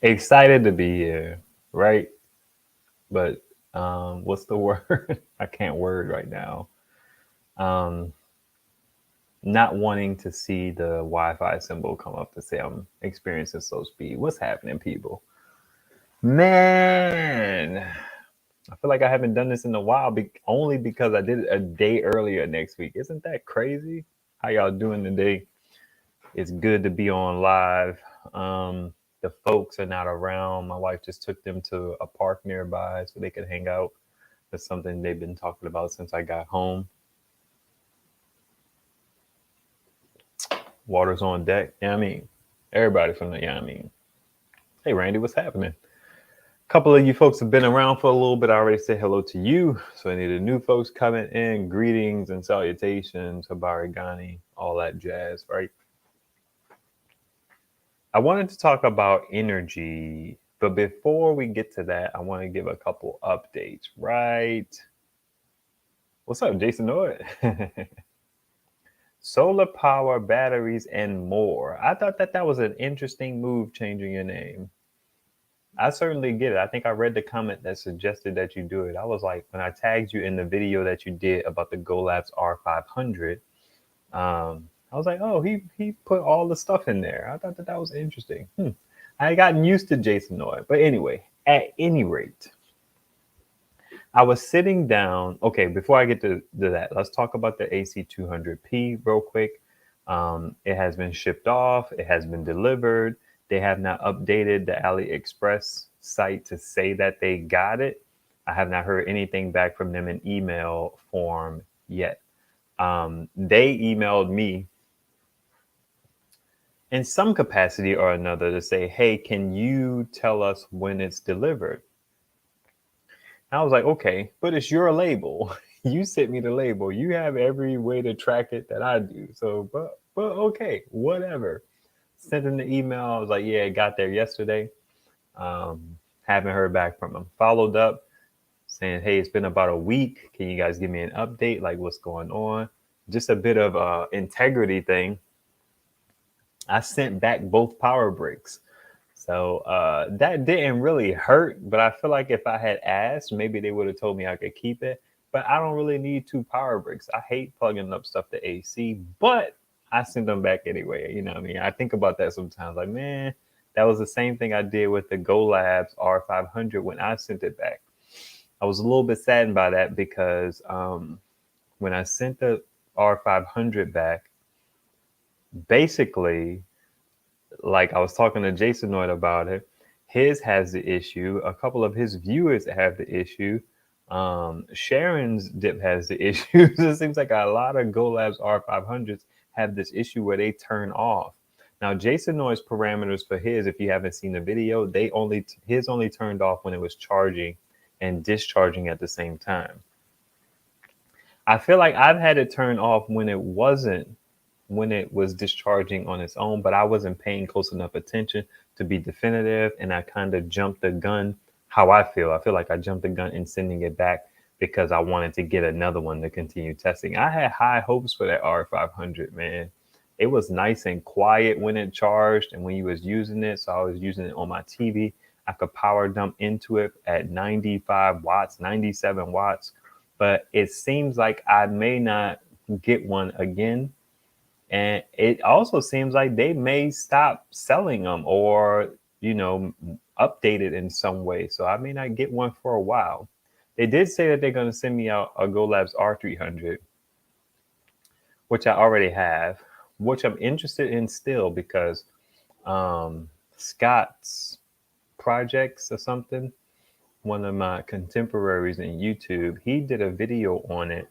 Excited to be here, right? But what's the word? I can't word right now. Um, Not wanting to see the Wi-Fi symbol come up to say I'm experiencing slow speed. What's happening, people? Man, I feel like I haven't done this in a while, only because I did it a day earlier next week. Isn't that crazy? How y'all doing today? It's good to be on live. The folks are not around. My wife just took them to a park nearby so they could hang out. That's something they've been talking about since I got home. Water's on deck. Yeah, I mean, everybody from the, yeah, I mean, hey, Randy, what's happening? A couple of you folks have been around for a little bit. I already said hello to you. So any of the new folks coming in, greetings and salutations, Habari Ghani, all that jazz, right? I wanted to talk about energy, but before we get to that, I want to give a couple updates, right? What's up, Jason Noyd? Solar power, batteries, and more. I thought that was an interesting move, changing your name. I certainly get it. I think I read the comment that suggested that you do it. I was like, when I tagged you in the video that you did about the GoLabs R500, I was like, oh, he put all the stuff in there. I thought that was interesting. I had gotten used to Jason Noy. But anyway, at any rate, I was sitting down. Okay, before I get to that, let's talk about the AC200P real quick. It has been shipped off. It has been delivered. They have not updated the AliExpress site to say that they got it. I have not heard anything back from them in email form yet. They emailed me in some capacity or another to say, hey, can you tell us when it's delivered? I was like, okay, but it's your label. You sent me the label. You have every way to track it that I do. So, but okay, whatever. Sent them the email. I was like, yeah, it got there yesterday. Haven't heard back from them. Followed up saying, hey, it's been about a week. Can you guys give me an update? Like, what's going on? Just a bit of integrity thing. I sent back both power bricks. So that didn't really hurt, but I feel like if I had asked, maybe they would have told me I could keep it. But I don't really need two power bricks. I hate plugging up stuff to AC, but I send them back anyway. You know what I mean? I think about that sometimes. Like, man, that was the same thing I did with the GoLabs R500 when I sent it back. I was a little bit saddened by that because when I sent the R500 back, basically, like I was talking to Jason Noyd about it, his has the issue. A couple of his viewers have the issue. Sharon's dip has the issue. It seems like a lot of GoLabs R500s have this issue where they turn off. Now, Jason Noyd's parameters for his, if you haven't seen the video, his only turned off when it was charging and discharging at the same time. I feel like I've had it turn off when it was discharging on its own, but I wasn't paying close enough attention to be definitive. And I kind of jumped the gun. How I feel like I jumped the gun in sending it back because I wanted to get another one to continue testing. I had high hopes for that R500, man. It was nice and quiet when it charged and when you was using it. So I was using it on my TV. I could power dump into it at 95 watts, 97 watts. But it seems like I may not get one again. And it also seems like they may stop selling them or, update it in some way. So I may not get one for a while. They did say that they're going to send me out a GoLabs R300, which I already have, which I'm interested in still because Scott's Projects or something, one of my contemporaries in YouTube, he did a video on it.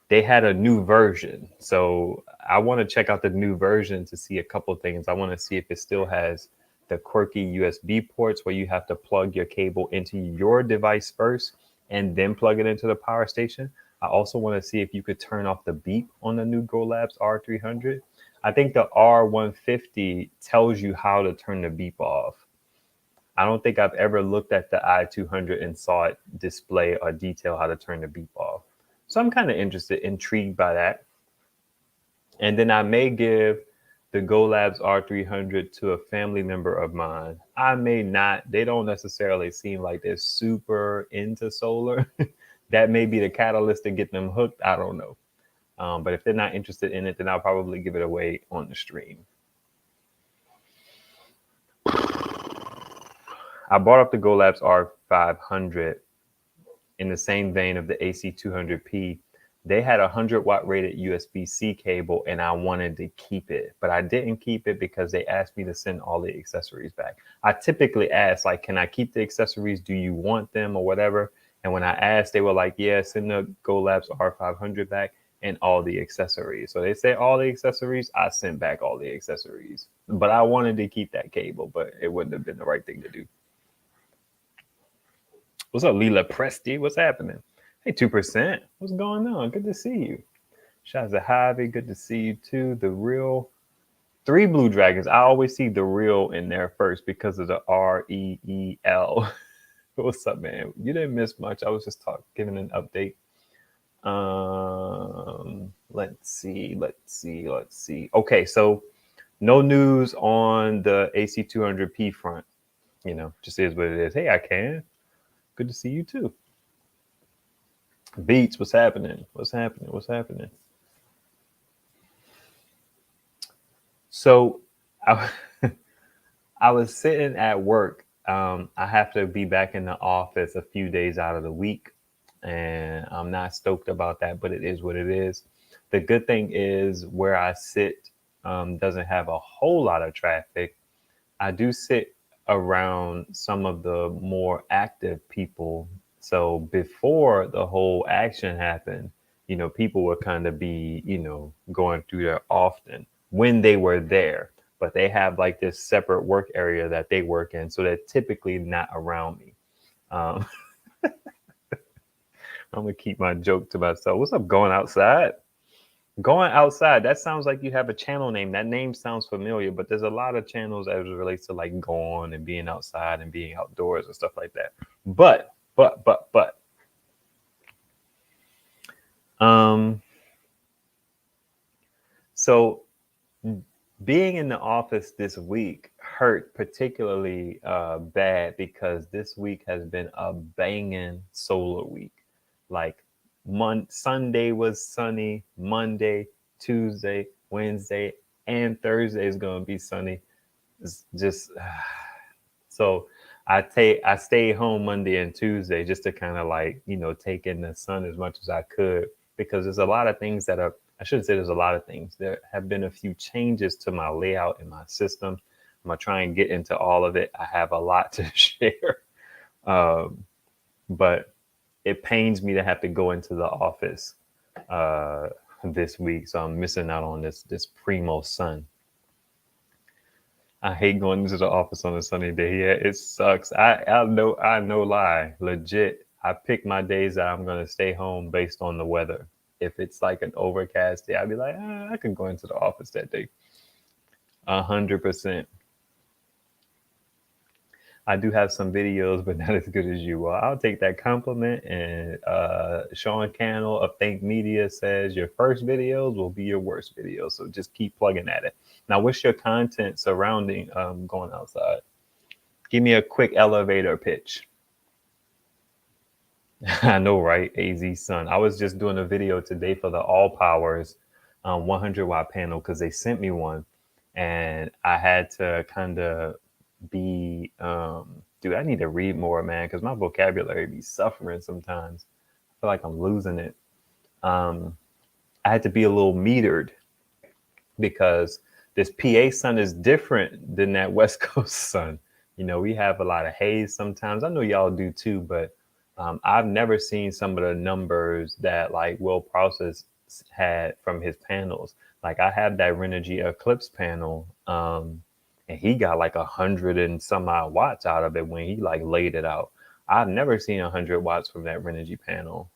They had a new version. So I want to check out the new version to see a couple of things. I want to see if it still has the quirky USB ports where you have to plug your cable into your device first and then plug it into the power station. I also want to see if you could turn off the beep on the new GoLabs R300. I think the R150 tells you how to turn the beep off. I don't think I've ever looked at the i200 and saw it display or detail how to turn the beep off. So I'm kind of intrigued by that. And then I may give the the GoLabs R300 to a family member of mine. I may not, they don't necessarily seem like they're super into solar. That may be the catalyst to get them hooked. I don't know. But if they're not interested in it, then I'll probably give it away on the stream. I bought up the GoLabs R500 in the same vein of the AC200P. They had a 100-watt rated USB-C cable, and I wanted to keep it, but I didn't keep it because they asked me to send all the accessories back. I typically ask, like, can I keep the accessories? Do you want them or whatever? And when I asked, they were like, yeah, send the GoLabs R500 back and all the accessories. So they said all the accessories. I sent back all the accessories, but I wanted to keep that cable, but it wouldn't have been the right thing to do. What's up, Leela Presti? What's happening? Hey, 2%. What's going on? Good to see you. Shout out to Javi. Good to see you too. The real 3 Blue Dragons. I always see the real in there first because of the REEL. What's up, man? You didn't miss much. I was just giving an update. Let's see. Okay, so no news on the AC200P front. You know, just is what it is. Hey, I can. Good to see you too. Beats, what's happening? What's happening? So I was sitting at work. I have to be back in the office a few days out of the week, and I'm not stoked about that, but it is what it is. The good thing is where I sit doesn't have a whole lot of traffic. I do sit around some of the more active people. So before the whole action happened, you know, people would kind of be, you know, going through there often when they were there, but they have like this separate work area that they work in. So they're typically not around me. I'm going to keep my joke to myself. What's up, going outside? Going outside, that sounds like you have a channel name. That name sounds familiar, but there's a lot of channels as it relates to like going and being outside and being outdoors and stuff like that. But. So being in the office this week hurt particularly bad because this week has been a banging solar week. Like Sunday was sunny, Monday, Tuesday, Wednesday, and Thursday is going to be sunny. It's just so I stayed home Monday and Tuesday just to kind of like, you know, take in the sun as much as I could, because there's a lot of things that are, I shouldn't say there's a lot of things. There have been a few changes to my layout in my system. I'm going to try and get into all of it. I have a lot to share. But it pains me to have to go into the office this week. So I'm missing out on this primo sun. I hate going into the office on a sunny day. Yeah, it sucks. I know lie. Legit. I pick my days that I'm going to stay home based on the weather. If it's like an overcast day, I'd be like, I can go into the office that day. 100%. I do have some videos, but not as good as you. Well, I'll take that compliment. And Sean Cannell of Think Media says your first videos will be your worst videos. So just keep plugging at it. Now, what's your content surrounding going outside? Give me a quick elevator pitch. I know, right? AZ Sun. I was just doing a video today for the All Powers 100-watt panel because they sent me one. And I had to kind of be dude, I need to read more, man, because my vocabulary be suffering sometimes. I feel like I'm losing it. I had to be a little metered because this PA sun is different than that West Coast sun. You know, we have a lot of haze sometimes. I know y'all do too, but I've never seen some of the numbers that like Will Process had from his panels. Like I have that Renogy Eclipse panel, and he got like 100 and some odd watts out of it when he like laid it out. I've never seen 100 watts from that Renogy panel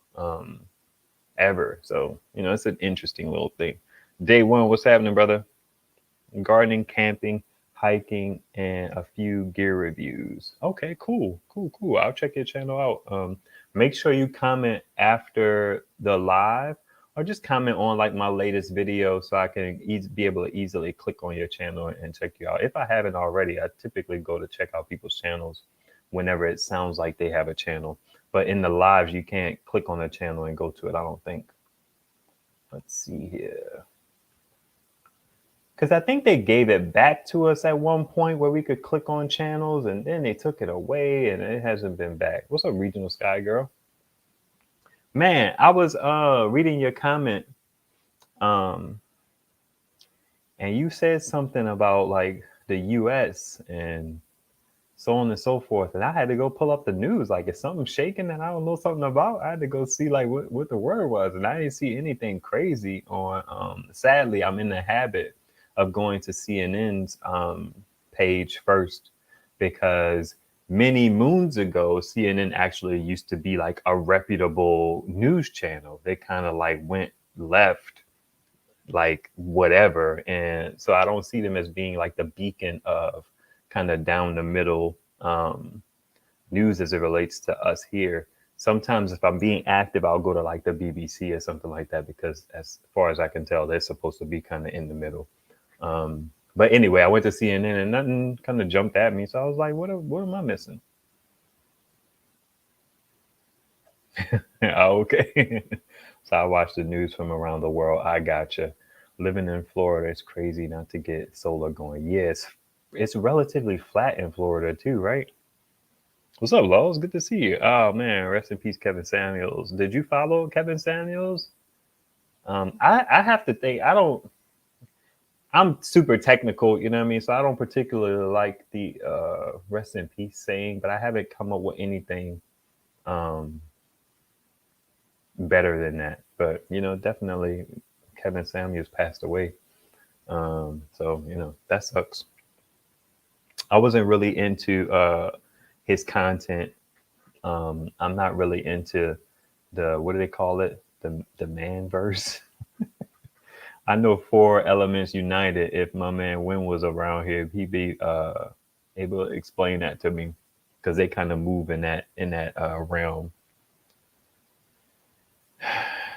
ever. So, you know, it's an interesting little thing. Day one, what's happening, brother? Gardening, camping, hiking, and a few gear reviews. Okay, cool. I'll check your channel out. Make sure you comment after the live or just comment on like my latest video so I can be able to easily click on your channel and check you out. If I haven't already, I typically go to check out people's channels whenever it sounds like they have a channel. But in the lives, you can't click on the channel and go to it, I don't think. Let's see here. Because I think they gave it back to us at one point where we could click on channels, and then they took it away and it hasn't been back. What's up, Regional Sky Girl? Man, I was reading your comment, and you said something about like the US and so on and so forth. And I had to go pull up the news. Like, is something shaking that I don't know something about? I had to go see like what the word was. And I didn't see anything crazy on, sadly, I'm in the habit of going to CNN's page first, because many moons ago, CNN actually used to be like a reputable news channel. They kind of like went left, like whatever. And so I don't see them as being like the beacon of kind of down the middle news as it relates to us here. Sometimes if I'm being active, I'll go to like the BBC or something like that, because as far as I can tell, they're supposed to be kind of in the middle. But anyway, I went to CNN and nothing kind of jumped at me. So I was like, what am I missing? Okay. So I watched the news from around the world. I gotcha. Living in Florida, it's crazy not to get solar going. Yes, it's relatively flat in Florida too, right? What's up, Lowe's? Good to see you. Oh man, rest in peace, Kevin Samuels. Did you follow Kevin Samuels? I have to think. I'm super technical, you know what I mean? So I don't particularly like the rest in peace saying, but I haven't come up with anything better than that. But you know, definitely Kevin Samuels passed away. So you know, that sucks. I wasn't really into his content. I'm not really into the, what do they call it? The man verse. I know Four Elements United. If my man Win was around here, he'd be able to explain that to me, because they kind of move in that realm.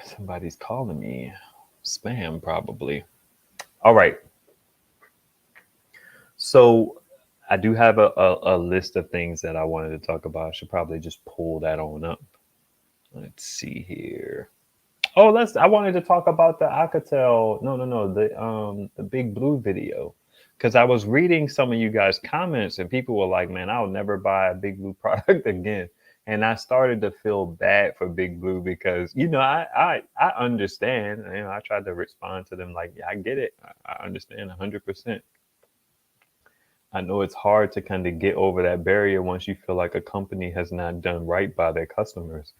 Somebody's calling me. Spam, probably. All right. So I do have a list of things that I wanted to talk about. I should probably just pull that on up. Let's see here. Oh, I wanted to talk about the Alcatel. No, the BigBlue video, because I was reading some of you guys' comments and people were like, "Man, I'll never buy a BigBlue product again." And I started to feel bad for BigBlue, because you know I understand. You know, I tried to respond to them like, "Yeah, I get it. I understand 100%." I know it's hard to kind of get over that barrier once you feel like a company has not done right by their customers.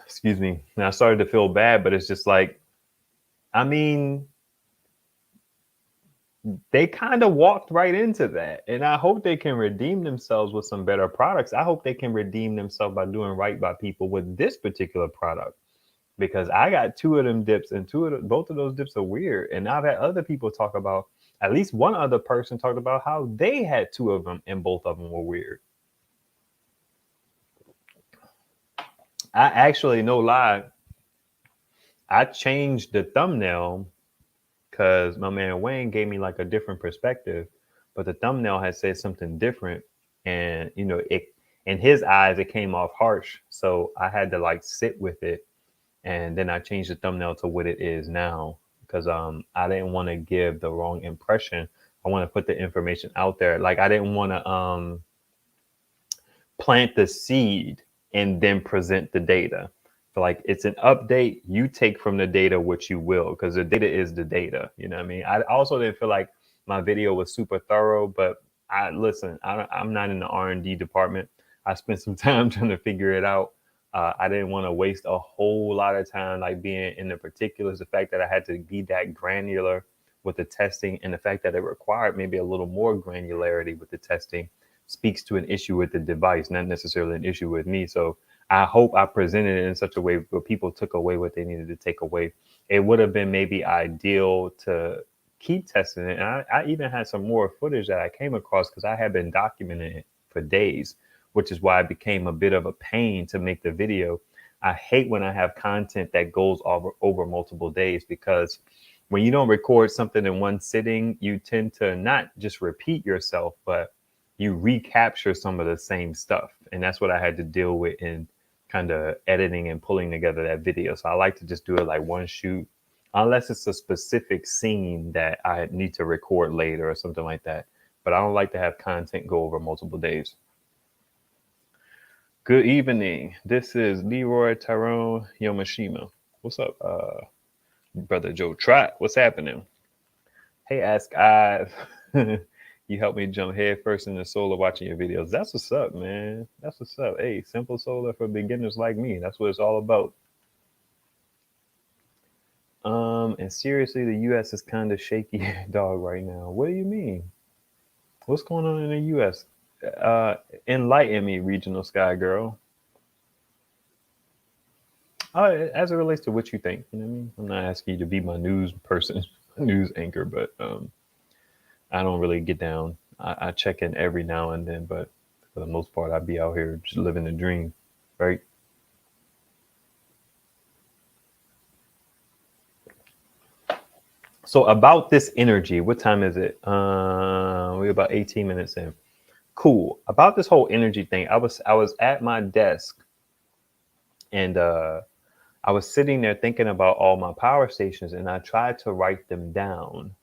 Excuse me. And I started to feel bad, but it's just like, I mean, they kind of walked right into that. And I hope they can redeem themselves with some better products. I hope they can redeem themselves by doing right by people with this particular product, because I got two of them dips, and both of those dips are weird. And I've had other people talk about, at least one other person talked about how they had two of them and both of them were weird. I actually, no lie, I changed the thumbnail because my man Wayne gave me like a different perspective, but the thumbnail had said something different, and you know, it, in his eyes it came off harsh, so I had to like sit with it, and then I changed the thumbnail to what it is now, because I didn't want to give the wrong impression. I want to put the information out there. Like, I didn't want to plant the seed and then present the data. So like, it's an update. You take from the data what you will, because the data is the data. You know what I mean? I also didn't feel like my video was super thorough, but I'm not in the R&D department. I spent some time trying to figure it out. I didn't want to waste a whole lot of time like being in the particulars. The fact that I had to be that granular with the testing, and the fact that it required maybe a little more granularity with the testing, speaks to an issue with the device, not necessarily an issue with me. So I hope I presented it in such a way where people took away what they needed to take away. It would have been maybe ideal to keep testing it. And I even had some more footage that I came across, because I had been documenting it for days, which is why it became a bit of a pain to make the video. I hate when I have content that goes over multiple days, because when you don't record something in one sitting, you tend to not just repeat yourself, but you recapture some of the same stuff. And that's what I had to deal with in kind of editing and pulling together that video. So I like to just do it like one shoot, unless it's a specific scene that I need to record later or something like that. But I don't like to have content go over multiple days. Good evening. This is Leroy Tyrone Yomashima. What's up, brother Joe Trot? What's happening? Hey, Ask Ive. You helped me jump head first into solar watching your videos. That's what's up, man. That's what's up. Hey, simple solar for beginners like me. That's what it's all about. And seriously, the U.S. is kind of shaky dog right now. What do you mean? What's going on in the U.S.? Enlighten me, Regional Sky Girl. As it relates to what you think, you know what I mean? I'm not asking you to be my news person, news anchor, but I don't really get down. I check in every now and then, but for the most part, I be out here just living the dream, right? So about this energy, what time is it? We're about 18 minutes in. Cool. About this whole energy thing, I was at my desk, and I was sitting there thinking about all my power stations, and I tried to write them down,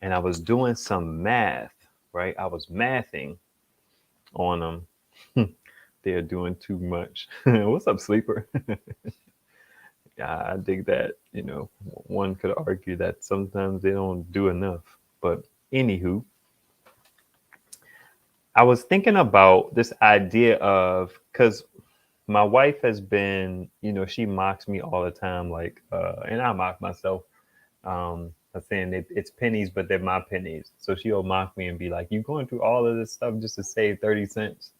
and I was doing some math, right? I was mathing on them. They're doing too much. What's up, sleeper? Yeah, I dig that. You know, one could argue that sometimes they don't do enough. But anywho, I was thinking about this idea of, because my wife has been, you know, she mocks me all the time, like, and I mock myself. I'm saying it's pennies, but they're my pennies. So she'll mock me and be like, "You going through all of this stuff just to save 30 cents?"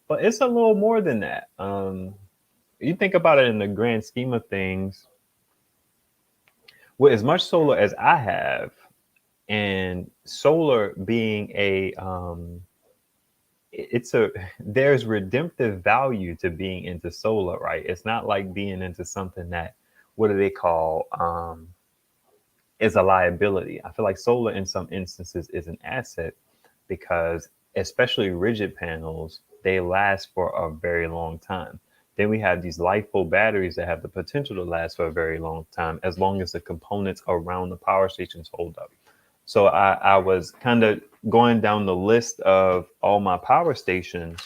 But it's a little more than that. You think about it in the grand scheme of things, with as much solar as I have, and solar being there's redemptive value to being into solar, right? It's not like being into something that, what do they call, is a liability. I feel like solar in some instances is an asset, because especially rigid panels, they last for a very long time. Then we have these LiFePO batteries that have the potential to last for a very long time, as long as the components around the power stations hold up. So I was kind of going down the list of all my power stations,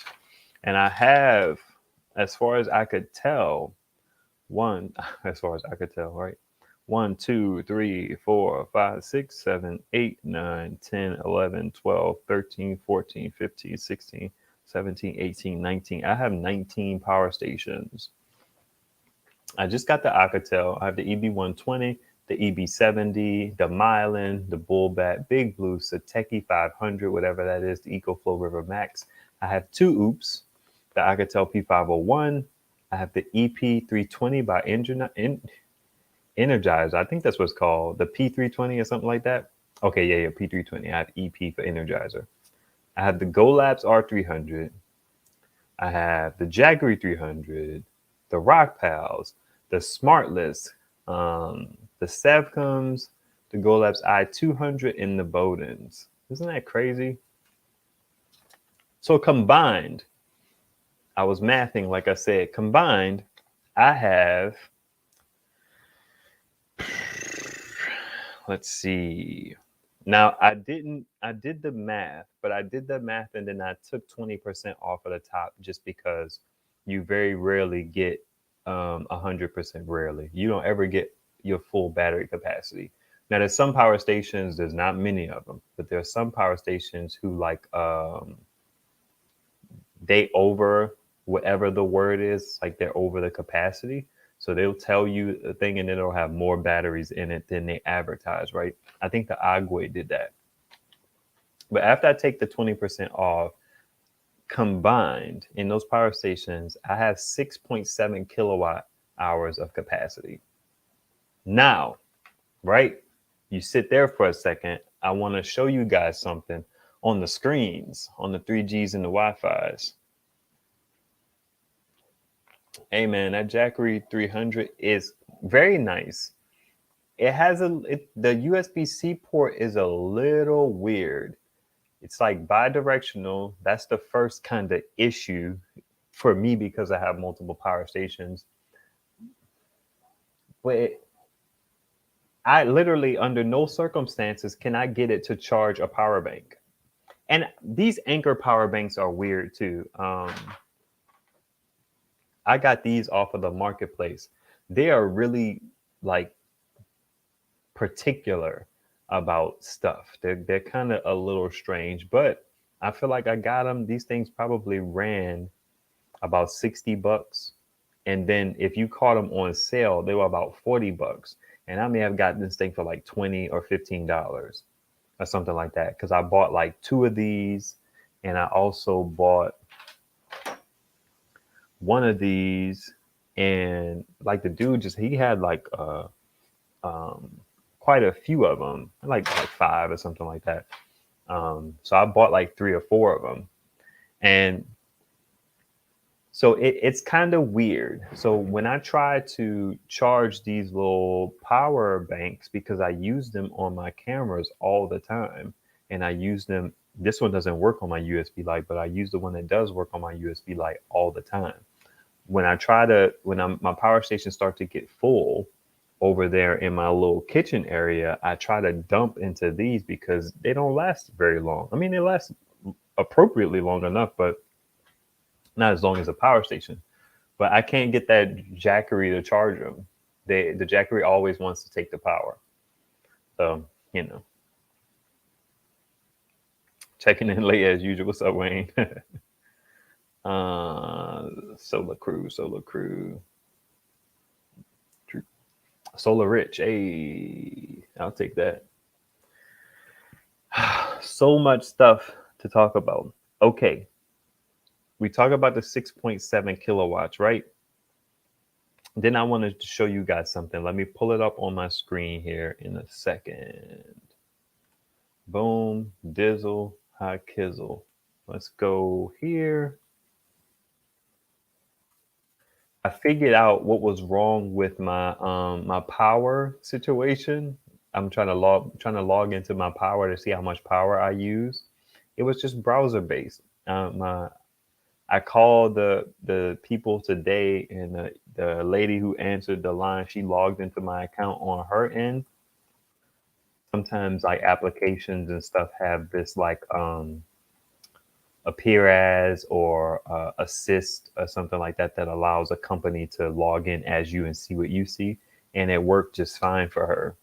and I have, as far as I could tell, as far as I could tell, right? 1, 2, 3, 4, 5, 6, 7, 8, 9, 10, 11, 12, 13, 14, 15, 16, 17, 18, 19. I have 19 power stations. I just got the Alcatel. I have the EB120, the EB70, the Mylan, the Bullbat, BigBlue, Sateki 500, whatever that is, the EcoFlow River Max. I have 2 OOPs, the Alcatel P501. I have the EP320 by Energizer. I think that's what's called, the P320 or something like that. Okay, yeah, P320. I have EP for Energizer. I have the GoLabs R300. I have the Jaggery 300, the Rock Pals, the Smartless, the Sevcoms, the GoLabs i200, and the Bodens. Isn't that crazy? So combined, I was mathing, like I said, combined, I have, let's see. Now I did the math, but I did the math and then I took 20% off of the top, just because you very rarely get 100%. Rarely. You don't ever get your full battery capacity. Now there's some power stations, there's not many of them, but there are some power stations who like they over whatever the word is, like they're over the capacity. So they'll tell you a thing and then it'll have more batteries in it than they advertise, right? I think the Agwe did that. But after I take the 20% off, combined in those power stations, I have 6.7 kilowatt hours of capacity. Now, right? You sit there for a second. I want to show you guys something on the screens, on the 3Gs and the Wi-Fis. Hey man, that Jackery 300 is very nice. It has the USB-C port is a little weird. It's like bi-directional. That's the first kind of issue for me because I have multiple power stations. But I literally, under no circumstances, can I get it to charge a power bank. And these Anchor power banks are weird too. I got these off of the marketplace. They are really like particular about stuff. They're kind of a little strange, but I feel like I got them. These things probably ran about $60. And then if you caught them on sale, they were about $40. And I may have gotten this thing for like $20 or $15 or something like that. Cause I bought like two of these and I also bought one of these, and like the dude he had like quite a few of them, like five or something like that. So I bought like three or four of them, and so it's kind of weird. So when I try to charge these little power banks, because I use them on my cameras all the time, and I use them. This one doesn't work on my USB light, but I use the one that does work on my USB light all the time. When my power stations start to get full over there in my little kitchen area, I try to dump into these because they don't last very long. I mean, they last appropriately long enough, but not as long as a power station. But I can't get that Jackery to charge them. The Jackery always wants to take the power. So, you know, checking in late as usual. What's up, Wayne? Solar Crew. Solar Rich. Hey, I'll take that. So much stuff to talk about. Okay. We talk about the 6.7 kilowatts, right? Then I wanted to show you guys something. Let me pull it up on my screen here in a second. Boom, dizzle, high kizzle. Let's go here. I figured out what was wrong with my power situation. I'm trying to log into my power to see how much power I use. It was just browser based. I called the people today, and the lady who answered the line, she logged into my account on her end. Sometimes like applications and stuff have this like appear as or assist or something like that that allows a company to log in as you and see what you see, and it worked just fine for her.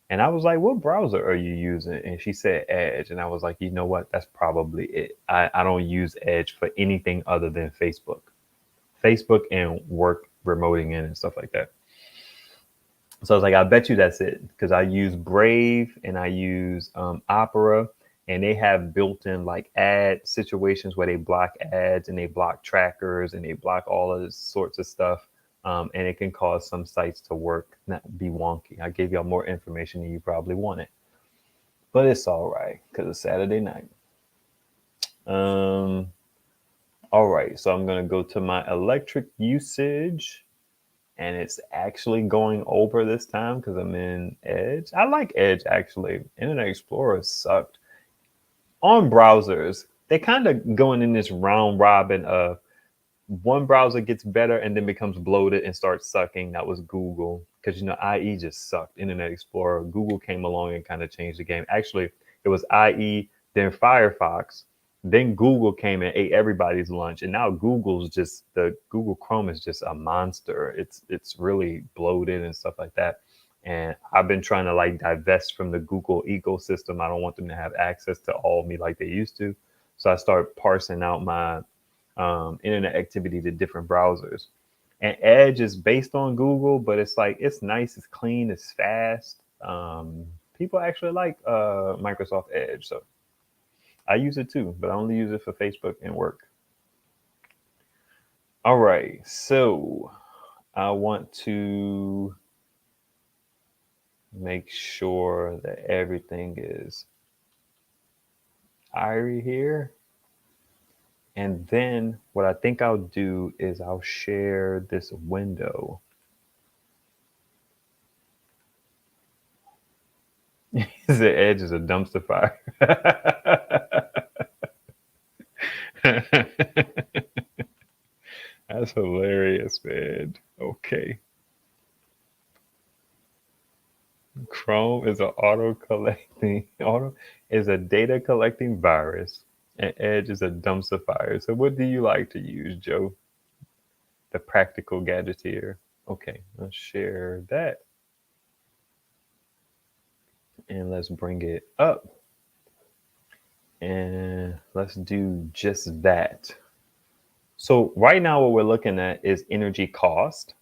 And I was like, what browser are you using? And she said Edge. And I was like, you know what? That's probably it. I don't use Edge for anything other than Facebook and work remoting in and stuff like that. So I was like, I bet you that's it. Because I use Brave and I use Opera, and they have built in like ad situations where they block ads and they block trackers and they block all of this sorts of stuff. And it can cause some sites to work, not be wonky. I gave y'all more information than you probably wanted, but it's all right because it's Saturday night. Um, all right, so I'm gonna go to my electric usage, and it's actually going over this time because I'm in Edge. I like Edge actually. Internet Explorer sucked on browsers. They're kind of going in this round robin of one browser gets better and then becomes bloated and starts sucking. That was Google, because IE just sucked. Internet Explorer. Google came along and kind of changed the game. Actually, it was IE, then Firefox, then Google came and ate everybody's lunch, and now the Google Chrome is just a monster. It's really bloated and stuff like that. And I've been trying to like divest from the Google ecosystem. I don't want them to have access to all of me like they used to. So I start parsing out my internet activity to different browsers. And Edge is based on Google, but it's like it's nice, it's clean, it's fast. People actually like Microsoft Edge, so I use it too, but I only use it for Facebook and work. All right, so I want to make sure that everything is Irie here. And then what I think I'll do is I'll share this window. The edge is a dumpster fire. That's hilarious, man. Okay. Chrome is an auto is a data collecting virus, and Edge is a dumpster fire. So what do you like to use, Joe? The practical gadgeteer. Okay, let's share that. And let's bring it up. And let's do just that. So right now what we're looking at is energy cost.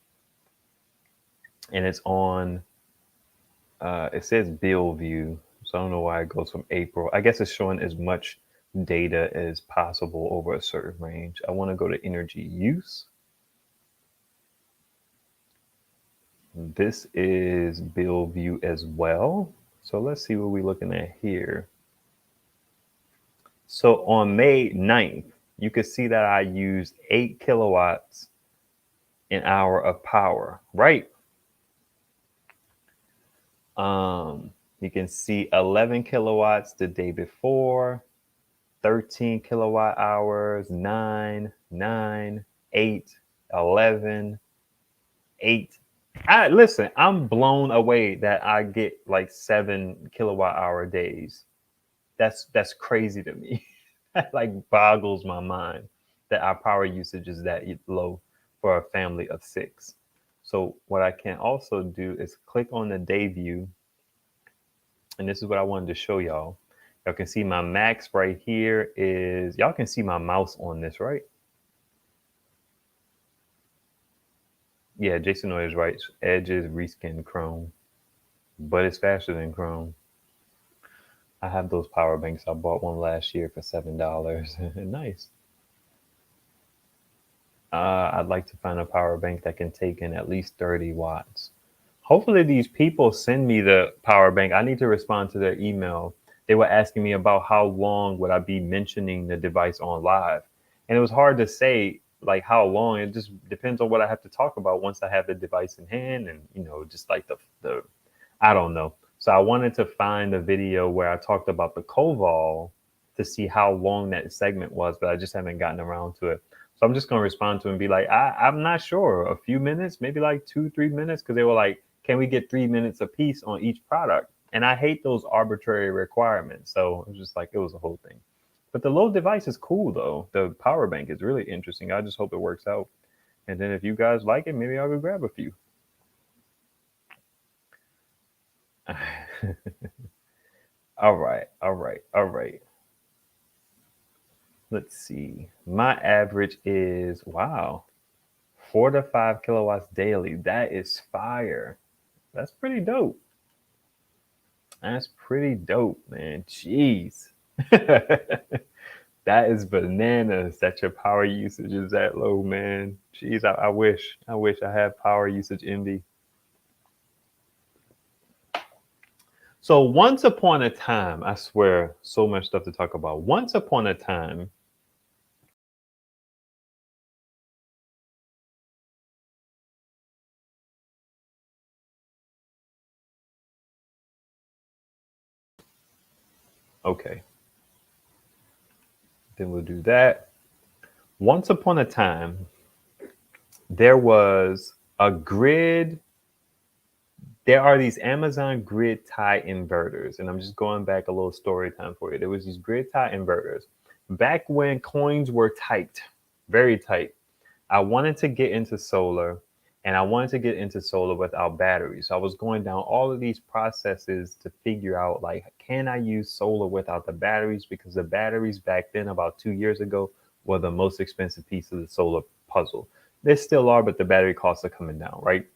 And it's on, it says bill view. So I don't know why it goes from April. I guess it's showing as much data as possible over a certain range. I want to go to energy use. This is bill view as well. So let's see what we're looking at here. So on May 9th, you can see that I used 8 kilowatts an hour of power, right? You can see 11 kilowatts the day before, 13 kilowatt hours, 9, 9, 8, 11, 8. Listen, I'm blown away that I get like 7 kilowatt hour days. That's crazy to me. That like boggles my mind that our power usage is that low for a family of 6. So what I can also do is click on the day view. And this is what I wanted to show y'all. Y'all can see my max right here is, y'all can see my mouse on this, right? Yeah, Jason Noy is right. Edge is reskinned Chrome, but it's faster than Chrome. I have those power banks. I bought one last year for $7. Nice. I'd like to find a power bank that can take in at least 30 watts. Hopefully these people send me the power bank. I need to respond to their email. They were asking me about how long would I be mentioning the device on live. And it was hard to say like how long. It just depends on what I have to talk about once I have the device in hand, and just like the I don't know. So I wanted to find a video where I talked about the Koval to see how long that segment was, but I just haven't gotten around to it. So I'm just going to respond to and be like, I'm not sure. A few minutes, maybe like 2-3 minutes, because they were like, can we get 3 minutes a piece on each product? And I hate those arbitrary requirements. So it was just like, it was a whole thing. But the low device is cool, though. The power bank is really interesting. I just hope it works out. And then if you guys like it, maybe I'll go grab a few. All right. Let's see. My average is, wow, 4 to 5 kilowatts daily. That is fire. That's pretty dope. That's pretty dope, man. Jeez. That is bananas that your power usage is that low, man. Jeez, I wish I had power usage envy. So once upon a time, I swear, so much stuff to talk about. Once upon a time, okay, then we'll do that. Once upon a time, there was a grid. There are these Amazon grid tie inverters, and I'm just going back a little story time for you. There was these grid tie inverters back when coins were tight, very tight. I wanted to get into solar, and I wanted to get into solar without batteries. So I was going down all of these processes to figure out, like, can I use solar without the batteries? Because the batteries back then, about 2 years ago, were the most expensive piece of the solar puzzle. They still are, but the battery costs are coming down, right?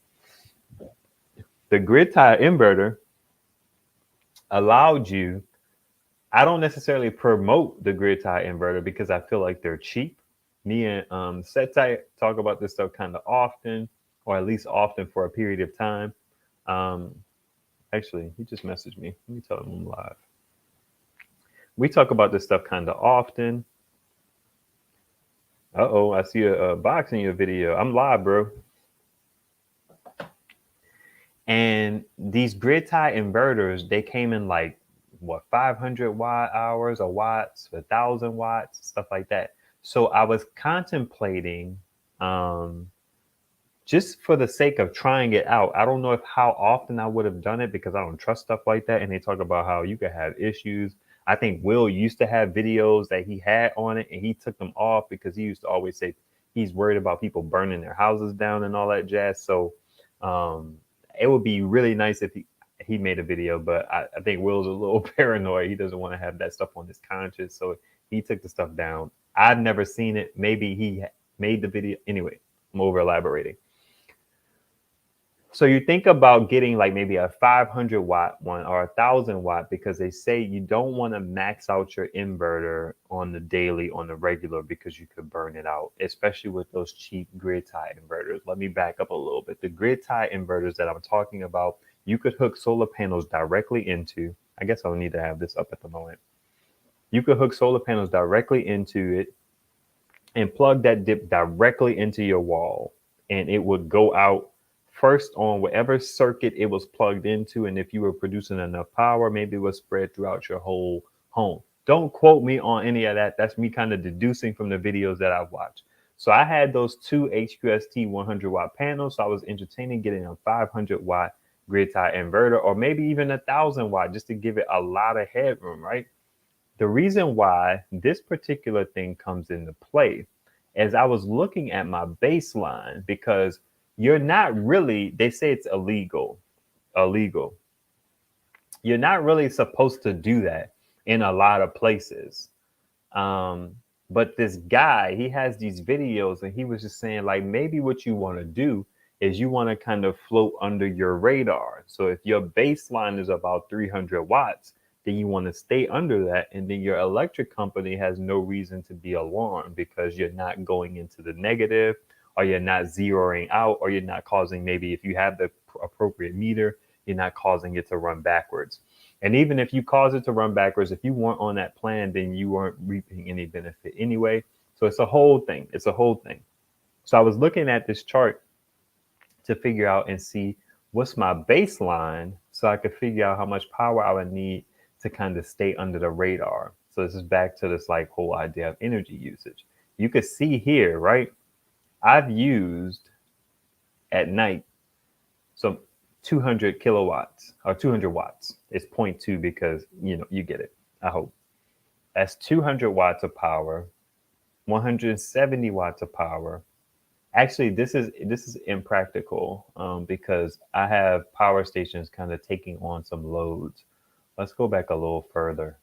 The grid tie inverter allowed you, I don't necessarily promote the grid tie inverter because I feel like they're cheap. Me and Setai talk about this stuff kind of often, or at least often for a period of time. Actually, he just messaged me. Let me tell him I'm live. We talk about this stuff kind of often. Uh-oh, I see a box in your video. I'm live, bro. And these grid tie inverters, they came in like what, 500 watt hours or watts, 1,000 watts, stuff like that. So I was contemplating, um, just for the sake of trying it out. I don't know if how often I would have done it because I don't trust stuff like that. And they talk about how you could have issues. I think Will used to have videos that he had on it and he took them off because he used to always say he's worried about people burning their houses down and all that jazz. So um, it would be really nice if he made a video, but I think Will's a little paranoid. He doesn't want to have that stuff on his conscience. So he took the stuff down. I've never seen it. Maybe he made the video. Anyway, I'm over elaborating. So you think about getting like maybe a 500 watt one or 1,000 watt because they say you don't want to max out your inverter on the daily, on the regular, because you could burn it out, especially with those cheap grid tie inverters. Let me back up a little bit. The grid tie inverters that I'm talking about, you could hook solar panels directly into. I guess I'll need to have this up at the moment. You could hook solar panels directly into it and plug that dip directly into your wall, and it would go out first on whatever circuit it was plugged into. And if you were producing enough power, maybe it was spread throughout your whole home. Don't quote me on any of that. That's me kind of deducing from the videos that I've watched. So I had those two HQST 100 watt panels. So I was entertaining getting a 500 watt grid tie inverter, or maybe even 1,000 watt, just to give it a lot of headroom, right? The reason why this particular thing comes into play is I was looking at my baseline, because you're not really, they say it's illegal. You're not really supposed to do that in a lot of places. But this guy, he has these videos and he was just saying, like, maybe what you want to do is you want to kind of float under your radar. So if your baseline is about 300 watts, then you want to stay under that. And then your electric company has no reason to be alarmed because you're not going into the negative, or you're not zeroing out, or you're not causing, maybe if you have the appropriate meter, you're not causing it to run backwards. And even if you cause it to run backwards, if you weren't on that plan, then you weren't reaping any benefit anyway. So it's a whole thing. It's a whole thing. So I was looking at this chart to figure out and see what's my baseline so I could figure out how much power I would need to kind of stay under the radar. So this is back to this like whole idea of energy usage. You could see here, right? I've used at night some 200 kilowatts or 200 watts. It's 0.2 because, you get it. I hope. That's 200 watts of power, 170 watts of power. Actually, this is impractical because I have power stations kind of taking on some loads. Let's go back a little further.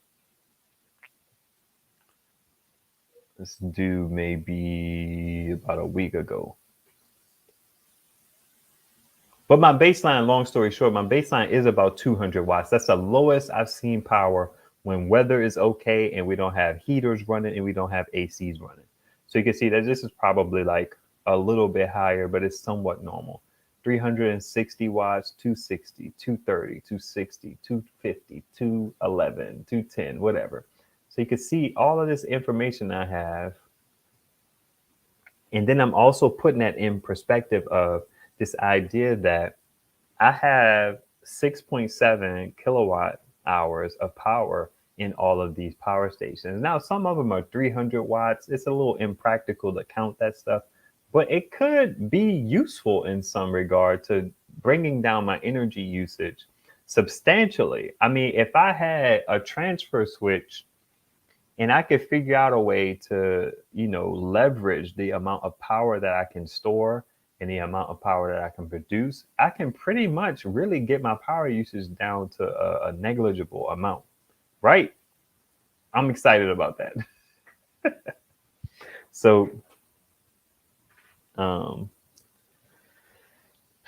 Let's do maybe about a week ago. But my baseline, long story short, my baseline is about 200 watts. That's the lowest I've seen power when weather is okay and we don't have heaters running and we don't have ACs running. So you can see that this is probably like a little bit higher, but it's somewhat normal. 360 watts, 260, 230, 260, 250, 211, 210, whatever. So you can see all of this information I have. And then I'm also putting that in perspective of this idea that I have 6.7 kilowatt hours of power in all of these power stations. Now, some of them are 300 watts. It's a little impractical to count that stuff, but it could be useful in some regard to bringing down my energy usage substantially. I mean, if I had a transfer switch and I could figure out a way to, leverage the amount of power that I can store and the amount of power that I can produce, I can pretty much really get my power usage down to a negligible amount, right? I'm excited about that. So, let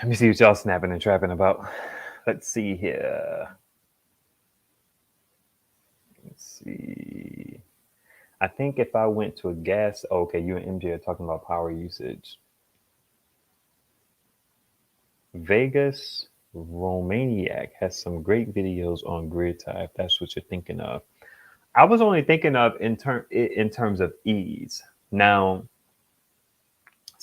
me see what y'all snapping and trapping about. Let's see here. Let's see. I think if I went to a gas, okay, you and MJ are talking about power usage. Vegas Romaniac has some great videos on grid tie, if that's what you're thinking of. I was only thinking of in terms of ease. Now,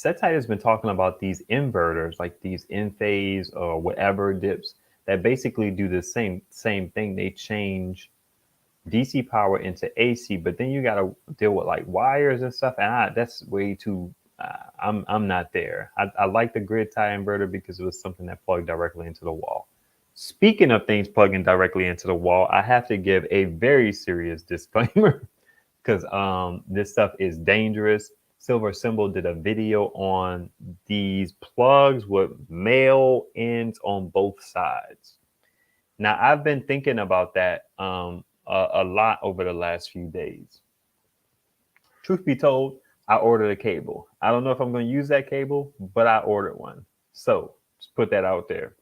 Setite has been talking about these inverters, like these in phase or whatever dips that basically do the same thing. They change DC power into AC, but then you got to deal with like wires and stuff, and that's way too. I'm not there. I like the grid tie inverter because it was something that plugged directly into the wall. Speaking of things plugging directly into the wall, I have to give a very serious disclaimer because this stuff is dangerous. Silver Symbol did a video on these plugs with male ends on both sides. Now, I've been thinking about that a lot over the last few days. Truth be told, I ordered a cable. I don't know if I'm going to use that cable, but I ordered one. So just put that out there.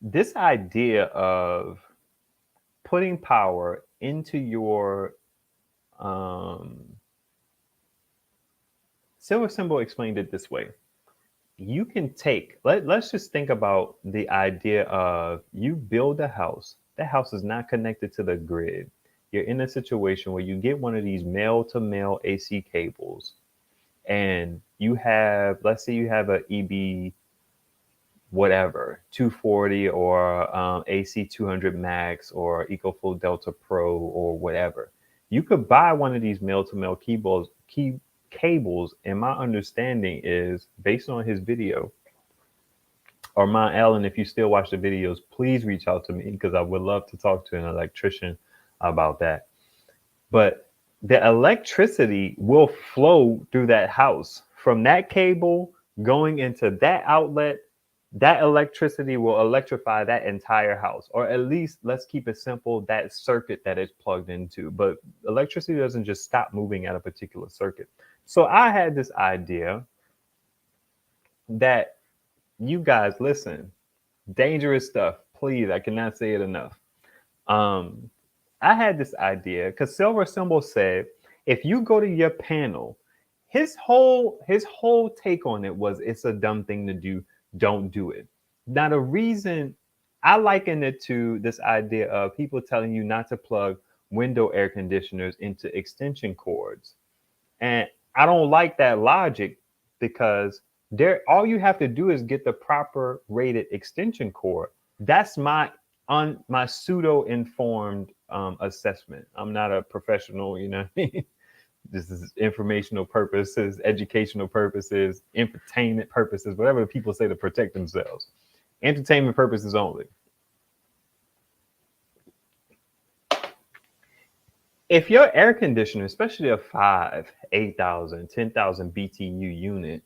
This idea of putting power into your Silver Symbol explained it this way. You can take, let's just think about the idea of you build a house. That house is not connected to the grid. You're in a situation where you get one of these male to male AC cables and you have, let's say you have a EB whatever 240 or AC 200 Max or EcoFlow Delta Pro or whatever. You could buy one of these male to male cables, and my understanding is, based on his video, or Mount Allen, if you still watch the videos, please reach out to me because I would love to talk to an electrician about that. But the electricity will flow through that house from that cable going into that outlet. That electricity will electrify that entire house, or at least, let's keep it simple, that circuit that it's plugged into. But electricity doesn't just stop moving at a particular circuit. So I had this idea that, you guys, listen, dangerous stuff. Please, I cannot say it enough. I had this idea because Silver Symbol said, if you go to your panel, his whole take on it was, it's a dumb thing to do. Don't do it. Now, the reason I liken it to this idea of people telling you not to plug window air conditioners into extension cords. And I don't like that logic because all you have to do is get the proper rated extension cord. That's my pseudo informed assessment. I'm not a professional, you know what I mean? This is informational purposes, educational purposes, entertainment purposes, whatever people say to protect themselves. Entertainment purposes only. If your air conditioner, especially a 5, 8,000, 10,000 BTU unit,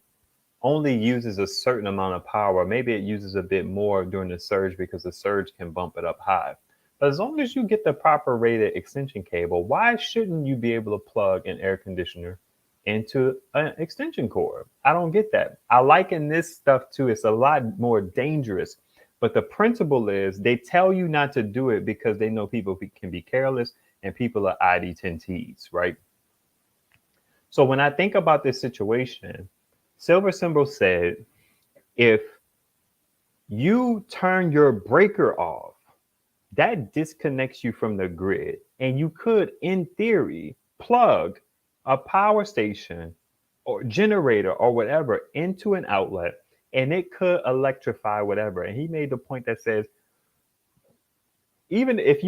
only uses a certain amount of power, maybe it uses a bit more during the surge because the surge can bump it up high. But as long as you get the proper rated extension cable, why shouldn't you be able to plug an air conditioner into an extension cord? I don't get that. I liken this stuff to, it's a lot more dangerous. But the principle is, they tell you not to do it because they know people can be careless and people are ID10Ts, right? So when I think about this situation, Silver Symbol said, if you turn your breaker off, that disconnects you from the grid. And you could, in theory, plug a power station or generator or whatever into an outlet, and it could electrify whatever. And he made the point that says, even if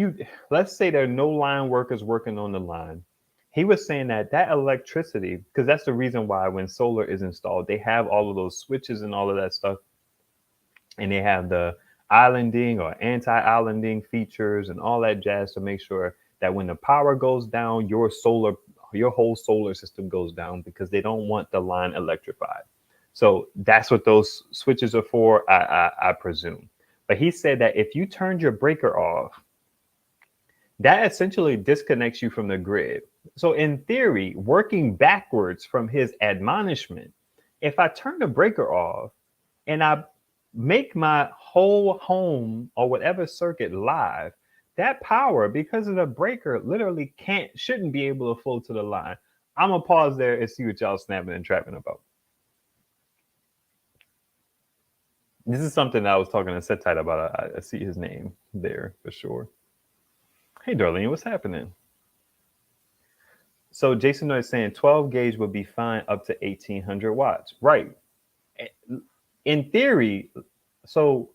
let's say there are no line workers working on the line, he was saying that electricity, because that's the reason why when solar is installed, they have all of those switches and all of that stuff. And they have the islanding or anti-islanding features and all that jazz to make sure that when the power goes down, your whole solar system goes down, because they don't want the line electrified. So that's what those switches are for, I presume. But he said that if you turned your breaker off, that essentially disconnects you from the grid. So in theory, working backwards from his admonishment, if I turn the breaker off and I make my whole home or whatever circuit live, that power, because of the breaker, literally shouldn't be able to flow to the line. I'm gonna pause there and see what y'all snapping and trapping about. This is something that I was talking to Setite about. I see his name there for sure. Hey, Darlene, what's happening? So Jason is saying 12 gauge would be fine up to 1800 watts. Right. In theory, so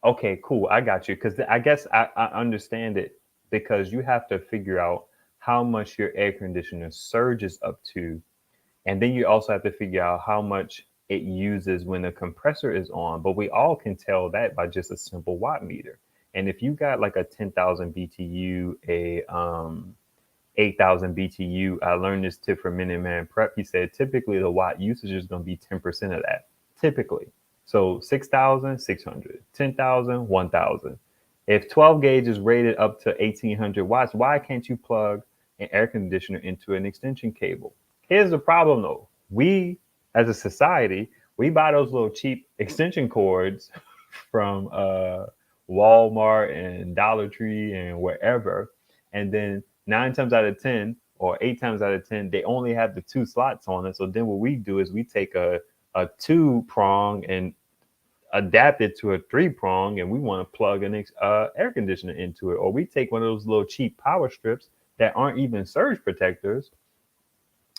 okay, cool. I got you. Because I guess I understand it because you have to figure out how much your air conditioner surges up to. And then you also have to figure out how much it uses when the compressor is on. But we all can tell that by just a simple watt meter. And if you got like a 10,000 BTU, a 8,000 BTU, I learned this tip from Minuteman Prep. He said typically the watt usage is going to be 10% of that. Typically. So 6,000, 600, 10,000, 1,000. If 12 gauge is rated up to 1,800 watts, why can't you plug an air conditioner into an extension cable? Here's the problem though. We, as a society, we buy those little cheap extension cords from Walmart and Dollar Tree and wherever. And then 9 times out of 10 or 8 times out of 10, they only have the 2 slots on it. So then what we do is we take a 2-prong and adapt it to a 3-prong, and we want to plug an air conditioner into it. Or we take one of those little cheap power strips that aren't even surge protectors,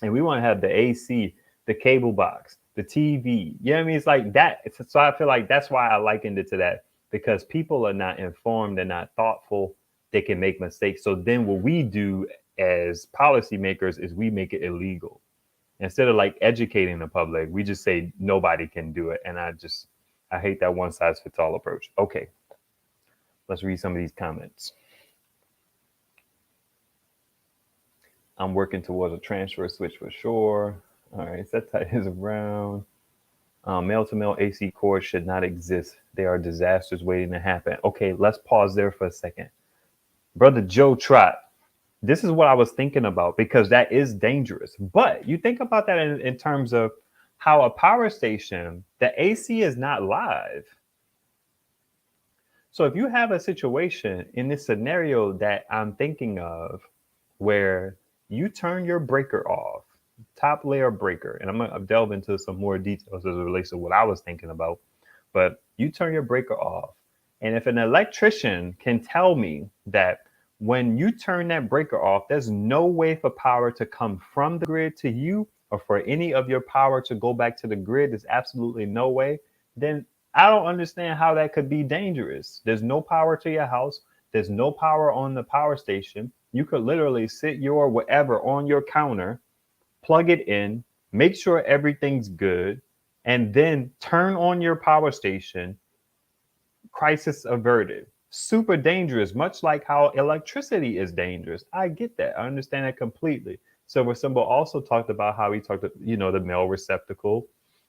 and we want to have the AC, the cable box, the TV. You know what I mean? It's like that. So I feel like that's why I likened it to that, because people are not informed, they're not thoughtful, they can make mistakes. So then what we do as policymakers is we make it illegal. Instead of like educating the public, we just say nobody can do it. And I hate that one size fits all approach. Okay, let's read some of these comments. I'm working towards a transfer switch for sure. All right, set that is around. Male-to-male AC cords should not exist. They are disasters waiting to happen. Okay, let's pause there for a second. Brother Joe Trot, this is what I was thinking about, because that is dangerous. But you think about that in terms of how a power station, the AC is not live. So if you have a situation in this scenario that I'm thinking of where you turn your breaker off, top layer breaker, and I'm going to delve into some more details as it relates to what I was thinking about, but you turn your breaker off. And if an electrician can tell me that when you turn that breaker off, there's no way for power to come from the grid to you, or for any of your power to go back to the grid, there's absolutely no way, then I don't understand how that could be dangerous. There's no power to your house. There's no power on the power station. You could literally sit your whatever on your counter, plug it in, make sure everything's good, and then turn on your power station. Crisis averted. Super dangerous, much like how electricity is dangerous. I get that. I understand that completely. Silver Symbol also talked about how he talked to, the male receptacle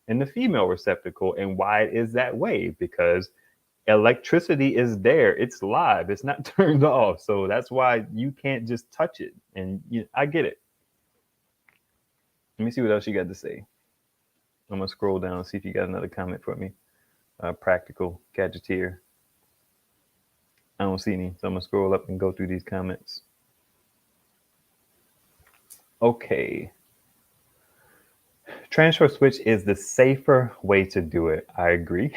and the female receptacle, and why it is that way, because electricity is there. It's live. It's not turned off. So that's why you can't just touch it. And I get it. Let me see what else you got to say. I'm going to scroll down and see if you got another comment for me. Practical Gadgeteer. I don't see any, so I'm going to scroll up and go through these comments. Okay. Transfer switch is the safer way to do it. I agree.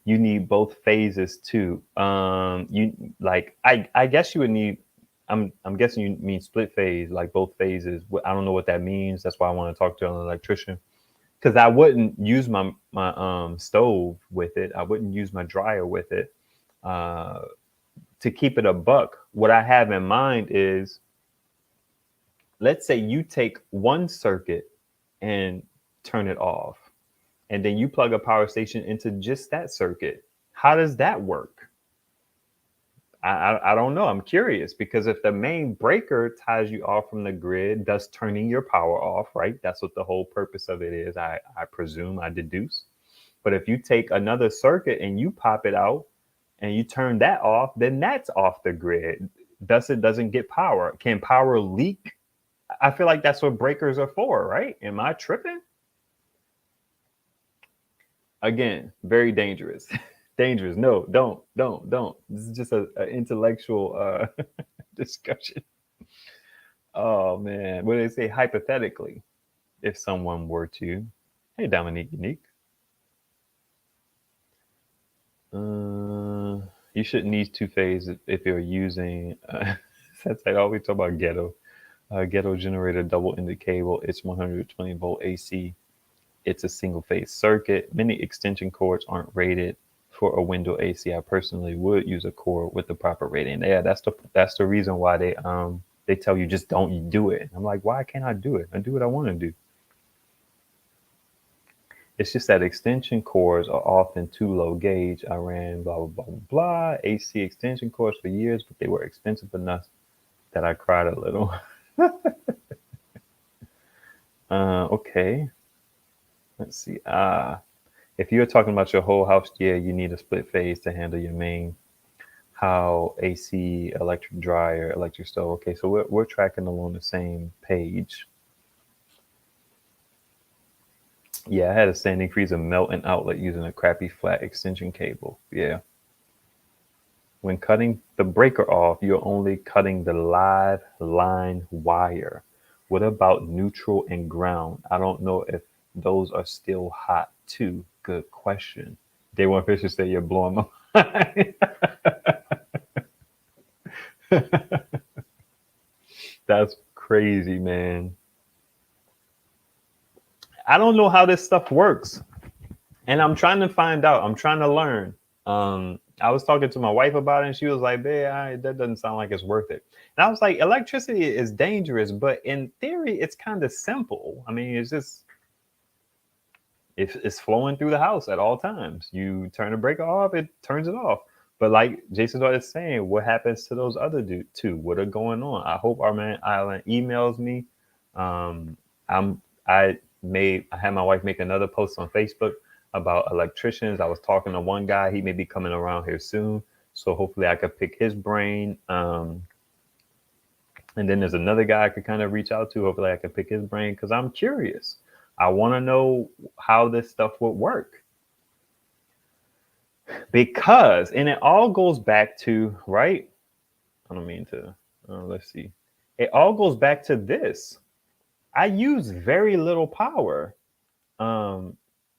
You need both phases too. I guess you would need, I'm guessing you mean split phase, like both phases. I don't know what that means. That's why I want to talk to an electrician, because I wouldn't use my stove with it. I wouldn't use my dryer with it. To keep it a buck, what I have in mind is, let's say you take one circuit and turn it off, and then you plug a power station into just that circuit. How does that work? I don't know. I'm curious, because if the main breaker ties you off from the grid, thus turning your power off, right? That's what the whole purpose of it is, I presume, I deduce. But if you take another circuit and you pop it out and you turn that off, then that's off the grid. Thus, it doesn't get power. Can power leak? I feel like that's what breakers are for, right? Am I tripping? Again, very dangerous. Dangerous. No, don't. This is just an intellectual discussion. Oh, man. What do they say? Hypothetically, if someone were to. Hey, Dominique Unique. You shouldn't need two phase if you're using That's like always talk about ghetto. Ghetto generator double-ended cable. It's 120 volt AC. It's a single phase circuit. Many extension cords aren't rated for a window AC. I personally would use a cord with the proper rating. Yeah, that's the reason why they tell you just don't do it. I'm like, why can't I do it? I do what I want to do. It's just that extension cords are often too low gauge. I ran blah, blah, blah, blah, blah. AC extension cords for years, but they were expensive enough that I cried a little. Okay. Let's see. If you're talking about your whole house, yeah, you need a split phase to handle your main. How AC, electric dryer, electric stove. Okay, so we're tracking along the same page. Yeah, I had a standing freezer melt an outlet using a crappy flat extension cable. Yeah. When cutting the breaker off, you're only cutting the live line wire. What about neutral and ground? I don't know if those are still hot too. Good question. Day One Fisher said you're blowing my mind. That's crazy, man. I don't know how this stuff works. And I'm trying to find out. I'm trying to learn. I was talking to my wife about it, and she was like, "Babe, that doesn't sound like it's worth it." And I was like, "Electricity is dangerous, but in theory, it's kind of simple. I mean, it's just it's flowing through the house at all times. You turn the breaker off, it turns it off. But like Jason was saying, what happens to those other two? What are going on? I hope our man Island emails me. Um, I had my wife make another post on Facebook about electricians. I was talking to one guy. He may be coming around here soon, so hopefully I could pick his brain. And then there's another guy I could kind of reach out to. Hopefully I can pick his brain because I'm curious. I want to know how this stuff would work. Because, and it all goes back to, right? I don't mean to, let's see. It all goes back to this. I use very little power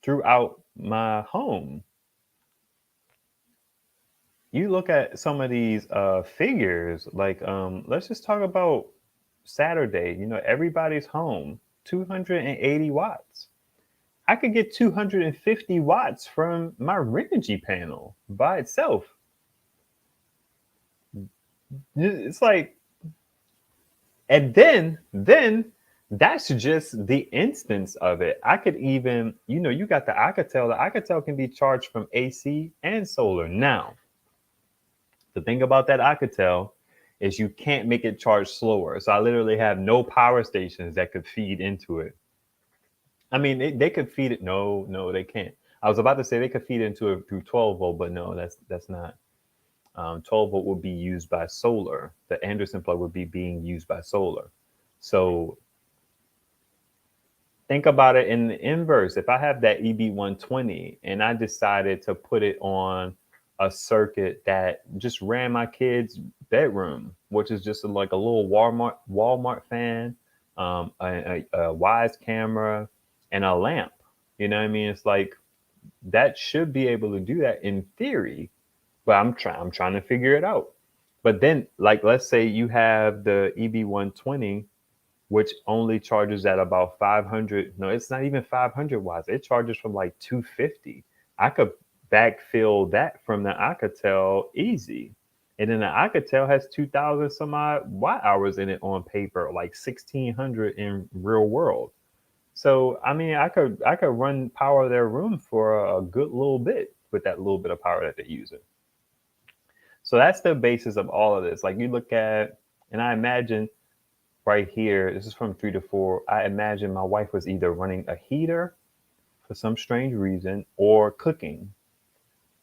throughout my home. You look at some of these figures, like let's just talk about Saturday. You know, everybody's home, 280 watts. I could get 250 watts from my Renogy panel by itself. It's like, and then that's just the instance of it. I could even, you got the Alcatel. The Alcatel can be charged from AC and solar. Now, the thing about that Alcatel is you can't make it charge slower. So I literally have no power stations that could feed into it. I mean, they could feed it. No, they can't. I was about to say they could feed into it through 12 volt, but no, that's not. 12 volt would be used by solar. The Anderson plug would be being used by solar. So think about it in the inverse. If I have that EB120 and I decided to put it on a circuit that just ran my kid's bedroom, which is just like a little Walmart fan, a Wise camera, and a lamp. You know what I mean? It's like that should be able to do that in theory, but I'm trying to figure it out. But then, like, let's say you have the EB120, which only charges at about 500. No, it's not even 500 watts. It charges from like 250. I could backfill that from the Alcatel easy. And then the Alcatel has 2,000 some odd watt hours in it on paper, like 1,600 in real world. So, I mean, I could run power their room for a good little bit with that little bit of power that they're using. So that's the basis of all of this. Like you look at, and I imagine right here, this is from 3 to 4. I imagine my wife was either running a heater for some strange reason or cooking.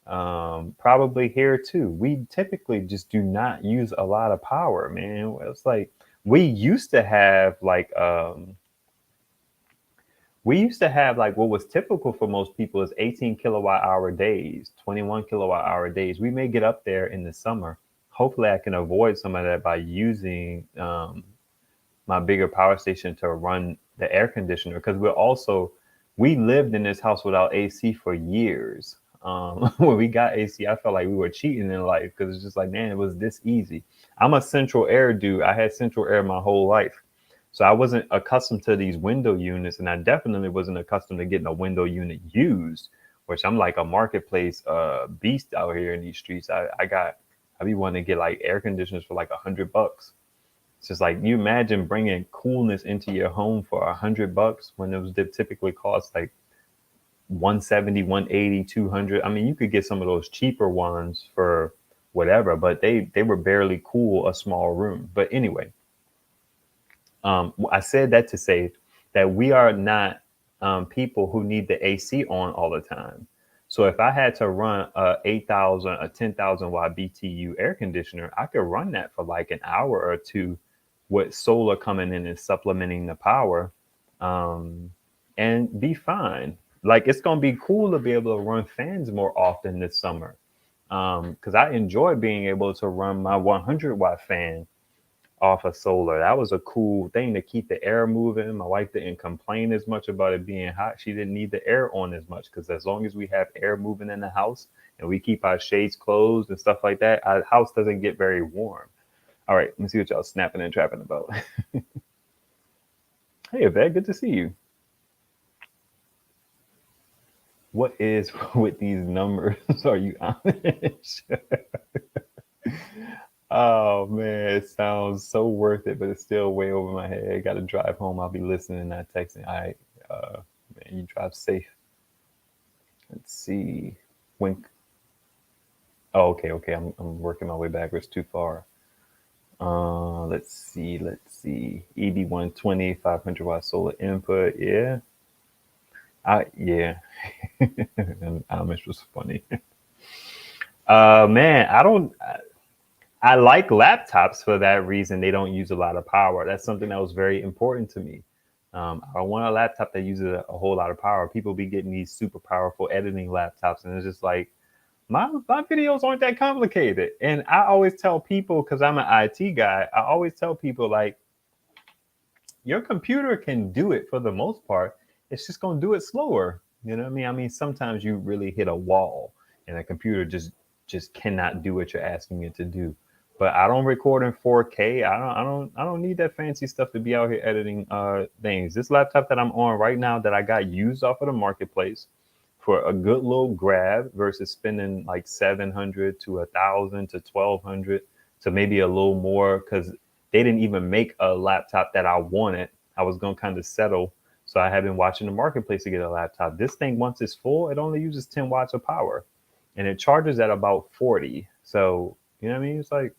Probably here too. We typically just do not use a lot of power, man. It's like we used to have like what was typical for most people is 18 kilowatt hour days, 21 kilowatt hour days. We may get up there in the summer. Hopefully I can avoid some of that by using my bigger power station to run the air conditioner, because we lived in this house without AC for years. when we got AC, I felt like we were cheating in life because it's just like, man, it was this easy. I'm a central air dude. I had central air my whole life. So I wasn't accustomed to these window units, and I definitely wasn't accustomed to getting a window unit used, which I'm like a marketplace beast out here in these streets. I be wanting to get like air conditioners for like $100. It's just like, you imagine bringing coolness into your home for $100 when those typically cost like 170, 180, 200. I mean, you could get some of those cheaper ones for whatever, but they were barely cool a small room. But anyway, I said that to say that we are not people who need the AC on all the time. So if I had to run a 8,000, a 10,000 watt BTU air conditioner, I could run that for like an hour or two with solar coming in and supplementing the power, and be fine. Like, it's going to be cool to be able to run fans more often this summer, because I enjoy being able to run my 100 watt fan off of solar. That was a cool thing to keep the air moving. My wife didn't complain as much about it being hot. She didn't need the air on as much because as long as we have air moving in the house and we keep our shades closed and stuff like that, our house doesn't get very warm. All right, let me see what y'all snapping and trapping about. Hey, Yvette, good to see you. What is with these numbers? Are you honest? Oh man, it sounds so worth it, but it's still way over my head. Got to drive home. I'll be listening, not texting. All right, man, you drive safe. Let's see. Wink. Oh, okay. I'm working my way backwards too far. Let's see. EB 120, 500 watt solar input. Yeah. Yeah. Amish was funny. Man, I like laptops for that reason. They don't use a lot of power. That's something that was very important to me. I don't want a laptop that uses a whole lot of power. People be getting these super powerful editing laptops, and it's just like, my videos aren't that complicated. And I always tell people, because I'm an IT guy, I always tell people, like, your computer can do it for the most part. It's just going to do it slower. You know what I mean? I mean, sometimes you really hit a wall and a computer just cannot do what you're asking it to do. But I don't record in 4K. I don't need that fancy stuff to be out here editing things. This laptop that I'm on right now that I got used off of the marketplace for a good little grab versus spending like 700 to 1,000 to 1,200 to maybe a little more, because they didn't even make a laptop that I wanted. I was going to kind of settle. So I have been watching the marketplace to get a laptop. This thing, once it's full, it only uses 10 watts of power and it charges at about 40. So, you know what I mean? It's like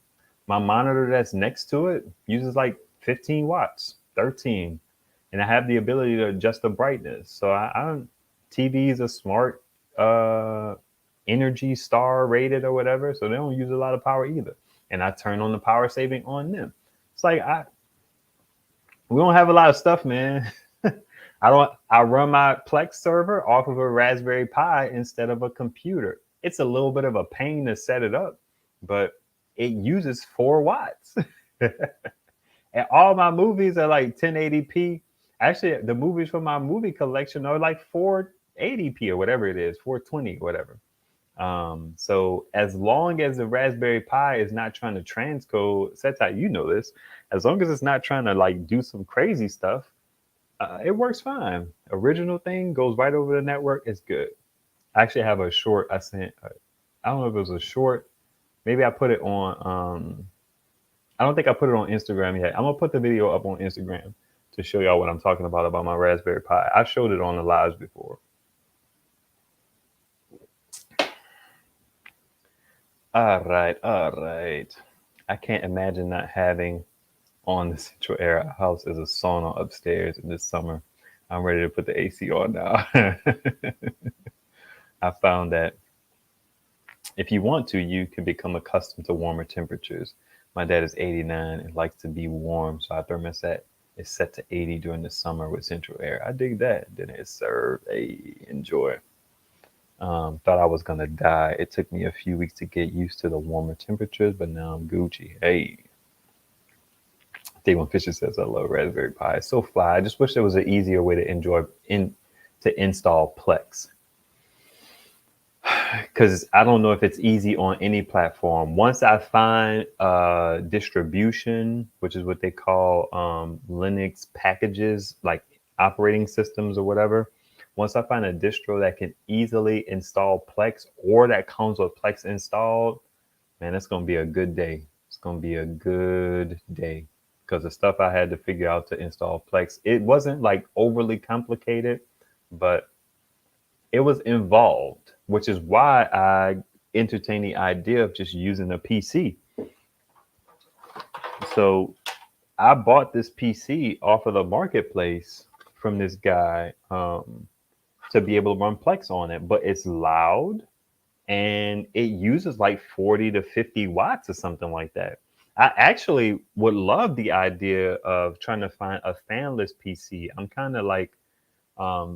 my monitor that's next to it uses like 15 watts, 13. And I have the ability to adjust the brightness. So TVs are smart, Energy Star rated or whatever. So they don't use a lot of power either. And I turn on the power saving on them. It's like, we don't have a lot of stuff, man. I run my Plex server off of a Raspberry Pi instead of a computer. It's a little bit of a pain to set it up, but it uses 4 watts. And all my movies are like 1080p. Actually, the movies from my movie collection are like 480p or whatever it is, 420, whatever. So as long as the Raspberry Pi is not trying to transcode, Setai, you know this, as long as it's not trying to like do some crazy stuff, it works fine. Original thing goes right over the network. It's good. I actually have a short I sent. I don't know if it was a short. Maybe I put it on. I don't think I put it on Instagram yet. I'm gonna put the video up on Instagram to show y'all what I'm talking about my Raspberry Pi. I showed it on the lives before. All right. I can't imagine not having on the central air house as a sauna upstairs in this summer. I'm ready to put the AC on now. I found that if you want to, you can become accustomed to warmer temperatures. My dad is 89 and likes to be warm, so our thermostat is set to 80 during the summer with central air. I dig that. Then it's served. Enjoy. Thought I was gonna die. It took me a few weeks to get used to the warmer temperatures, but now I'm Gucci. Hey. Dave Fisher says, I love Raspberry Pi. It's so fly. I just wish there was an easier way to install Plex. because I don't know if it's easy on any platform. Once I find distribution, which is what they call Linux packages, like operating systems or whatever. Once I find a distro that can easily install Plex or that comes with Plex installed, man, it's gonna be a good day. It's gonna be a good day because the stuff I had to figure out to install Plex, it wasn't like overly complicated, but it was involved, which is why I entertained the idea of just using a PC. So I bought this PC off of the marketplace from this guy to be able to run Plex on it, but it's loud and it uses like 40 to 50 watts or something like that. I actually would love the idea of trying to find a fanless PC. I'm kind of like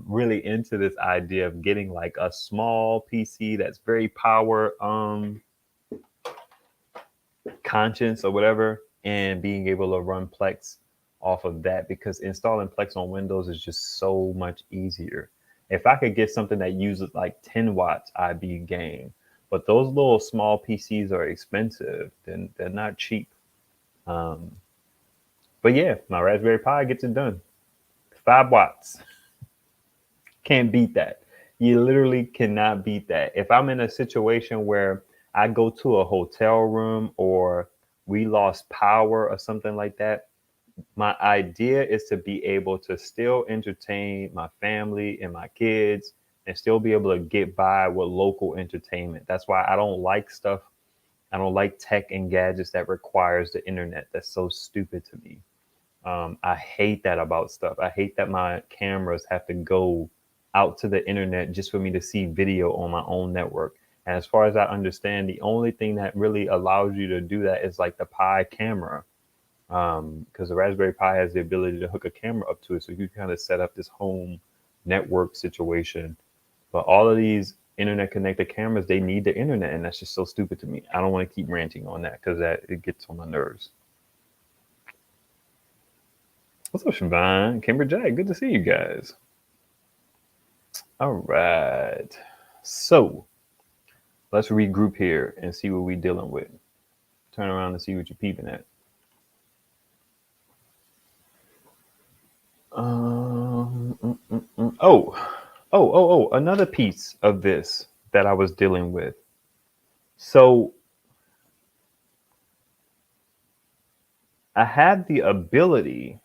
really into this idea of getting like a small PC that's very power conscious or whatever, and being able to run Plex off of that, because installing Plex on Windows is just so much easier. If I could get something that uses like 10 watts, I'd be game. But those little small PCs are expensive, and they're not cheap. Um, but yeah, my Raspberry Pi gets it done. 5 watts. Can't beat that. You literally cannot beat that. If I'm in a situation where I go to a hotel room or we lost power or something like that, my idea is to be able to still entertain my family and my kids and still be able to get by with local entertainment. That's why I don't like stuff. I don't like tech and gadgets that requires the internet. That's so stupid to me. I hate that about stuff. I hate that my cameras have to go out to the internet just for me to see video on my own network. And as far as I understand, the only thing that really allows you to do that is like the Pi camera, because the Raspberry Pi has the ability to hook a camera up to it. So you can kind of set up this home network situation. But all of these internet connected cameras, they need the internet. And that's just so stupid to me. I don't want to keep ranting on that because that it gets on my nerves. What's up, Siobhan? Kimber Jack, good to see you guys. All right. So let's regroup here and see what we're dealing with. Turn around and see what you're peeping at. Another piece of this that I was dealing with. So I had the ability,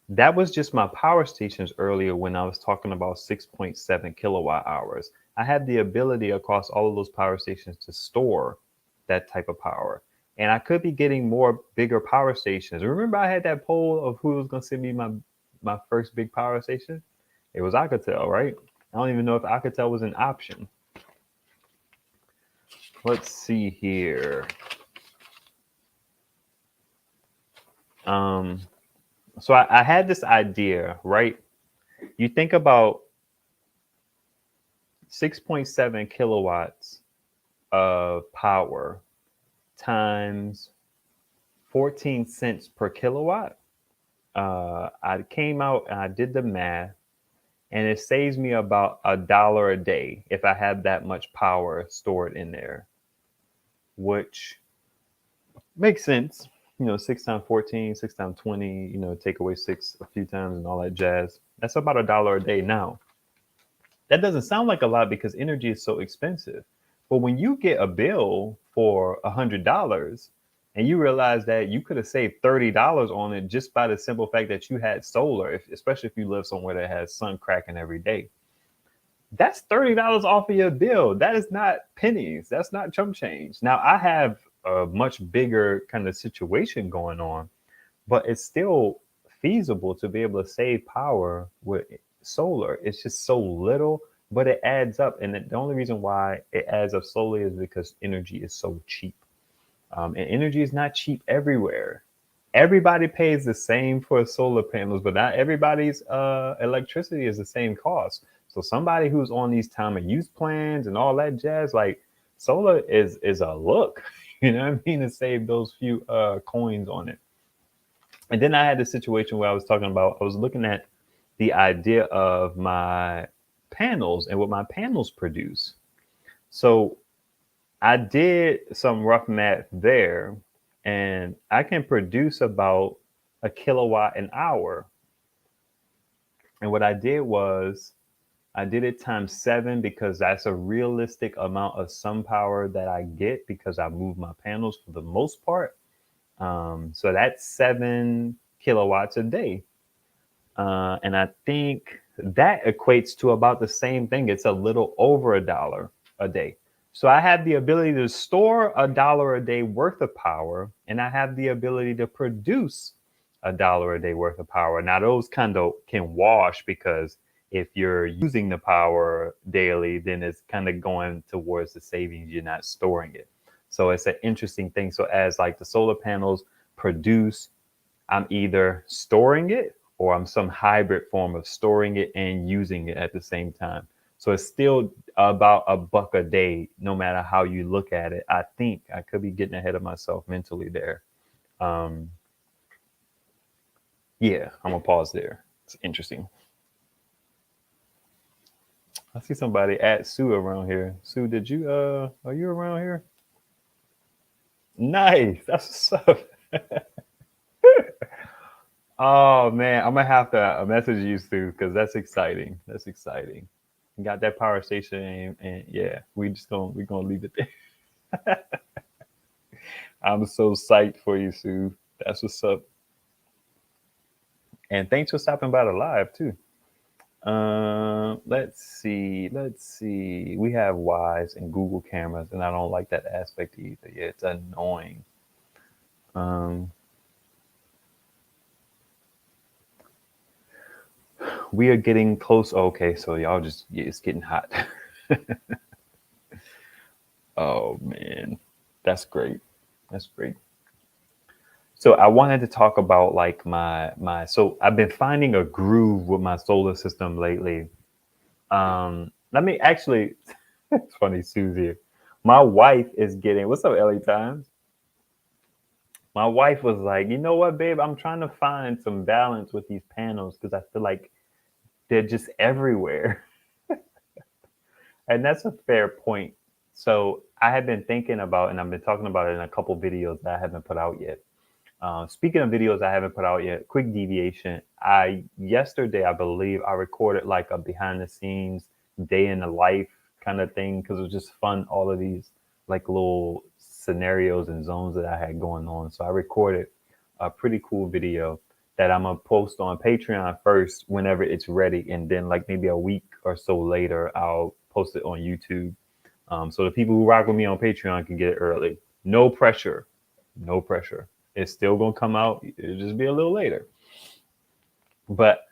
that was just my power stations earlier when I was talking about 6.7 kilowatt hours. I had the ability across all of those power stations to store that type of power. And I could be getting more bigger power stations. Remember I had that poll of who was going to send me my first big power station? It was Alcatel, right? I don't even know if Alcatel was an option. Let's see here. So I had this idea, right? You think about 6.7 kilowatts of power times 14 cents per kilowatt. I came out and I did the math, and it saves me about $1 a day if I have that much power stored in there, which makes sense. 6 times 14, 6 times 20, take away 6 a few times and all that jazz. That's about $1 a day. Now, that doesn't sound like a lot because energy is so expensive. But when you get a bill for $100 and you realize that you could have saved $30 on it just by the simple fact that you had solar, especially if you live somewhere that has sun cracking every day, that's $30 off of your bill. That is not pennies. That's not chump change. Now, I have a much bigger kind of situation going on, but it's still feasible to be able to save power with solar. It's just so little, but it adds up. And the only reason why it adds up slowly is because energy is so cheap. And energy is not cheap everywhere. Everybody pays the same for solar panels, but not everybody's electricity is the same cost. So somebody who's on these time of use plans and all that jazz, like solar is a look, you know what I mean, to save those few coins on it. And then I had the situation where I was looking at the idea of my panels and what my panels produce. So I did some rough math there, and I can produce about a kilowatt an hour. And what I did was I did it times 7 because that's a realistic amount of sun power that I get because I move my panels for the most part. So that's 7 kilowatts a day. And I think that equates to about the same thing. It's a little over $1 a day. So I have the ability to store $1 a day worth of power, and I have the ability to produce $1 a day worth of power. Now those kind of can wash because if you're using the power daily, then it's kind of going towards the savings. You're not storing it. So it's an interesting thing. So as like the solar panels produce, I'm either storing it or I'm some hybrid form of storing it and using it at the same time. So it's still about $1 a day, no matter how you look at it. I think I could be getting ahead of myself mentally there. Yeah, I'm gonna pause there. It's interesting. I see somebody at Sue around here. Sue, did you are you around here? Nice. That's what's up. Oh man, I'm gonna have to message you, Sue, because that's exciting. That's exciting. You got that power station, and yeah, we're gonna leave it there. I'm so psyched for you, Sue. That's what's up. And thanks for stopping by the live too. Let's see. Let's see. We have Wise and Google cameras, and I don't like that aspect either. Yeah, it's annoying. We are getting close. Okay, so y'all just it's getting hot. Oh man, that's great. That's great. So I wanted to talk about like my so I've been finding a groove with my solar system lately. Let me actually it's funny, Susie. My wife is getting what's up, LA Times? My wife was like, you know what, babe? I'm trying to find some balance with these panels because I feel like they're just everywhere. And that's a fair point. So I have been thinking about, and I've been talking about it in a couple videos that I haven't put out yet. Speaking of videos I haven't put out yet, quick deviation. Yesterday, I believe I recorded like a behind the scenes day in the life kind of thing because it was just fun. All of these like little scenarios and zones that I had going on. So I recorded a pretty cool video that I'm gonna post on Patreon first whenever it's ready, and then like maybe a week or so later, I'll post it on YouTube. So the people who rock with me on Patreon can get it early. No pressure. No pressure. It's still gonna come out. It'll just be a little later. But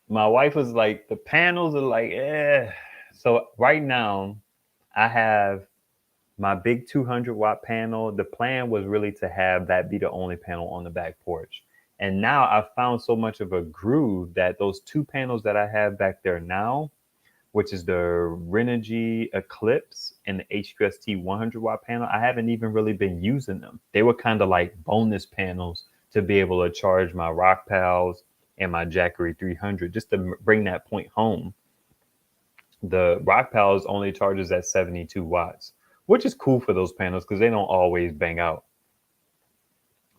my wife was like, the panels are like, eh. So right now, I have my big 200-watt panel. The plan was really to have that be the only panel on the back porch. And now I've found so much of a groove that those 2 panels that I have back there now, which is the Renogy Eclipse and the HQST 100-watt panel, I haven't even really been using them. They were kind of like bonus panels to be able to charge my Rock Pals and my Jackery 300 just to bring that point home. The Rock Pals only charges at 72 watts, which is cool for those panels because they don't always bang out.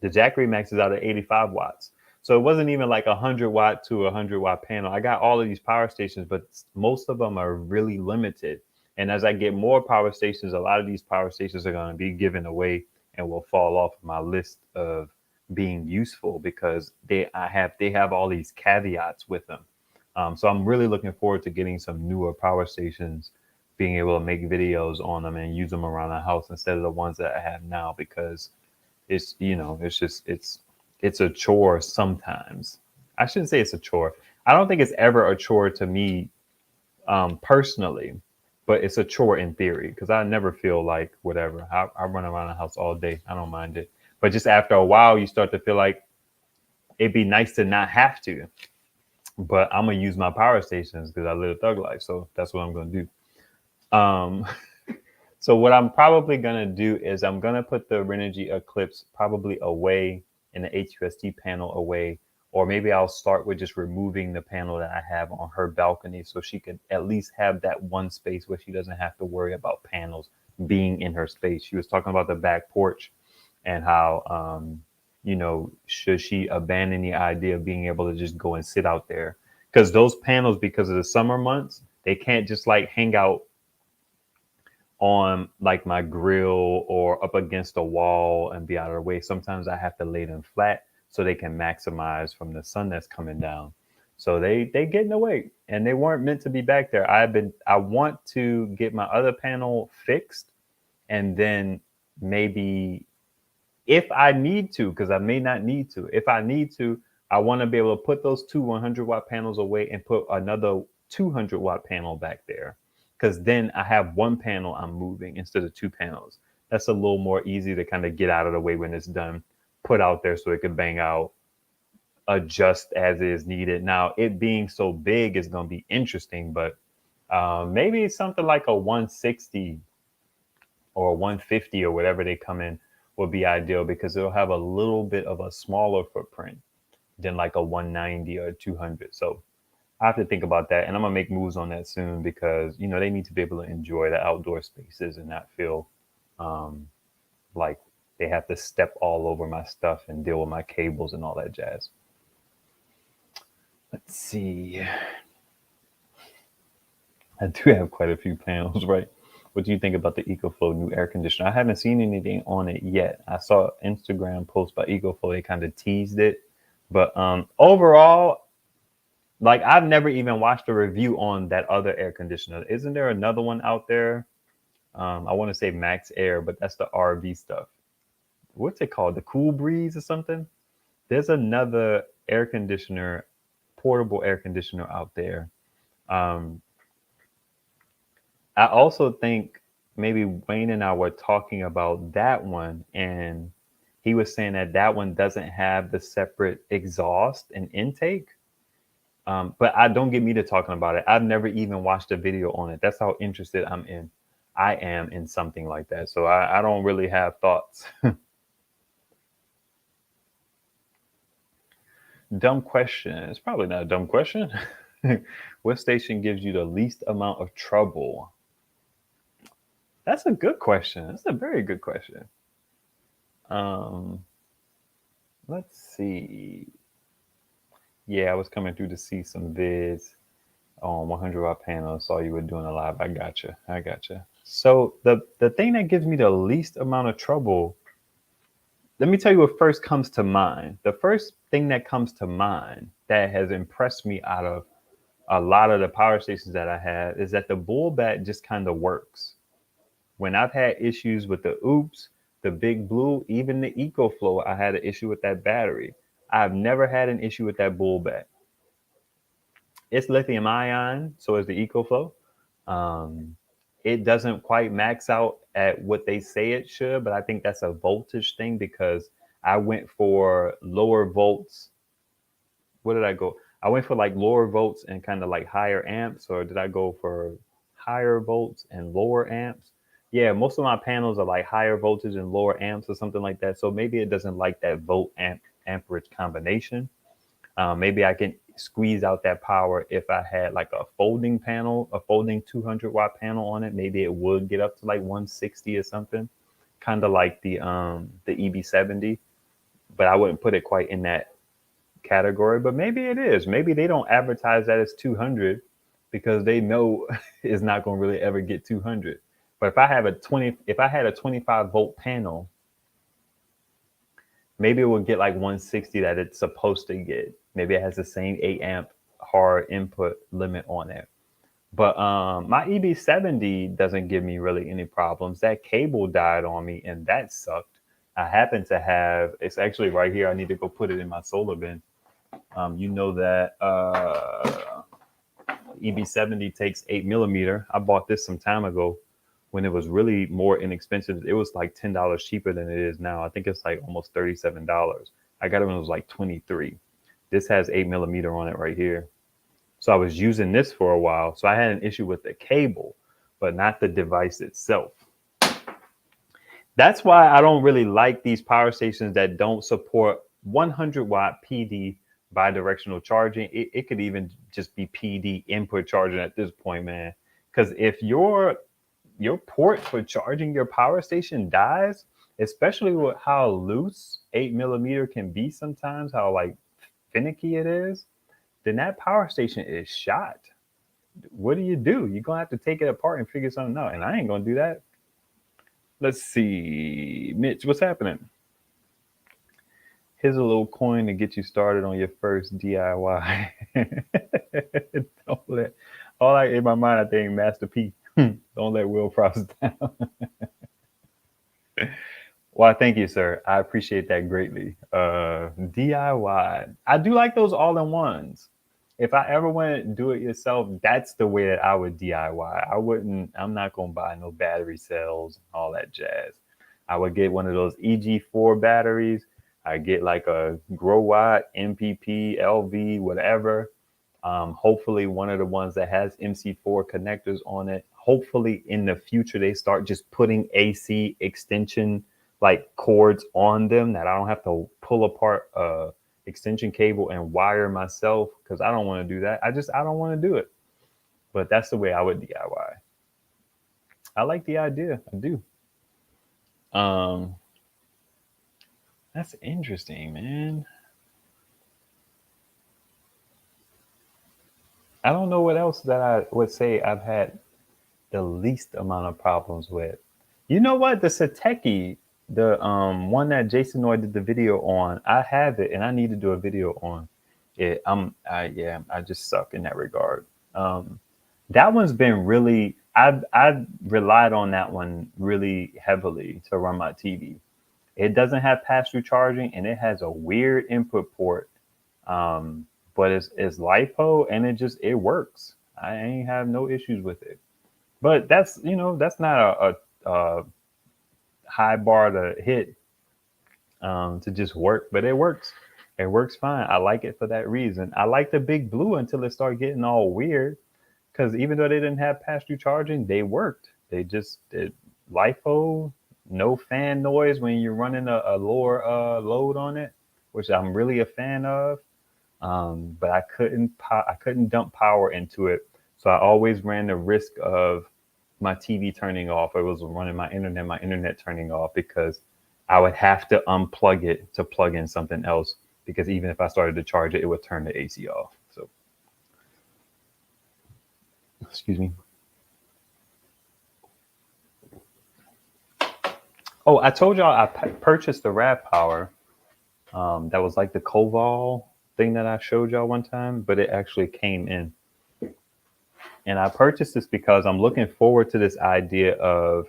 The Jackery maxes out at 85 watts. So it wasn't even like 100-watt to 100-watt panel. I got all of these power stations, but most of them are really limited. And as I get more power stations, a lot of these power stations are going to be given away and will fall off my list of being useful because they have all these caveats with them. So I'm really looking forward to getting some newer power stations, being able to make videos on them and use them around the house instead of the ones that I have now because it's it's a chore sometimes. I shouldn't say it's a chore. I don't think it's ever a chore to me personally, but it's a chore in theory because I never feel like whatever. I run around the house all day. I don't mind it. But just after a while, you start to feel like it'd be nice to not have to. But I'm going to use my power stations because I live a thug life. So that's what I'm going to do. So what I'm probably going to do is I'm going to put the Renogy Eclipse probably away and the HQST panel away Or maybe I'll start with just removing the panel that I have on her balcony so she could at least have that one space where she doesn't have to worry about panels being in her space. She was talking about the back porch and how, should she abandon the idea of being able to just go and sit out there? Because those panels, because of the summer months, they can't just like hang out on like my grill or up against a wall and be out of the way. Sometimes I have to lay them flat so they can maximize from the sun that's coming down. So they get in the way, and they weren't meant to be back there. I want to get my other panel fixed, and then maybe if I need to, because I may not need to, if I need to, I want to be able to put those two 100-watt panels away and put another 200-watt panel back there. Because then I have one panel I'm moving instead of two panels. That's a little more easy to kind of get out of the way when it's done, put out there so it can bang out, adjust as is needed. Now, it being so big is going to be interesting, but maybe something like a 160 or a 150 or whatever they come in would be ideal, because it'll have a little bit of a smaller footprint than like a 190 or 200. So I have to think about that, and I'm gonna make moves on that soon, because they need to be able to enjoy the outdoor spaces and not feel like they have to step all over my stuff and deal with my cables and all that jazz. Let's see. I do have quite a few panels, right? What do you think about the EcoFlow new air conditioner? I haven't seen anything on it yet. I saw an Instagram post by EcoFlow. They kind of teased it, but overall, like, I've never even watched a review on that other air conditioner. Isn't there another one out there? I want to say Max Air, but that's the RV stuff. What's it called? The Cool Breeze or something? There's another air conditioner, portable air conditioner out there. I also think maybe Wayne and I were talking about that one, and he was saying that one doesn't have the separate exhaust and intake. But don't get me to talking about it. I've never even watched a video on it. That's how interested I am in something like that. So I don't really have thoughts. Dumb question. It's probably not a dumb question. What station gives you the least amount of trouble? That's a good question. That's a very good question. Let's see. Yeah, I was coming through to see some vids on 100-watt panels. Saw you were doing a live. I gotcha. So the thing that gives me the least amount of trouble, let me tell you what first comes to mind. The first thing that comes to mind that has impressed me out of a lot of the power stations that I have is that the bull bat just kind of works. When I've had issues with the OOPS, the BigBlue, even the EcoFlow, I had an issue with that battery. I've never had an issue with that bull bat. It's lithium ion, so is the EcoFlow. It doesn't quite max out at what they say it should, but I think that's a voltage thing, because I went for lower volts. What did I go? I went for like lower volts and kind of like higher amps, or did I go for higher volts and lower amps? Yeah, most of my panels are like higher voltage and lower amps or something like that. So maybe it doesn't like that volt amperage combination. Maybe I can squeeze out that power if I had like a folding panel, a folding 200-watt panel on it. Maybe it would get up to like 160 or something, kind of like the EB70. But I wouldn't put it quite in that category. But maybe it is. Maybe they don't advertise that as 200 because they know it's not going to really ever get 200. But if I had a 25-volt panel, maybe it will get like 160 that it's supposed to get. Maybe it has the same 8 amp hard input limit on it. But my EB70 doesn't give me really any problems. That cable died on me, and that sucked. I happen to have, it's actually right here. I need to go put it in my solar bin. You know that EB70 takes 8 millimeter. I bought this some time ago when it was really more inexpensive. It was like $10 cheaper than it is now. I think it's like almost $37. I got it when it was like 23. This has 8 millimeter on it right here. So I was using this for a while. So I had an issue with the cable, but not the device itself. That's why I don't really like these power stations that don't support 100-watt PD bi-directional charging. It could even just be PD input charging at this point, man. Because if your port for charging your power station dies, especially with how loose 8mm can be sometimes, how like finicky it is, then that power station is shot. What do? You're gonna have to take it apart and figure something out. And I ain't gonna do that. Let's see. Mitch, what's happening? Here's a little coin to get you started on your first DIY. Don't let all I in my mind, I think Master P. Don't let Will Frost down. Well, thank you, sir. I appreciate that greatly. DIY. I do like those all-in-ones. If I ever went to do it yourself, that's the way that I would DIY. I'm not gonna buy no battery cells and all that jazz. I would get one of those EG4 batteries. I get like a Grow Watt, MPP, LV, whatever. Hopefully one of the ones that has MC4 connectors on it. Hopefully in the future they start just putting AC extension like cords on them that I don't have to pull apart extension cable and wire myself, because I don't want to do that. I don't want to do it. But that's the way I would DIY. I like the idea. I do. That's interesting, man. I don't know what else that I would say I've had the least amount of problems with. You know what? The Sateki, the one that Jason Noy did the video on, I have it and I need to do a video on it. I just suck in that regard. That one's been really, I've relied on that one really heavily to run my TV. It doesn't have pass-through charging and it has a weird input port. But it's LiPo and it works. I ain't have no issues with it. But that's not a high bar to hit to just work, but it works. It works fine. I like it for that reason. I like the BigBlue until it started getting all weird, because even though they didn't have pass-through charging, they worked. They just did LiPo, no fan noise when you're running a lower load on it, which I'm really a fan of. But I couldn't dump power into it, so I always ran the risk of my TV turning off. I was running my internet turning off, because I would have to unplug it to plug in something else, because even if I started to charge it, it would turn the AC off. So, excuse me. Oh, I told y'all I purchased the RAV Power. That was like the Koval thing that I showed y'all one time, but it actually came in. And I purchased this because I'm looking forward to this idea of,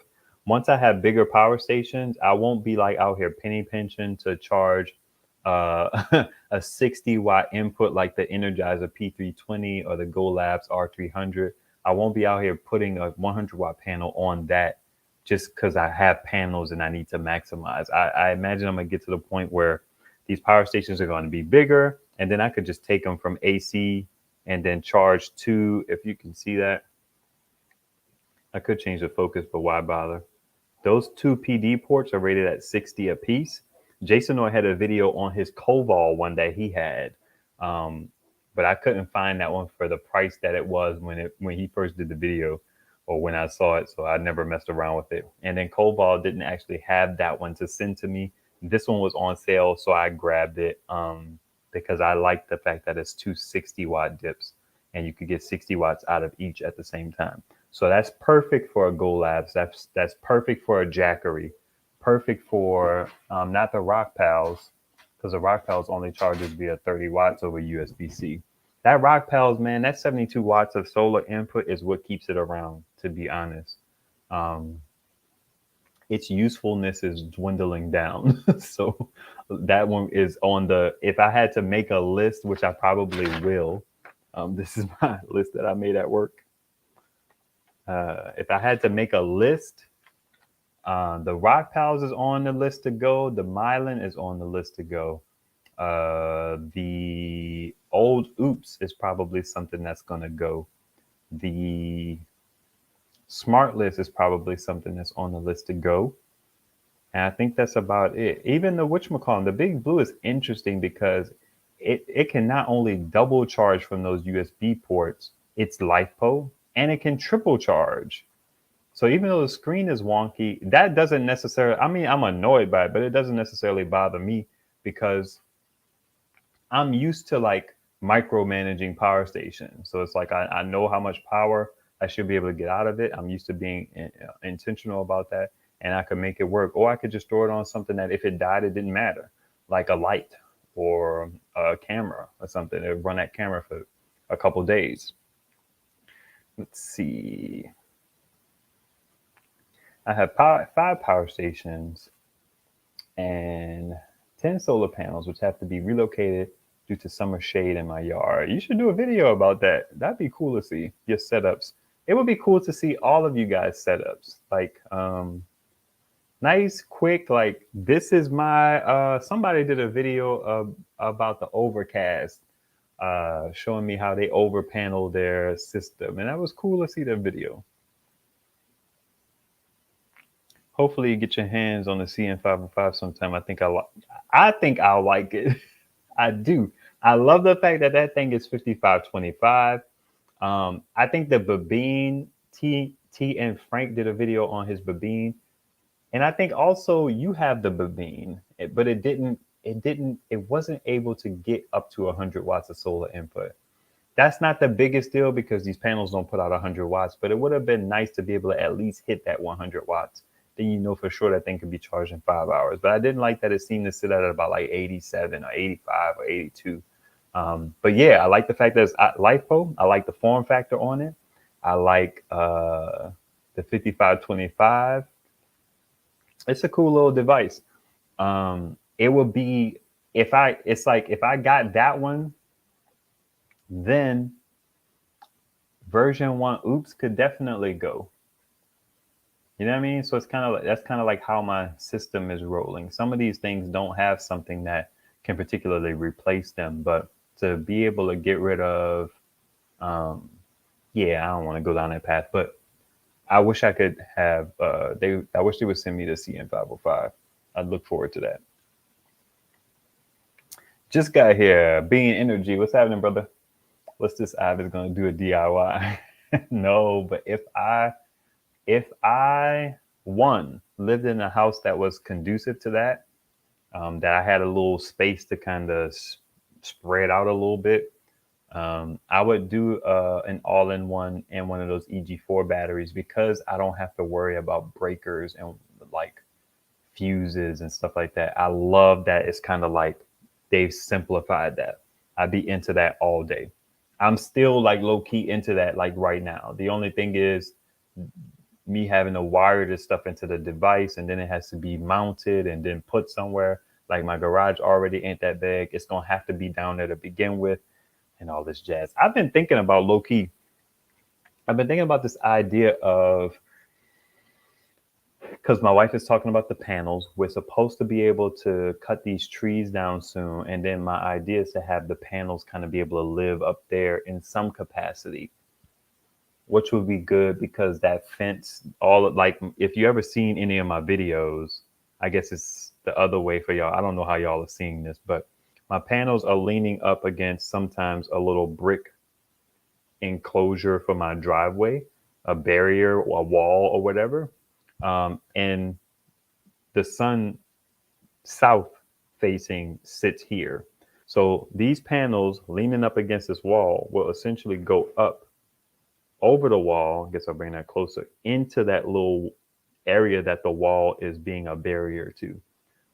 once I have bigger power stations, I won't be like out here penny pinching to charge a 60 watt input like the Energizer P320 or the GoLabs R300. I won't be out here putting a 100 watt panel on that just because I have panels and I need to maximize. I imagine I'm gonna get to the point where these power stations are going to be bigger, and then I could just take them from AC and then charge two. If you can see that, I could change the focus, but why bother? Those two PD ports are rated at 60 a piece. Jason Noy had a video on his Koval one that he had, but I couldn't find that one for the price that it was when he first did the video, or when I saw it. So I never messed around with it. And then Koval didn't actually have that one to send to me. This one was on sale, so I grabbed it because I like the fact that it's two 60 watt dips, and you could get 60 watts out of each at the same time. So that's perfect for a GoLabs. That's perfect for a Jackery. Perfect for not the Rock Pals, because the Rock Pals only charges via 30 watts over USB-C. That Rock Pals, man, that 72 watts of solar input is what keeps it around, to be honest. Its usefulness is dwindling down. So that one is on the, if I had to make a list, which I probably will, this is my list that I made at work. If I had to make a list, the Rock Pals is on the list to go. The Mylan is on the list to go. The old Oops is probably something that's going to go. The Smart List is probably something that's on the list to go. And I think that's about it. Even the whatchamacallit, the BigBlue is interesting because it can not only double charge from those USB ports, it's LiFePO, and it can triple charge. So even though the screen is wonky, that doesn't necessarily, I mean, I'm annoyed by it, but it doesn't necessarily bother me because I'm used to like micromanaging power stations. So it's like I know how much power I should be able to get out of it. I'm used to being intentional about that, and I could make it work. Or I could just throw it on something that if it died, it didn't matter, like a light or a camera or something. It would run that camera for a couple days. Let's see. I have 5 power stations and 10 solar panels, which have to be relocated due to summer shade in my yard. You should do a video about that. That'd be cool to see your setups. It would be cool to see all of you guys' setups. Like, nice, quick, like this is my, somebody did a video about the Overcast, showing me how they over panel their system. And that was cool to see that video. Hopefully you get your hands on the CN505 sometime. I think I'll like it. I do. I love the fact that that thing is 5525. I think the Babine T and Frank did a video on his Babine, and I think also you have the Babine, but it wasn't able to get up to 100 watts of solar input. That's not the biggest deal because these panels don't put out 100 watts, but it would have been nice to be able to at least hit that 100 watts. Then you know for sure that thing could be charged in 5 hours. But I didn't like that it seemed to sit at about like 87 or 85 or 82. But yeah, I like the fact that it's LiFePO. I like the form factor on it. I like the 5525. It's a cool little device. It would be if I got that one, then version 1 oops could definitely go. You know what I mean? So it's kind of like, that's kind of like how my system is rolling. Some of these things don't have something that can particularly replace them, but to be able to get rid of, yeah, I don't want to go down that path, but I wish I could have, I wish they would send me the CN505. I'd look forward to that. Just got here, Being Energy. What's happening, brother? What's this app is going to do a DIY? No, but if I lived in a house that was conducive to that, that I had a little space to kind of spread out a little bit, I would do an all-in-one and one of those EG4 batteries because I don't have to worry about breakers and like fuses and stuff like that. I love that it's kind of like they've simplified that. I'd be into that all day. I'm still like low-key into that like right now. The only thing is me having to wire this stuff into the device, and then it has to be mounted and then put somewhere. Like my garage already ain't that big. It's gonna have to be down there to begin with and all this jazz. I've been thinking about low-key. I've been thinking about this idea of, because my wife is talking about the panels. We're supposed to be able to cut these trees down soon. And then my idea is to have the panels kind of be able to live up there in some capacity, which would be good because that fence, all like, if you ever seen any of my videos, I guess it's the other way for y'all. I don't know how y'all are seeing this, but my panels are leaning up against sometimes a little brick enclosure for my driveway, a barrier or a wall or whatever. And the sun south facing sits here. So these panels leaning up against this wall will essentially go up over the wall. I guess I'll bring that closer into that little area that the wall is being a barrier to.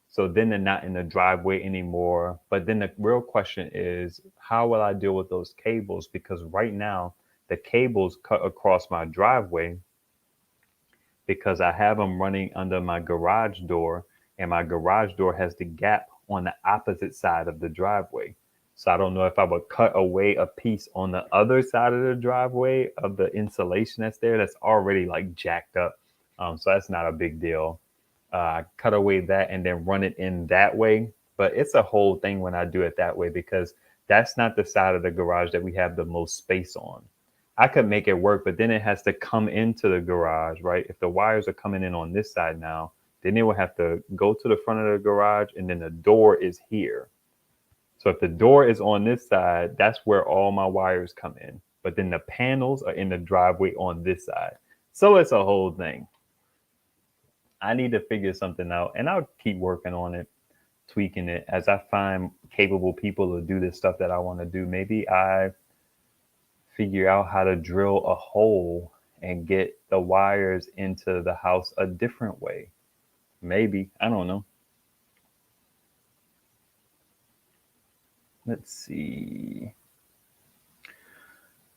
So then they're not in the driveway anymore. But then the real question is, how will I deal with those cables? Because right now the cables cut across my driveway because I have them running under my garage door, and my garage door has the gap on the opposite side of the driveway. So I don't know if I would cut away a piece on the other side of the driveway of the insulation that's there that's already like jacked up. So that's not a big deal. I cut away that and then run it in that way. But it's a whole thing when I do it that way because that's not the side of the garage that we have the most space on. I could make it work, but then it has to come into the garage, right? If the wires are coming in on this side now, then it will have to go to the front of the garage, and then the door is here. So if the door is on this side, that's where all my wires come in. But then the panels are in the driveway on this side. So it's a whole thing. I need to figure something out, and I'll keep working on it, tweaking it as I find capable people to do this stuff that I want to do. Maybe I figure out how to drill a hole and get the wires into the house a different way. Maybe. I don't know. Let's see.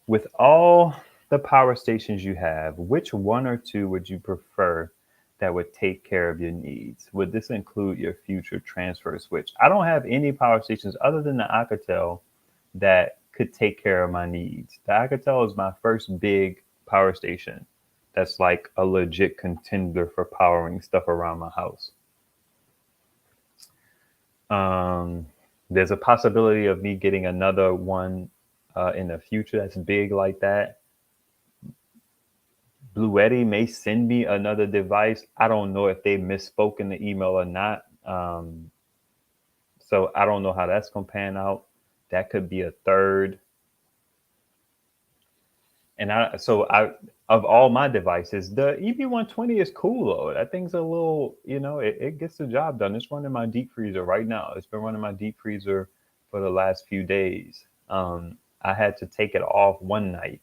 With all the power stations you have, which one or two would you prefer that would take care of your needs? Would this include your future transfer switch? I don't have any power stations other than the Alcatel that could take care of my needs. The Alcatel is my first big power station that's like a legit contender for powering stuff around my house. There's a possibility of me getting another one in the future that's big like that. Bluetti may send me another device. I don't know if they misspoke in the email or not. So I don't know how that's going to pan out. That could be a third. And of all my devices, the EB120 is cool though. That thing's a little, it gets the job done. It's running my deep freezer right now. It's been running my deep freezer for the last few days. I had to take it off one night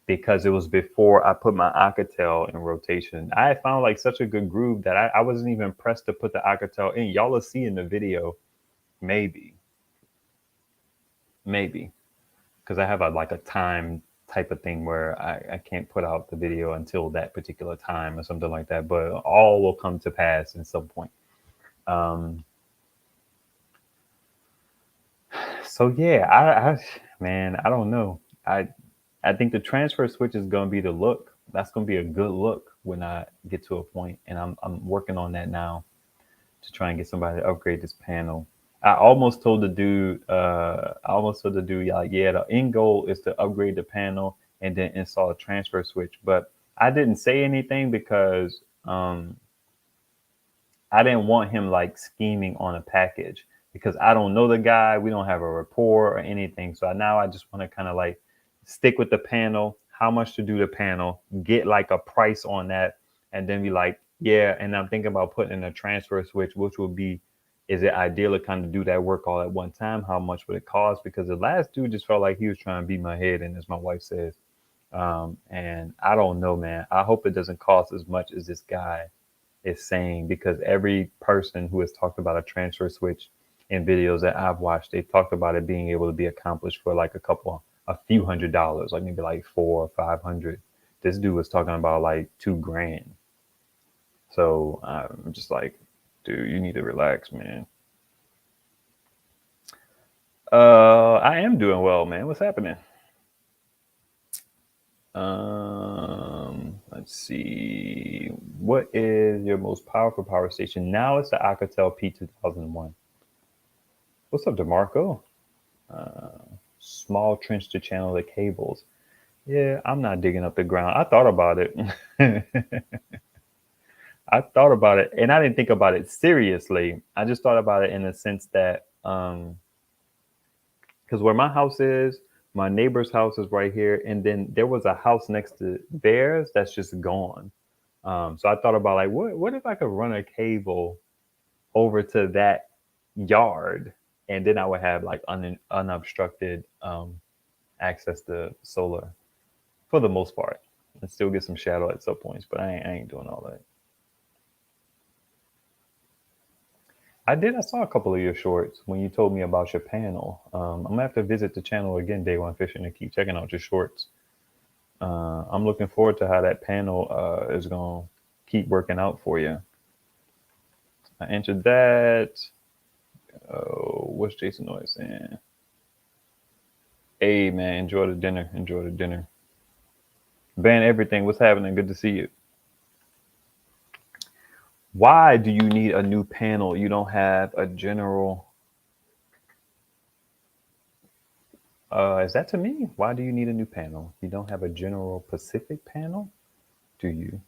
because it was before I put my Alcatel in rotation. I had found like such a good groove that I wasn't even pressed to put the Alcatel in. Y'all will see in the video, maybe, because I have a time type of thing where I can't put out the video until that particular time or something like that, but all will come to pass at some point. So yeah, I don't know. I think the transfer switch is going to be the look. That's going to be a good look when I get to a point, and I'm working on that now to try and get somebody to upgrade this panel. I almost told the dude, like, yeah, the end goal is to upgrade the panel and then install a transfer switch. But I didn't say anything because I didn't want him like scheming on a package because I don't know the guy. We don't have a rapport or anything. So now I just want to kind of like stick with the panel, how much to do the panel, get like a price on that, and then be like, yeah. And I'm thinking about putting in a transfer switch, which would be, is it ideal to kind of do that work all at one time? How much would it cost? Because the last dude just felt like he was trying to beat my head, and as my wife says, and I don't know, man. I hope it doesn't cost as much as this guy is saying, because every person who has talked about a transfer switch in videos that I've watched, they've talked about it being able to be accomplished for like a few $100s, like maybe like $400 or $500. This dude was talking about like $2,000. So I'm just like, dude, you need to relax, man. I am doing well, man. What's happening? Let's see. What is your most powerful power station? Now it's the Alcatel P2001. What's up, DeMarco? Small trench to channel the cables. Yeah, I'm not digging up the ground. I thought about it. I thought about it, and I didn't think about it seriously. I just thought about it in the sense that, because where my house is, my neighbor's house is right here, and then there was a house next to theirs that's just gone. So I thought about like, what if I could run a cable over to that yard, and then I would have like unobstructed access to solar for the most part, and still get some shadow at some points. But I ain't doing all that. I saw a couple of your shorts when you told me about your panel. I'm gonna have to visit the channel again, Day One Fishing, and keep checking out your shorts. I'm looking forward to how that panel is gonna keep working out for you. I entered that. What's Jason Noise saying? Hey man, enjoy the dinner. Enjoy the dinner. Ban everything. What's happening? Good to see you. Why do you need a new panel? You don't have a general. Is that to me? Why do you need a new panel? You don't have a General Pacific panel? Do you?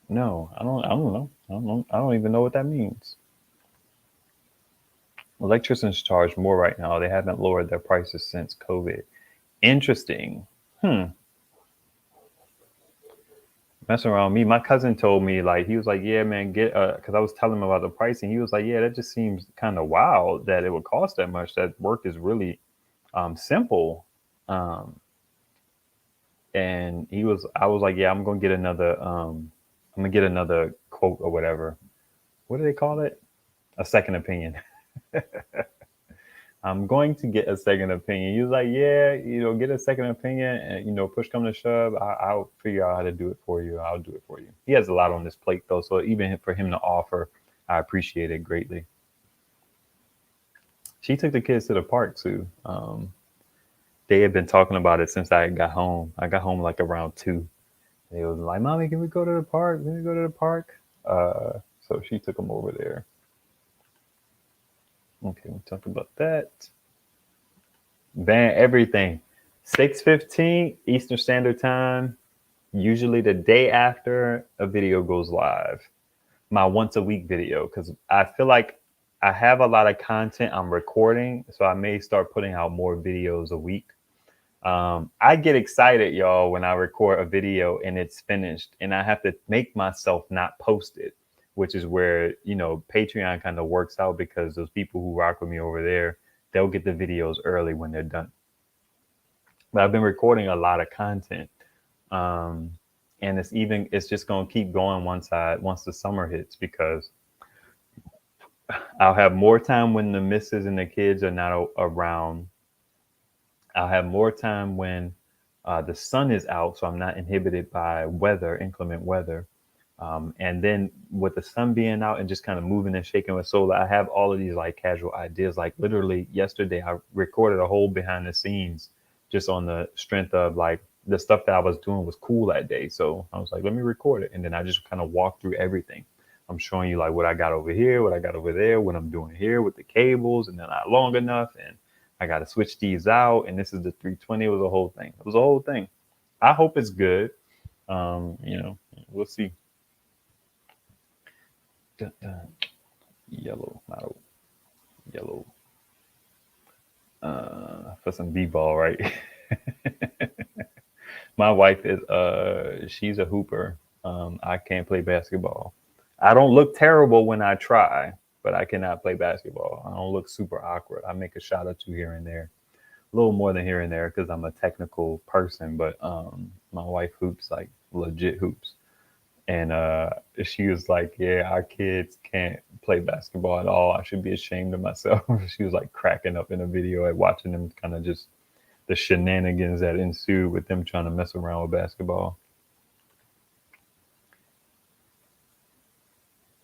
No, I don't know. I don't even know what that means. Electricians charge more right now. They haven't lowered their prices since COVID. Interesting. Messing around me. My cousin told me, like, he was like, yeah, man, get because I was telling him about the pricing. He was like, yeah, that just seems kind of wild that it would cost that much. That work is really simple. And I was like, yeah, I'm gonna get another quote or whatever. What do they call it? A second opinion. I'm going to get a second opinion. He was like, yeah, get a second opinion, and push come to shove, I'll figure out how to do it for you. I'll do it for you. He has a lot on his plate though, so even for him to offer, I appreciate it greatly. She took the kids to the park too. They had been talking about it since I got home. I got home like around 2. They was like, "Mommy, can we go to the park? Can we go to the park?" So she took them over there. Okay, we talked about that. Ban everything. 6:15 Eastern Standard Time. Usually the day after a video goes live. My once a week video, because I feel like I have a lot of content I'm recording, so I may start putting out more videos a week. I get excited, y'all, when I record a video and it's finished, and I have to make myself not post it, which is where Patreon kind of works out, because those people who rock with me over there, they'll get the videos early when they're done. But I've been recording a lot of content, um, and it's just gonna keep going once the summer hits, because I'll have more time when the missus and the kids are not around. I'll have more time when the sun is out, so I'm not inhibited by inclement weather. And then with the sun being out and just kind of moving and shaking with solar, I have all of these like casual ideas. Like literally yesterday, I recorded a whole behind the scenes just on the strength of like the stuff that I was doing was cool that day. So I was like, let me record it. And then I just kind of walk through everything. I'm showing you like what I got over here, what I got over there, what I'm doing here with the cables, and they're not long enough. And I got to switch these out. And this is the 320. It was a whole thing. It was a whole thing. I hope it's good. We'll see. Yellow, not yellow. For some b-ball, right? My wife is she's a hooper. I can't play basketball. I don't look terrible when I try, but I cannot play basketball. I don't look super awkward. I make a shot or two here and there, a little more than here and there, because I'm a technical person. But my wife hoops, like legit hoops. And she was like, yeah, our kids can't play basketball at all. I should be ashamed of myself. She was like cracking up in a video at watching them kind of just the shenanigans that ensued with them trying to mess around with basketball.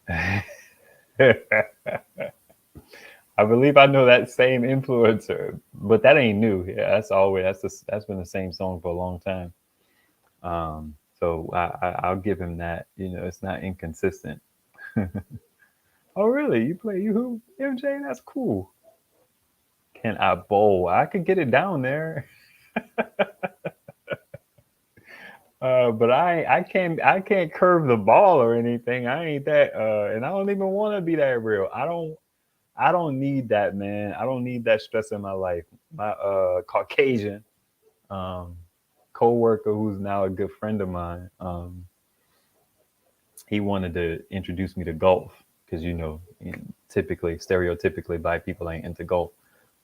I believe I know that same influencer, but that ain't new. Yeah, that's been the same song for a long time. So I'll give him that. It's not inconsistent. Oh, really? You hoop, MJ? That's cool. Can I bowl? I could get it down there. But I can't curve the ball or anything. I ain't that and I don't even want to be that real. I don't need that, man. I don't need that stress in my life. My Caucasian um co-worker, who's now a good friend of mine, he wanted to introduce me to golf, because typically, stereotypically, black people ain't into golf.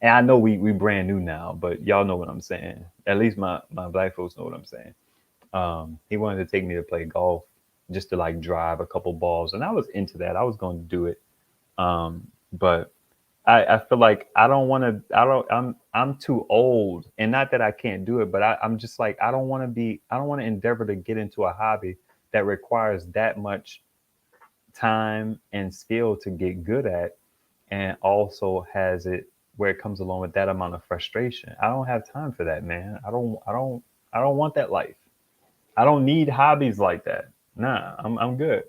And I know we brand new now, but y'all know what I'm saying. At least my black folks know what I'm saying. He wanted to take me to play golf, just to like drive a couple balls, and I was into that. I was going to do it, but I feel like I don't want to. I'm too old, and not that I can't do it, but I'm just like I don't want to endeavor to get into a hobby that requires that much time and skill to get good at, and also has it where it comes along with that amount of frustration. I don't have time for that, man. I don't want that life. I don't need hobbies like that. Nah, I'm good.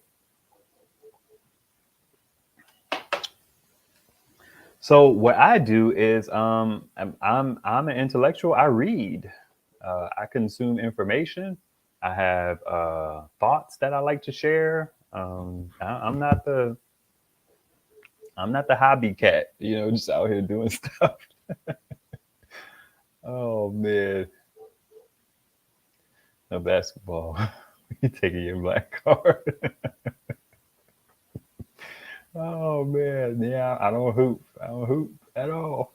So what I do is I'm an intellectual. I read. I consume information. I have thoughts that I like to share. I'm not the I'm not the hobby cat, just out here doing stuff. Oh man, no basketball. You taking your black card? Oh man, yeah, I don't hoop. I don't hoop at all.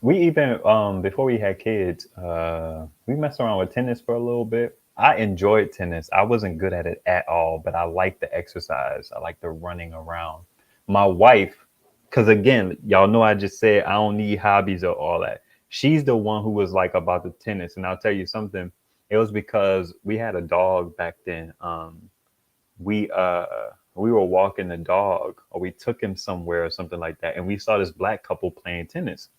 We even before we had kids, we messed around with tennis for a little bit. I enjoyed tennis. I wasn't good at it at all, but I like the exercise. I like the running around. My wife, because again, y'all know I just said I don't need hobbies or all that. She's the one who was like about the tennis, and I'll tell you something. It was because we had a dog back then. We we were walking the dog, or we took him somewhere or something like that, and we saw this black couple playing tennis.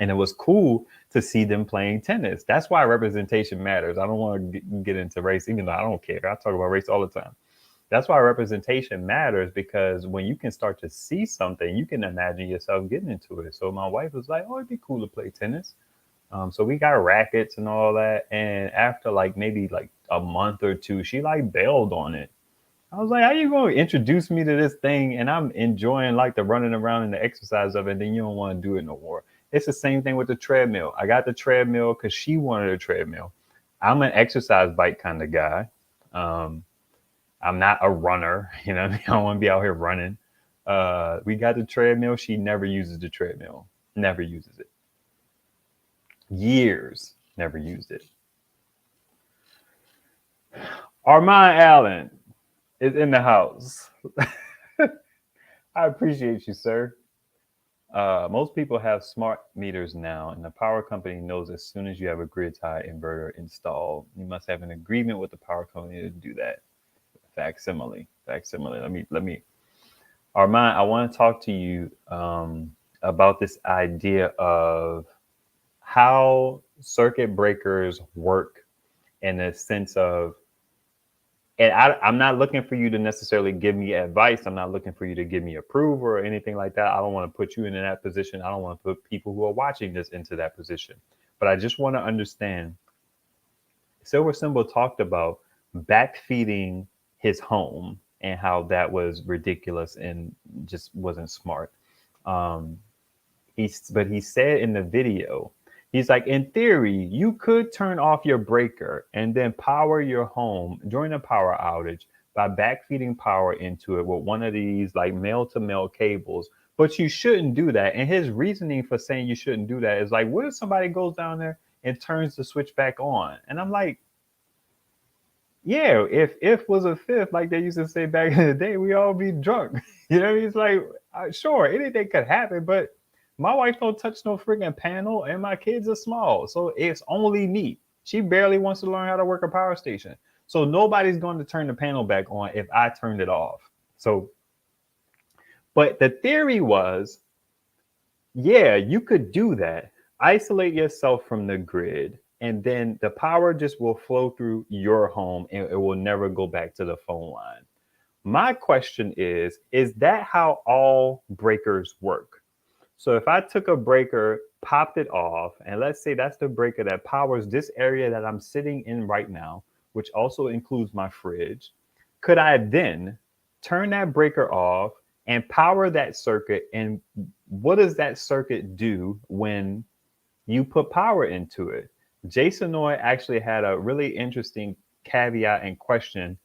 And it was cool to see them playing tennis. That's why representation matters. I don't want to get into race, even though I don't care. I talk about race all the time. That's why representation matters, because when you can start to see something, you can imagine yourself getting into it. So my wife was like, "Oh, it'd be cool to play tennis." So we got rackets and all that. And after like maybe like a month or two, she like bailed on it. I was like, "How you going to introduce me to this thing, and I'm enjoying like the running around and the exercise of it, and then you don't want to do it no more?" It's the same thing with the treadmill. I got the treadmill because she wanted a treadmill. I'm an exercise bike kind of guy. Um, I'm not a runner. I don't want to be out here running. We got the treadmill. She never uses the treadmill. Never uses it. Years. Never used it. Armand Allen is in the house. I appreciate you, sir. Most people have smart meters now, and the power company knows as soon as you have a grid tie inverter installed. You must have an agreement with the power company to do that. Facsimile. Let me. Armand, I want to talk to you about this idea of how circuit breakers work, in a sense of, and I'm not looking for you to necessarily give me advice. I'm not looking for you to give me approval or anything like that. I don't want to put you in that position. I don't want to put people who are watching this into that position. But I just want to understand. Silver Symbol talked about backfeeding his home and how that was ridiculous and just wasn't smart. Um, but he said in the video, he's like, in theory, you could turn off your breaker and then power your home during a power outage by backfeeding power into it with one of these like male to male cables. But you shouldn't do that. And his reasoning for saying you shouldn't do that is like, what if somebody goes down there and turns the switch back on? And I'm like, yeah, if was a fifth, like they used to say back in the day, we all be drunk. It's like, sure, anything could happen, but my wife don't touch no freaking panel, and my kids are small, so it's only me. She barely wants to learn how to work a power station, so nobody's going to turn the panel back on if I turned it off. So, but the theory was, yeah, you could do that. Isolate yourself from the grid, and then the power just will flow through your home and it will never go back to the phone line. My question is that how all breakers work? So if I took a breaker, popped it off, and let's say that's the breaker that powers this area that I'm sitting in right now, which also includes my fridge, could I then turn that breaker off and power that circuit? And what does that circuit do when you put power into it? Jason Noy actually had a really interesting caveat and question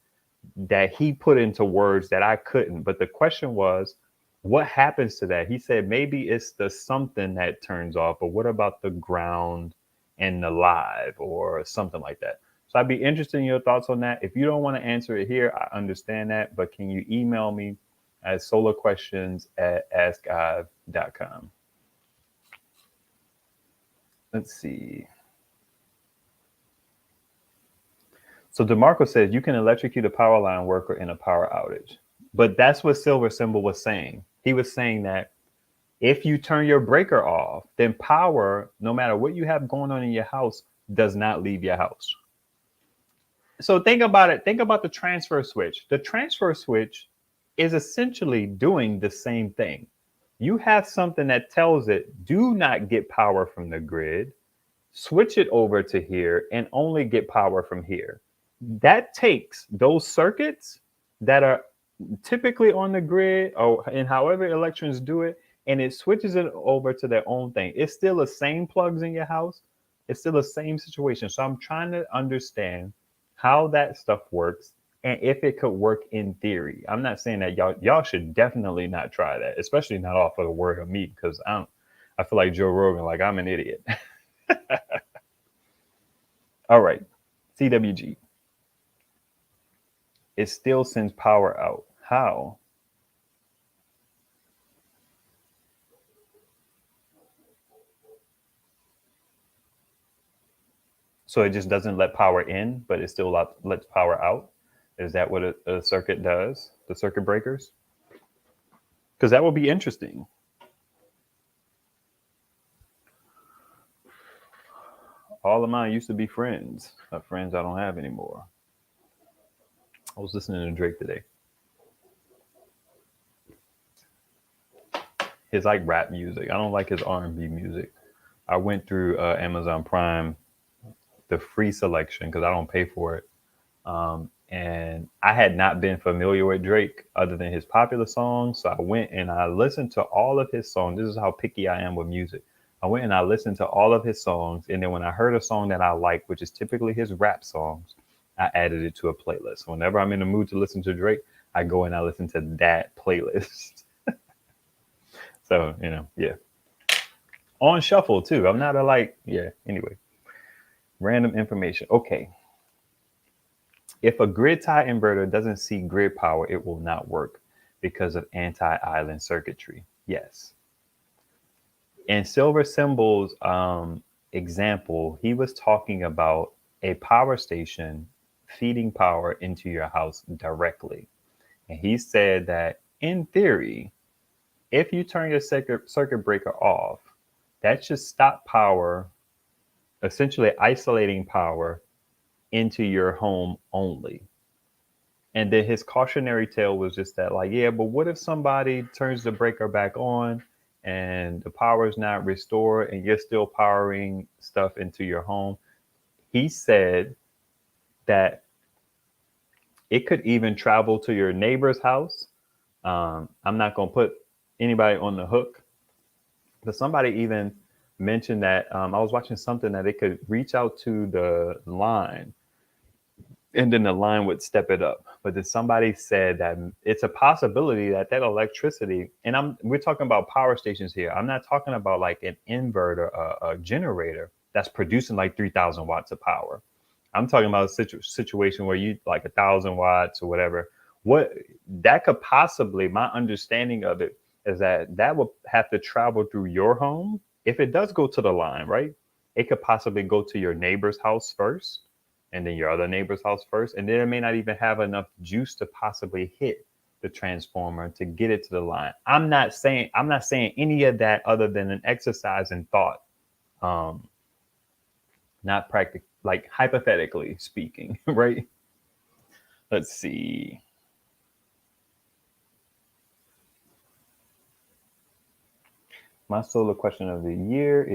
that he put into words that I couldn't. But the question was, what happens to that? He said maybe it's the something that turns off, but what about the ground and the live or something like that? So I'd be interested in your thoughts on that. If you don't want to answer it here, I understand that, but can you email me at solarquestions@askive.com? Let's see. So DeMarco says you can electrocute a power line worker in a power outage. But that's what Silver Symbol was saying. He was saying that if you turn your breaker off, then power, no matter what you have going on in your house, does not leave your house. So think about it. Think about the transfer switch. The transfer switch is essentially doing the same thing. You have something that tells it, do not get power from the grid, switch it over to here and only get power from here. That takes those circuits that are typically on the grid, or and however electricians do it, and it switches it over to their own thing. It's still the same plugs in your house. It's still the same situation. So I'm trying to understand how that stuff works and if it could work in theory. I'm not saying that y'all should definitely not try that, especially not off of the word of me, because I feel like Joe Rogan, like I'm an idiot. All right, CWG. It still sends power out. How? So it just doesn't let power in, but it still lets power out. Is that what a circuit does? The circuit breakers? Because that would be interesting. All of mine used to be friends, friends I don't have anymore. I was listening to Drake today. His like rap music. I don't like his R&B music. I went through Amazon Prime, the free selection, because I don't pay for it. And I had not been familiar with Drake other than his popular songs. So I went and I listened to all of his songs. This is how picky I am with music. I went and I listened to all of his songs. And then when I heard a song that I like, which is typically his rap songs, I added it to a playlist. Whenever I'm in the mood to listen to Drake, I go and I listen to that playlist. So, yeah. On shuffle too. I'm not anyway. Random information. Okay. If a grid tie inverter doesn't see grid power, it will not work because of anti-island circuitry. Yes. In Silver Symbol's example, he was talking about a power station feeding power into your house directly. And he said that in theory, if you turn your circuit breaker off, that should stop power, essentially isolating power into your home only. And then his cautionary tale was just that, like, yeah, but what if somebody turns the breaker back on and the power is not restored and you're still powering stuff into your home? He said that it could even travel to your neighbor's house. I'm not going to put anybody on the hook, but somebody even mentioned that I was watching something that it could reach out to the line and then the line would step it up. But then somebody said that it's a possibility that electricity, and we're talking about power stations here. I'm not talking about like an inverter, a generator that's producing like 3,000 watts of power. I'm talking about a situation where you like 1,000 watts or whatever. What that could possibly, my understanding of it is that will have to travel through your home. If it does go to the line, right? It could possibly go to your neighbor's house first, and then your other neighbor's house first, and then it may not even have enough juice to possibly hit the transformer to get it to the line. I'm not saying any of that other than an exercise in thought, not practical, like hypothetically speaking, right? Let's see. My solar question of the year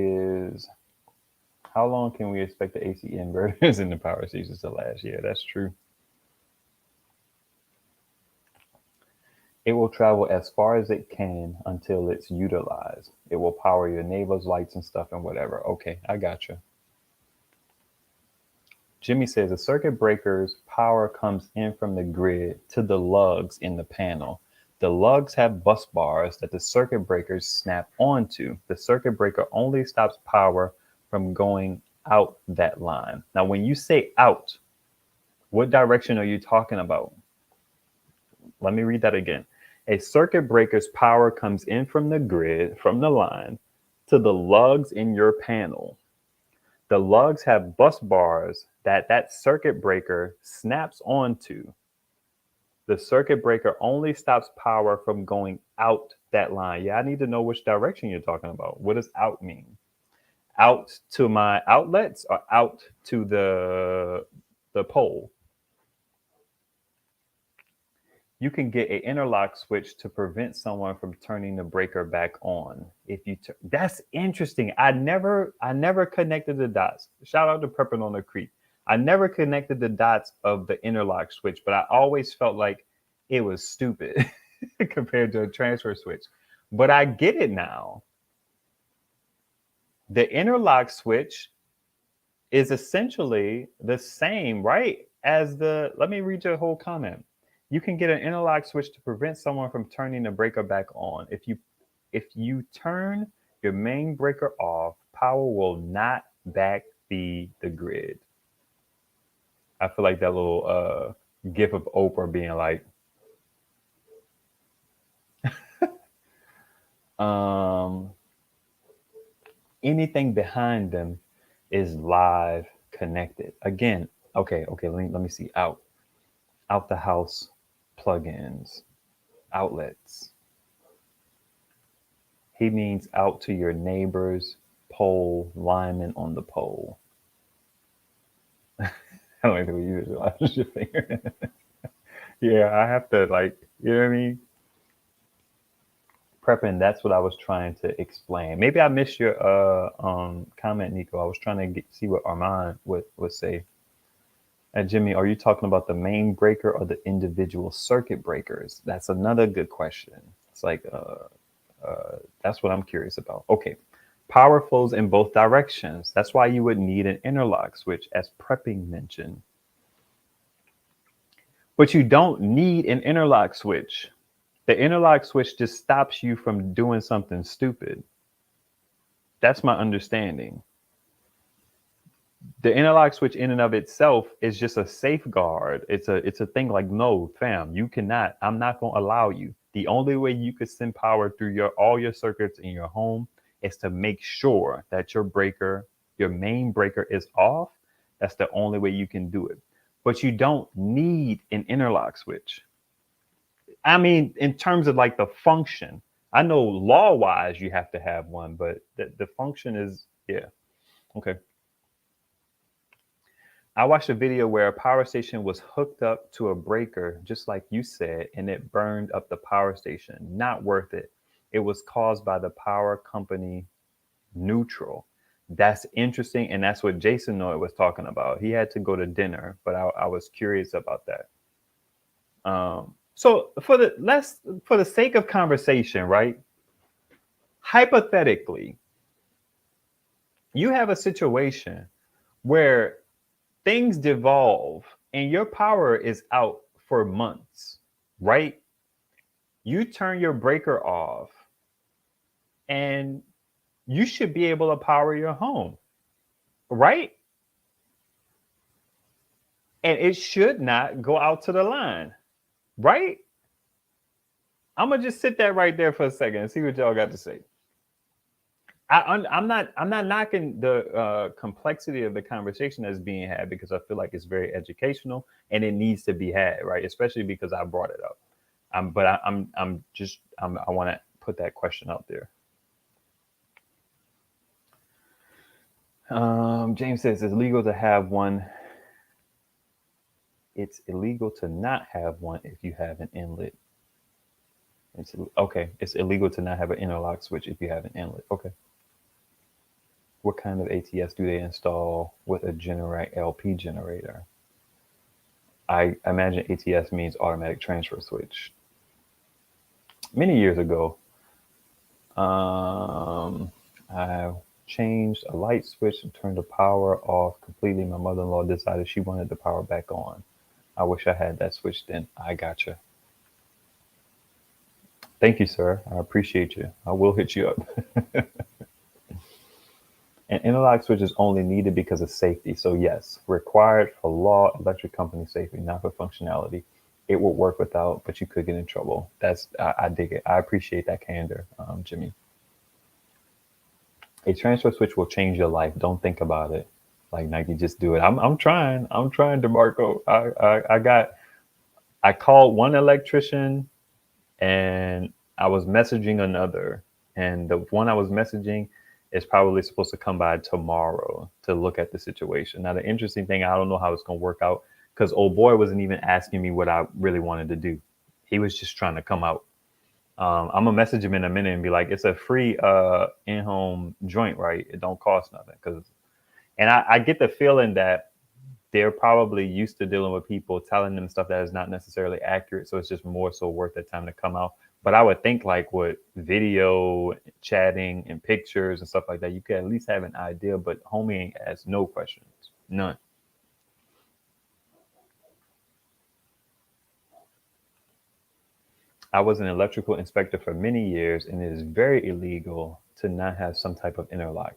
is, how long can we expect the AC inverters in the power stations to last? Yeah, that's true. It will travel as far as it can until it's utilized. It will power your neighbor's lights and stuff and whatever. Okay, I got you. Jimmy says the circuit breaker's power comes in from the grid to the lugs in the panel. The lugs have bus bars that the circuit breakers snap onto. The circuit breaker only stops power from going out that line. Now, when you say out, what direction are you talking about? Let me read that again. A circuit breaker's power comes in from the grid, from the line, to the lugs in your panel. The lugs have bus bars that circuit breaker snaps onto. The circuit breaker only stops power from going out that line. Yeah, I need to know which direction you're talking about. What does out mean? Out to my outlets or out to the pole? You can get an interlock switch to prevent someone from turning the breaker back on. If you that's interesting. I never connected the dots. Shout out to Prepping on the Creek. I never connected the dots of the interlock switch, but I always felt like it was stupid compared to a transfer switch. But I get it now. The interlock switch is essentially the same, right? As the, let me read your whole comment. You can get an interlock switch to prevent someone from turning the breaker back on. If you turn your main breaker off, power will not backfeed the grid. I feel like that little gif of Oprah being like, anything behind them is live connected. Again, okay, let me see. Out the house plugins, outlets. He means out to your neighbor's pole, lineman on the pole. I don't even think we visualize your finger. Yeah, I have to, like, you know what I mean? Prepping, that's what I was trying to explain. Maybe I missed your comment, Nico. I was trying to see what Armand would say. And Jimmy, are you talking about the main breaker or the individual circuit breakers? That's another good question. It's like, that's what I'm curious about. Okay, power flows in both directions. That's why you would need an interlock switch, as prepping mentioned. But you don't need an interlock switch. The interlock switch just stops you from doing something stupid. That's my understanding. The interlock switch in and of itself is just a safeguard. It's a thing like, no, fam, you cannot. I'm not going to allow you. The only way you could send power through all your circuits in your home is to make sure that your breaker, your main breaker, is off. That's the only way you can do it. But you don't need an interlock switch. I mean, in terms of like the function, I know law-wise you have to have one, but the function is, yeah. Okay. I watched a video where a power station was hooked up to a breaker, just like you said, and it burned up the power station. Not worth it. It was caused by the power company neutral. That's interesting, and that's what Jason Noy was talking about. He had to go to dinner, but I was curious about that. So for the sake of conversation, right? Hypothetically, you have a situation where things devolve and your power is out for months, right? You turn your breaker off and you should be able to power your home, right? And it should not go out to the line, right? I'm gonna just sit that right there for a second and see what y'all got to say. I'm not knocking the complexity of the conversation that's being had, because I feel like it's very educational and it needs to be had, right? Especially because I brought it up. But I want to put that question out there. James says it's legal to have one. It's illegal to not have one if you have an inlet. It's okay. It's illegal to not have an interlock switch if you have an inlet. Okay. What kind of ATS do they install with a Generac LP generator? I imagine ATS means automatic transfer switch. Many years ago, I changed a light switch and turned the power off completely. My mother-in-law decided she wanted the power back on. I wish I had that switch then. I gotcha. Thank you, sir. I appreciate you. I will hit you up. An interlock switch is only needed because of safety. So yes, required for law, electric company safety, not for functionality. It will work without, but you could get in trouble. I dig it. I appreciate that candor, Jimmy. A transfer switch will change your life. Don't think about it. Like Nike, just do it. I'm trying, DeMarco. I called one electrician and I was messaging another. And the one I was messaging is probably supposed to come by tomorrow to look at the situation. Now, the interesting thing, I don't know how it's going to work out, because old boy wasn't even asking me what I really wanted to do. He was just trying to come out. I'm going to message him in a minute and be like, it's a free in-home joint, right? It don't cost nothing. And I get the feeling that they're probably used to dealing with people telling them stuff that is not necessarily accurate. So it's just more so worth the time to come out. But I would think like with video, chatting, and pictures and stuff like that, you could at least have an idea. But homie has no questions, none. I was an electrical inspector for many years, and it is very illegal to not have some type of interlock.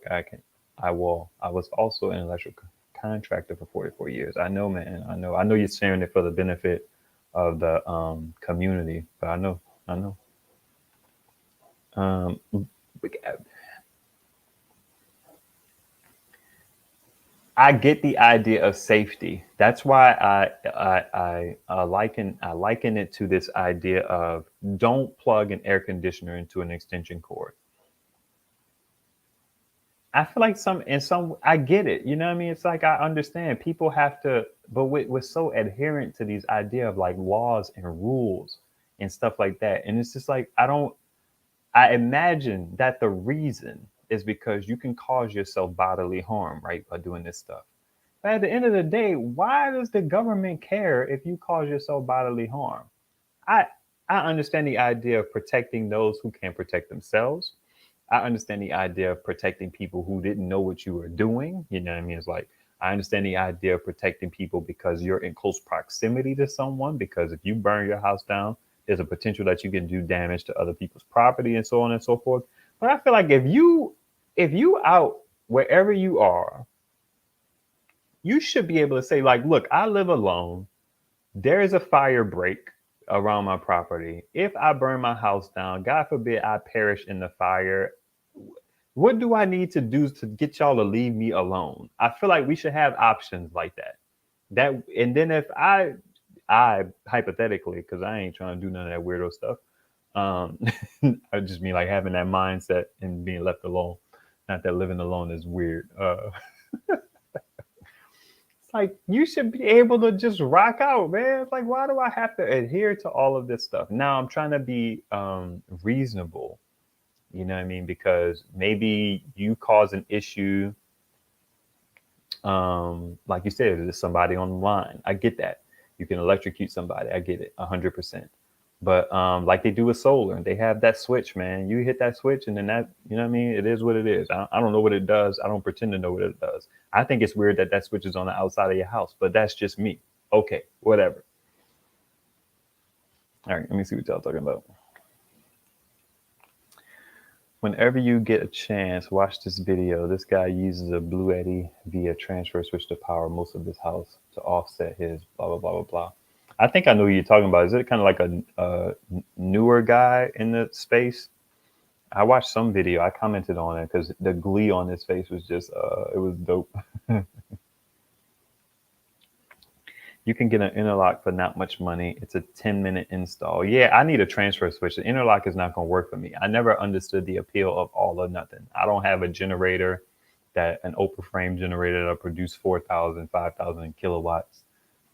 I was also an electrical contractor for 44 years. I know, man. I know you're sharing it for the benefit of the community, but I know. Um, I get the idea of safety. That's why I liken it to this idea of don't plug an air conditioner into an extension cord. I feel like some I get it. You know what I mean? It's like I understand people have to, but we're so adherent to these idea of like laws and rules and stuff like that. And it's just like I imagine that the reason is because you can cause yourself bodily harm, right, by doing this stuff. But at the end of the day, why does the government care if you cause yourself bodily harm? I I understand the idea of protecting those who can't protect themselves. I understand the idea of protecting people who didn't know what you were doing. You know what I mean? It's like I understand the idea of protecting people because you're in close proximity to someone. Because if you burn your house down, there's a potential that you can do damage to other people's property and so on and so forth. But I feel like if you out wherever you are, you should be able to say like, look, I live alone. There is a fire break around my property. If I burn my house down, God forbid I perish in the fire, what do I need to do to get y'all to leave me alone? I feel like we should have options like that. That and then if I hypothetically, because I ain't trying to do none of that weirdo stuff. Um, I just mean like having that mindset and being left alone. Not that living alone is weird. It's like you should be able to just rock out, man. It's like why do I have to adhere to all of this stuff? Now I'm trying to be reasonable. You know what I mean? Because maybe you cause an issue, like you said, there's somebody on the line. I get that. You can electrocute somebody. I get it, 100%. But like they do with solar, they have that switch, man. You hit that switch, and then that, you know what I mean? It is what it is. I don't know what it does. I don't pretend to know what it does. I think it's weird that that switch is on the outside of your house, but that's just me. Okay, whatever. All right, let me see what y'all talking about. Whenever you get a chance, watch this video. This guy uses a Bluetti via transfer switch to power most of his house to offset his blah, blah, blah, blah, blah. I think I know who you're talking about. Is it kind of like a newer guy in the space? I watched some video. I commented on it because the glee on his face was just, it was dope. You can get an interlock for not much money. It's a 10-minute install. Yeah, I need a transfer switch. The interlock is not going to work for me. I never understood the appeal of all or nothing. I don't have a generator an open frame generator that'll produce 4,000, 5,000 kilowatts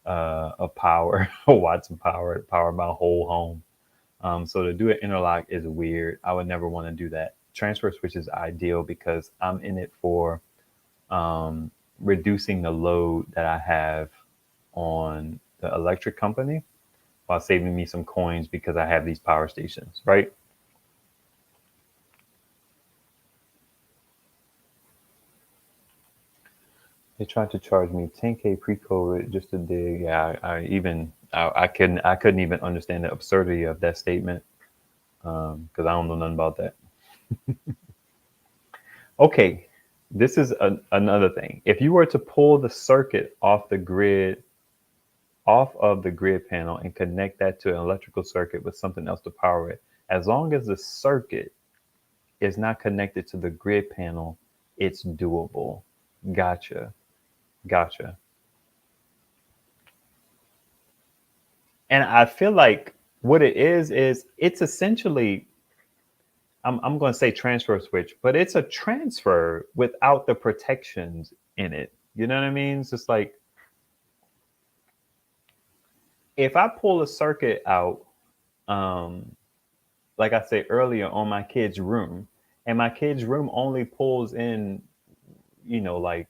of power, watts of power to power my whole home. So to do an interlock is weird. I would never want to do that. Transfer switch is ideal because I'm in it for reducing the load that I have on the electric company while saving me some coins because I have these power stations, right? They tried to charge me 10K pre-COVID just to dig. Yeah, I couldn't even understand the absurdity of that statement because I don't know nothing about that. Okay, this is another thing. If you were to pull the circuit off of the grid panel and connect that to an electrical circuit with something else to power it, as long as the circuit is not connected to the grid panel, it's doable. Gotcha. And I feel like what it is it's essentially, I'm going to say transfer switch, but it's a transfer without the protections in it. You know what I mean? It's just like if I pull a circuit out, um, like I said earlier, on my kid's room, and my kid's room only pulls in, like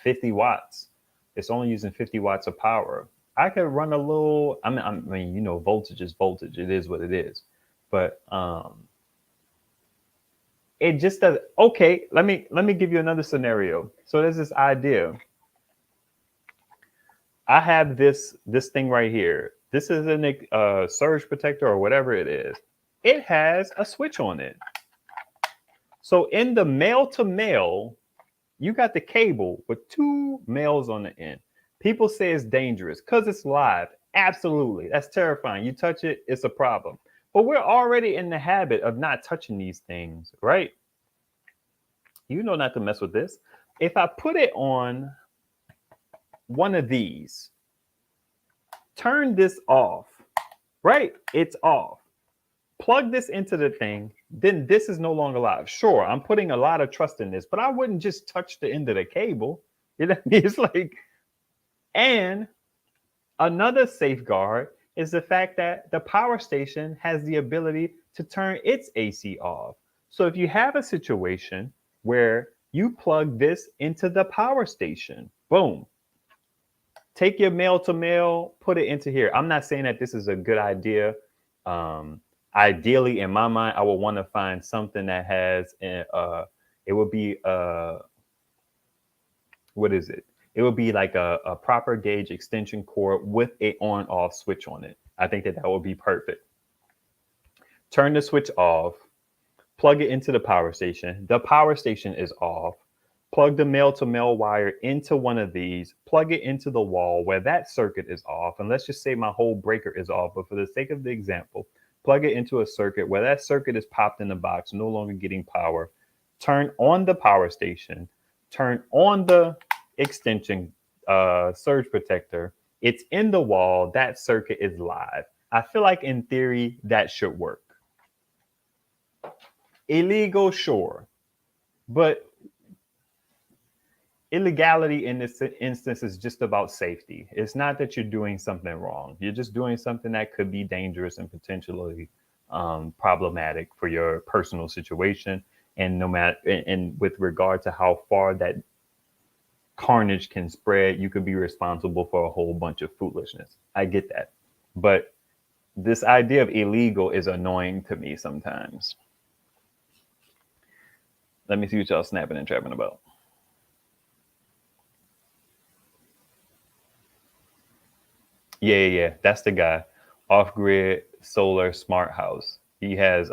50 watts. It's only using 50 watts of power. I could run a little, you know, voltage is voltage. It is what it is. But it just does. Okay, let me give you another scenario. So there's this idea. I have this thing right here. This is a surge protector or whatever it is. It has a switch on it. So in the male to male, you got the cable with two males on the end. People say it's dangerous because it's live. Absolutely. That's terrifying. You touch it, it's a problem. But we're already in the habit of not touching these things, right? You know not to mess with this. If I put it on one of these, turn this off, right? It's off. Plug this into the thing, then this is no longer live. Sure, I'm putting a lot of trust in this, but I wouldn't just touch the end of the cable. You know, it's like, and another safeguard is the fact that the power station has the ability to turn its AC off. So if you have a situation where you plug this into the power station, boom, take your male to male, put it into here. I'm not saying that this is a good idea. Ideally, in my mind, I would want to find something that has it would be what is it? It would be like a proper gauge extension cord with a on off switch on it. I think that would be perfect. Turn the switch off, plug it into the power station. The power station is off. Plug the male to male wire into one of these, plug it into the wall where that circuit is off. And let's just say my whole breaker is off. But for the sake of the example, plug it into a circuit where that circuit is popped in the box, no longer getting power. Turn on the power station, turn on the extension surge protector. It's in the wall. That circuit is live. I feel like in theory that should work. Illegal, sure. But illegality in this instance is just about safety. It's not that you're doing something wrong. You're just doing something that could be dangerous and potentially problematic for your personal situation. And no matter, and with regard to how far that carnage can spread, you could be responsible for a whole bunch of foolishness. I get that. But this idea of illegal is annoying to me sometimes. Let me see what y'all snapping and trapping about. Yeah. That's the guy. Off-grid solar smart house. He has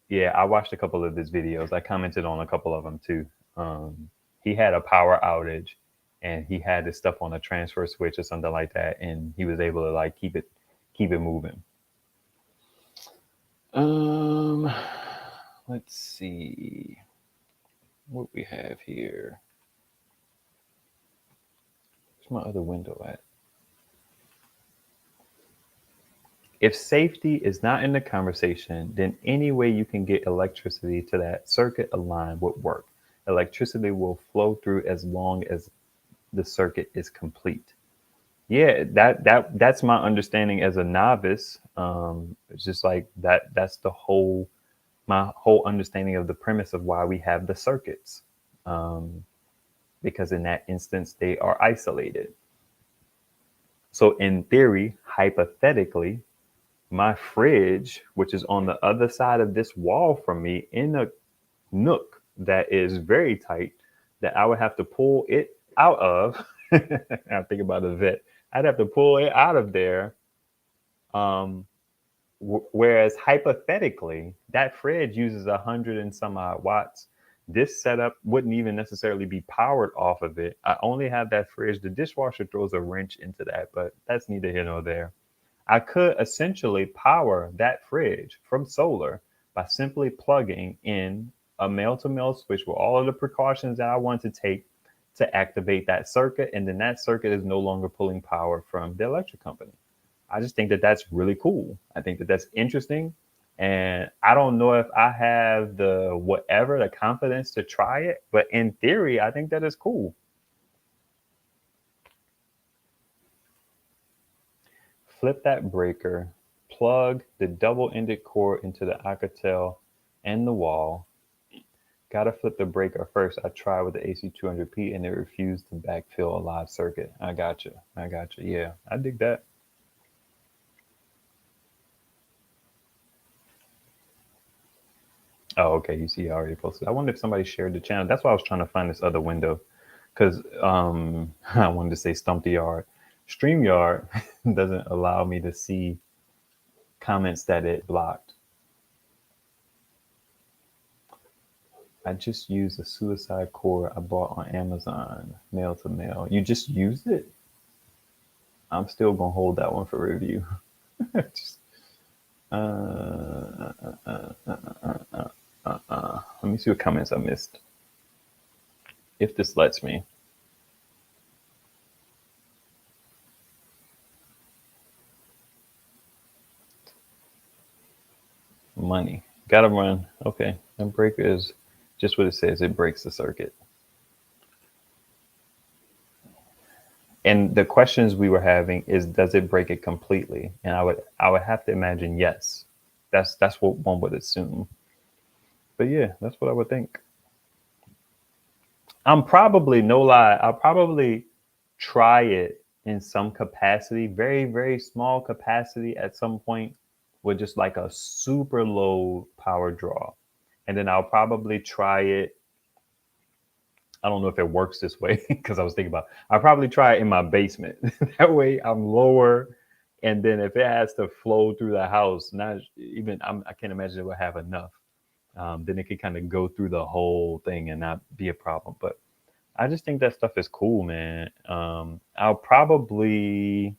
yeah, I watched a couple of his videos. I commented on a couple of them too. He had a power outage and he had this stuff on a transfer switch or something like that, and he was able to like keep it moving. Let's see what we have here. Where's my other window at? If safety is not in the conversation, then any way you can get electricity to that circuit aligned would work. Electricity will flow through as long as the circuit is complete. Yeah, that's my understanding as a novice. It's just like that. That's my whole understanding of the premise of why we have the circuits, because in that instance they are isolated. So in theory, hypothetically, my fridge, which is on the other side of this wall from me in a nook that is very tight, that I would have to pull it out of. I think about a vet. I'd have to pull it out of there. Whereas hypothetically, that fridge uses 100 and some odd watts. This setup wouldn't even necessarily be powered off of it. I only have that fridge. The dishwasher throws a wrench into that, but that's neither here nor there. I could essentially power that fridge from solar by simply plugging in a male-to-male switch with all of the precautions that I want to take to activate that circuit. And then that circuit is no longer pulling power from the electric company. I just think that that's really cool. I think that that's interesting. And I don't know if I have the confidence to try it, but in theory, I think that is cool. Flip that breaker, plug the double-ended cord into the Alcatel and the wall, Gotta flip the breaker first. I tried with the AC 200p and it refused to backfill a live circuit. I gotcha. Yeah, I dig that. Oh, okay. You see, I already posted. I wonder if somebody shared the channel. That's why I was trying to find this other window, because I wanted to say Stump the Yard. StreamYard doesn't allow me to see comments that it blocked. I just used a suicide cord I bought on Amazon, mail to mail. You just used it? I'm still gonna hold that one for review. Just, let me see what comments I missed. If this lets me. Money. Gotta run. Okay. And breaker is just what it says. It breaks the circuit. And the questions we were having is, does it break it completely? And I would have to imagine yes. That's what one would assume. But yeah, that's what I would think. I'm probably, no lie, I'll probably try it in some capacity, very, very small capacity at some point, with just like a super low power draw. And then I'll probably try it. I don't know if it works this way, because I was thinking about, I'll probably try it in my basement. That way I'm lower. And then if it has to flow through the house, not even, I can't imagine it would have enough. Then it could kind of go through the whole thing and not be a problem. But I just think that stuff is cool, man. I'll probably,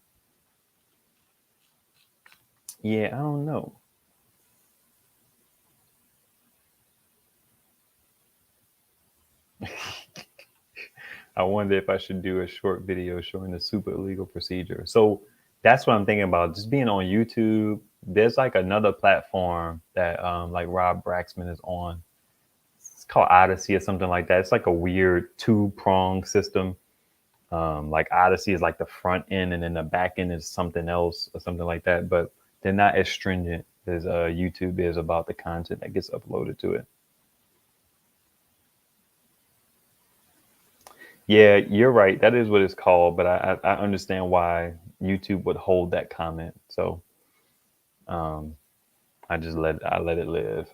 yeah, I don't know. I wonder if I should do a short video showing the super illegal procedure. So that's what I'm thinking about. Just being on YouTube. There's like another platform that like Rob Braxman is on. It's called Odyssey or something like that. It's like a weird two-prong system. Like Odyssey is like the front end, and then the back end is something else or something like that. But they're not as stringent as YouTube is about the content that gets uploaded to it. Yeah, you're right. That is what it's called, but I understand why YouTube would hold that comment. So um, I let it live.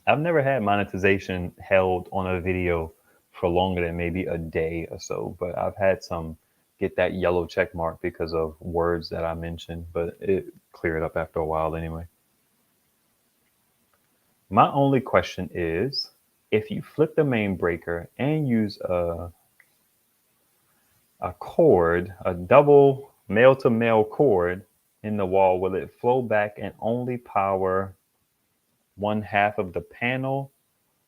I've never had monetization held on a video for longer than maybe a day or so, but I've had some get that yellow check mark because of words that I mentioned, but it cleared up after a while anyway. My only question is, if you flip the main breaker and use a cord, a double male to male cord in the wall, will it flow back and only power one half of the panel?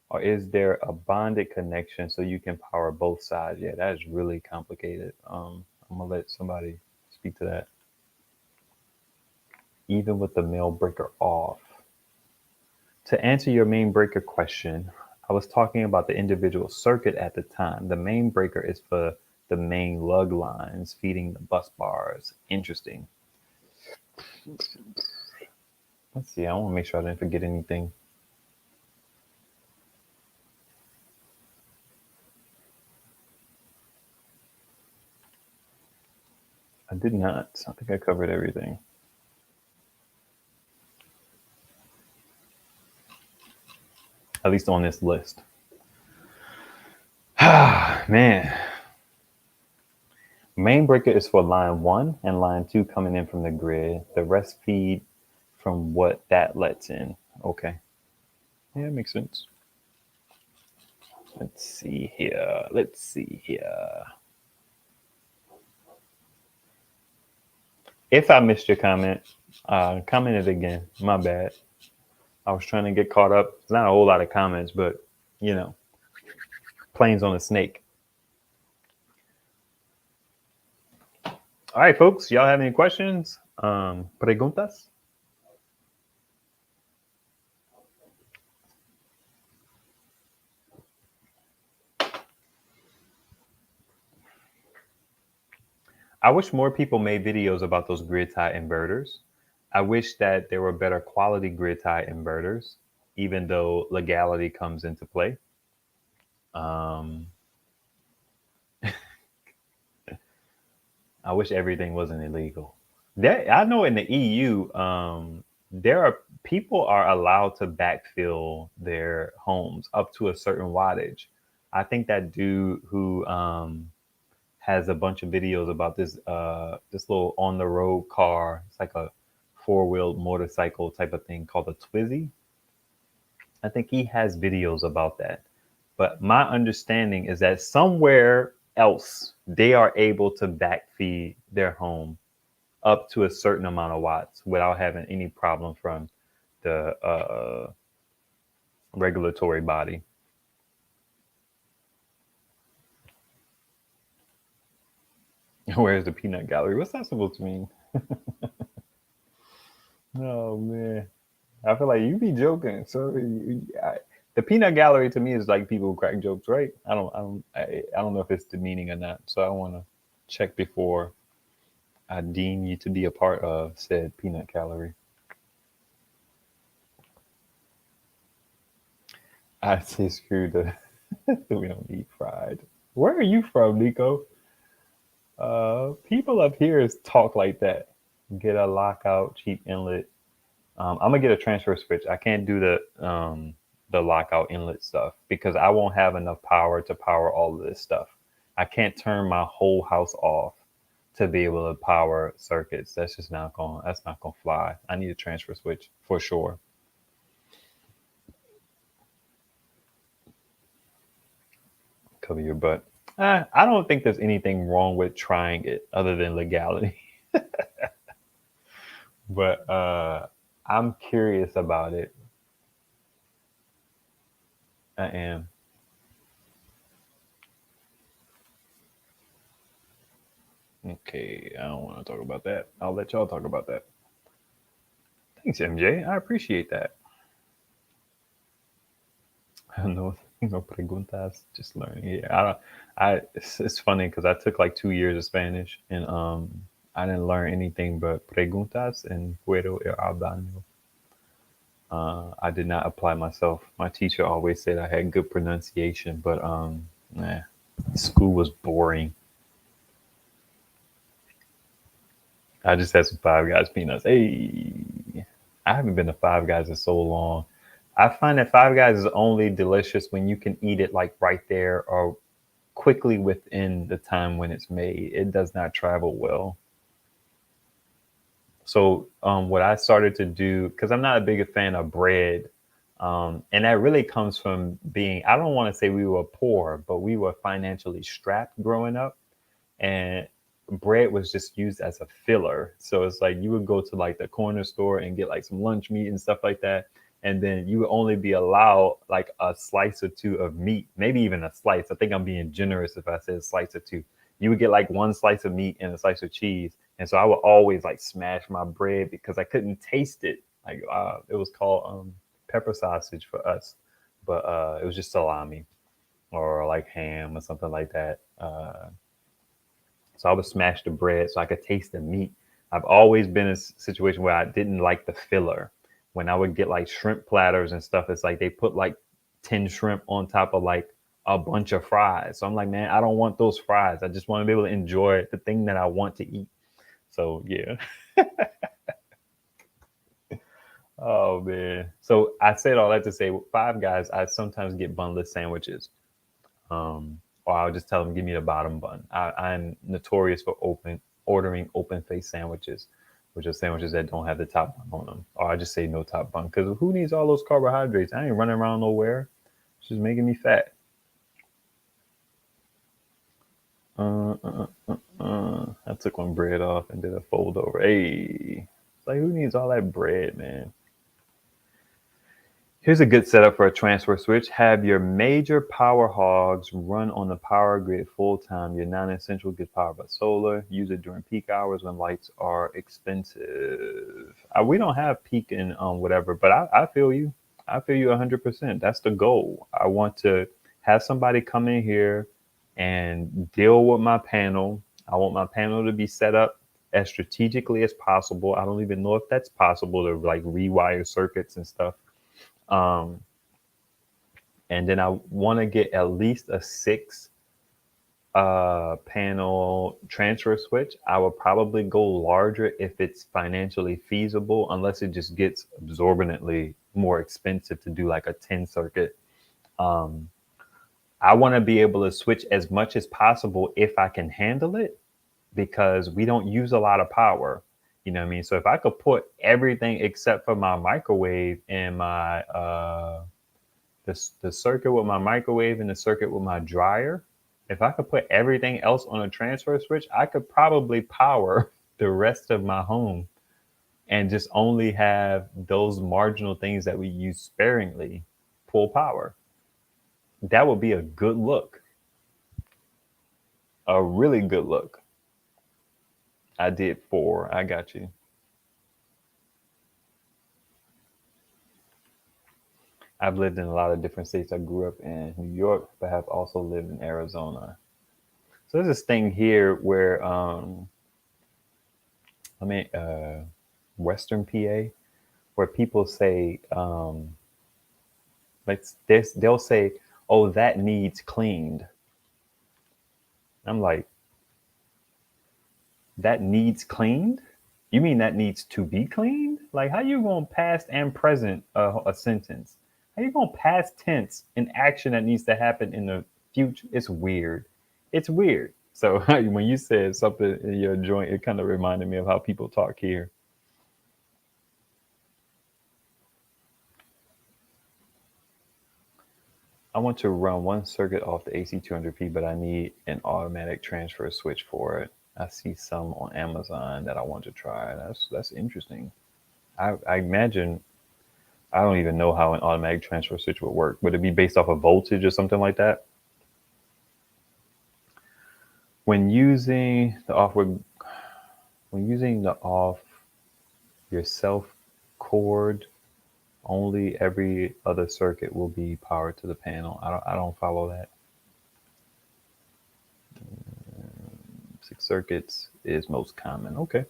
Or is there a bonded connection so you can power both sides? Yeah, that is really complicated. I'm gonna let somebody speak to that. Even with the male breaker off. To answer your main breaker question, I was talking about the individual circuit at the time. The main breaker is for the main lug lines feeding the bus bars. Interesting. Let's see. I want to make sure I didn't forget anything. I did not. I think I covered everything. At least on this list. Man. Main breaker is for line 1 and line 2 coming in from the grid. The rest feed from what that lets in. Okay. Yeah, it makes sense. Let's see here. If I missed your comment, comment it again. My bad. I was trying to get caught up. It's not a whole lot of comments, but you know, planes on a snake. All right, folks. Y'all have any questions? Preguntas? I wish more people made videos about those grid tie inverters. I wish that there were better quality grid tie inverters. even though legality comes into play. I wish everything wasn't illegal. I know in the EU, there are people are allowed to backfill their homes up to a certain wattage. I think that dude who has a bunch of videos about this little on the road car. It's like a four-wheeled motorcycle type of thing called a Twizy. I think he has videos about that. But my understanding is that somewhere else they are able to backfeed their home up to a certain amount of watts without having any problem from the regulatory body. Where's the peanut gallery? What's that supposed to mean? Oh man, I feel like you be joking. So the peanut gallery to me is like people who crack jokes, right? I don't know if it's demeaning or not. So I want to check before I deem you to be a part of said peanut gallery. I say screw the. We don't eat fried. Where are you from, Nico? People up here talk like that. Get a lockout, cheap inlet. I'm gonna get a transfer switch. I can't do the lockout inlet stuff because I won't have enough power to power all of this stuff. I can't turn my whole house off to be able to power circuits. That's not gonna fly. I need a transfer switch for sure. Cover your butt. I don't think there's anything wrong with trying it other than legality. But I'm curious about it. I am. Okay, I don't want to talk about that. I'll let y'all talk about that. Thanks, MJ. I appreciate that. No, no preguntas. Just learning. Yeah, it's funny because I took like 2 years of Spanish and I didn't learn anything but preguntas and puedo ir hablando. I did not apply myself. My teacher always said I had good pronunciation, but nah, school was boring. I just had some Five Guys peanuts. Hey, I haven't been to Five Guys in so long. I find that Five Guys is only delicious when you can eat it like right there or quickly within the time when it's made. It does not travel well. So what I started to do, because I'm not a big fan of bread, and that really comes from being, I don't want to say we were poor, but we were financially strapped growing up. And bread was just used as a filler. So it's like you would go to like the corner store and get like some lunch meat and stuff like that. And then you would only be allowed like a slice or two of meat, maybe even a slice. I think I'm being generous if I said a slice or two. You would get like one slice of meat and a slice of cheese. And so I would always like smash my bread because I couldn't taste it. Like it was called pepper sausage for us, but it was just salami or like ham or something like that. So I would smash the bread so I could taste the meat. I've always been in a situation where I didn't like the filler. When I would get like shrimp platters and stuff, it's like they put like 10 shrimp on top of like a bunch of fries. So I'm like, man, I don't want those fries. I just want to be able to enjoy the thing that I want to eat. So yeah. Oh man. So I said all that to say Five Guys, I sometimes get bunless sandwiches. Or I'll just tell them, give me the bottom bun. I'm notorious for ordering open face sandwiches, which are sandwiches that don't have the top bun on them. Or I just say no top bun because who needs all those carbohydrates? I ain't running around nowhere. It's just making me fat. I took one bread off and did a fold over. Hey, it's like who needs all that bread, man? Here's a good setup for a transfer switch. Have your major power hogs run on the power grid full time. Your non-essential gets powered by solar. Use it during peak hours when lights are expensive. We don't have peak in whatever, but I feel you. I feel you 100%. That's the goal. I want to have somebody come in here and deal with my panel. I want my panel to be set up as strategically as possible. I don't even know if that's possible to like rewire circuits and stuff. And then I want to get at least a 6 panel transfer switch. I would probably go larger if it's financially feasible, unless it just gets absorbently more expensive to do like a 10 circuit. I want to be able to switch as much as possible if I can handle it, because we don't use a lot of power. You know what I mean? So if I could put everything except for my microwave and my the circuit with my microwave and the circuit with my dryer, if I could put everything else on a transfer switch, I could probably power the rest of my home and just only have those marginal things that we use sparingly pull power. That would be a good look. A really good look. I did 4. I got you. I've lived in a lot of different states. I grew up in New York, but have also lived in Arizona. So there's this thing here where Western PA, where people say like this, they'll say, "Oh, that needs cleaned." I'm like, that needs cleaned? You mean that needs to be cleaned? Like, how you going past and present a sentence? How you going past tense an action that needs to happen in the future? It's weird. It's weird. So when you said something in your joint, it kind of reminded me of how people talk here. I want to run one circuit off the AC 200p, but I need an automatic transfer switch for it. I see some on Amazon that I want to try. That's interesting. I imagine, I don't even know how an automatic transfer switch would work. Would it be based off of voltage or something like that? When using the off yourself cord, only every other circuit will be powered to the panel. I don't follow that. 6 circuits is most common. Okay.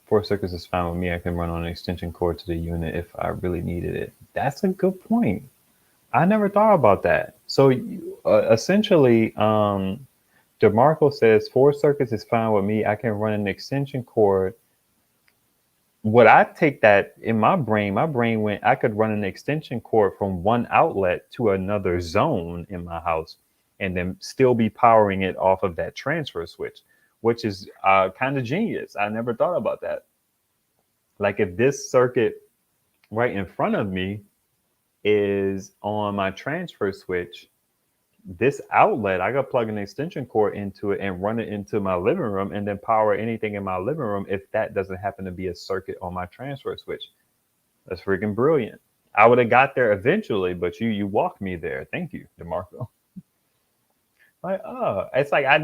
4 circuits is fine with me. I can run on an extension cord to the unit if I really needed it. That's a good point. I never thought about that. So essentially, DeMarco says 4 circuits is fine with me. I can run an extension cord. What I take that in my brain went, I could run an extension cord from one outlet to another zone in my house and then still be powering it off of that transfer switch, which is kind of genius. I never thought about that. Like, if this circuit right in front of me is on my transfer switch, this outlet, I got to plug an extension cord into it and run it into my living room and then power anything in my living room if that doesn't happen to be a circuit on my transfer switch. That's freaking brilliant. I would have got there eventually, but you walked me there. Thank you, DeMarco. Like, oh, it's like I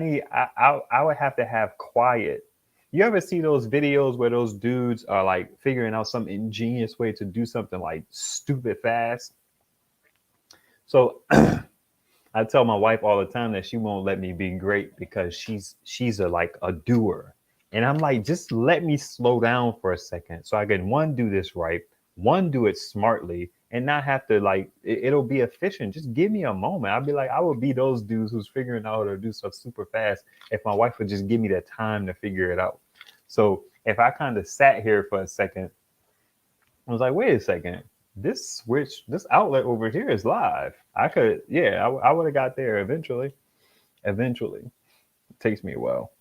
would have to have quiet. You ever see those videos where those dudes are like figuring out some ingenious way to do something like stupid fast? So I tell my wife all the time that she won't let me be great because she's a doer. And I'm like, just let me slow down for a second so I can, one, do this right, one, do it smartly, and not have to, like, it'll be efficient. Just give me a moment. I'll be like, I would be those dudes who's figuring out how to do stuff super fast if my wife would just give me the time to figure it out. So if I kind of sat here for a second, I was like, wait a second, this switch, this outlet over here is live. I could, yeah, I would have got there eventually. Eventually. It takes me a while.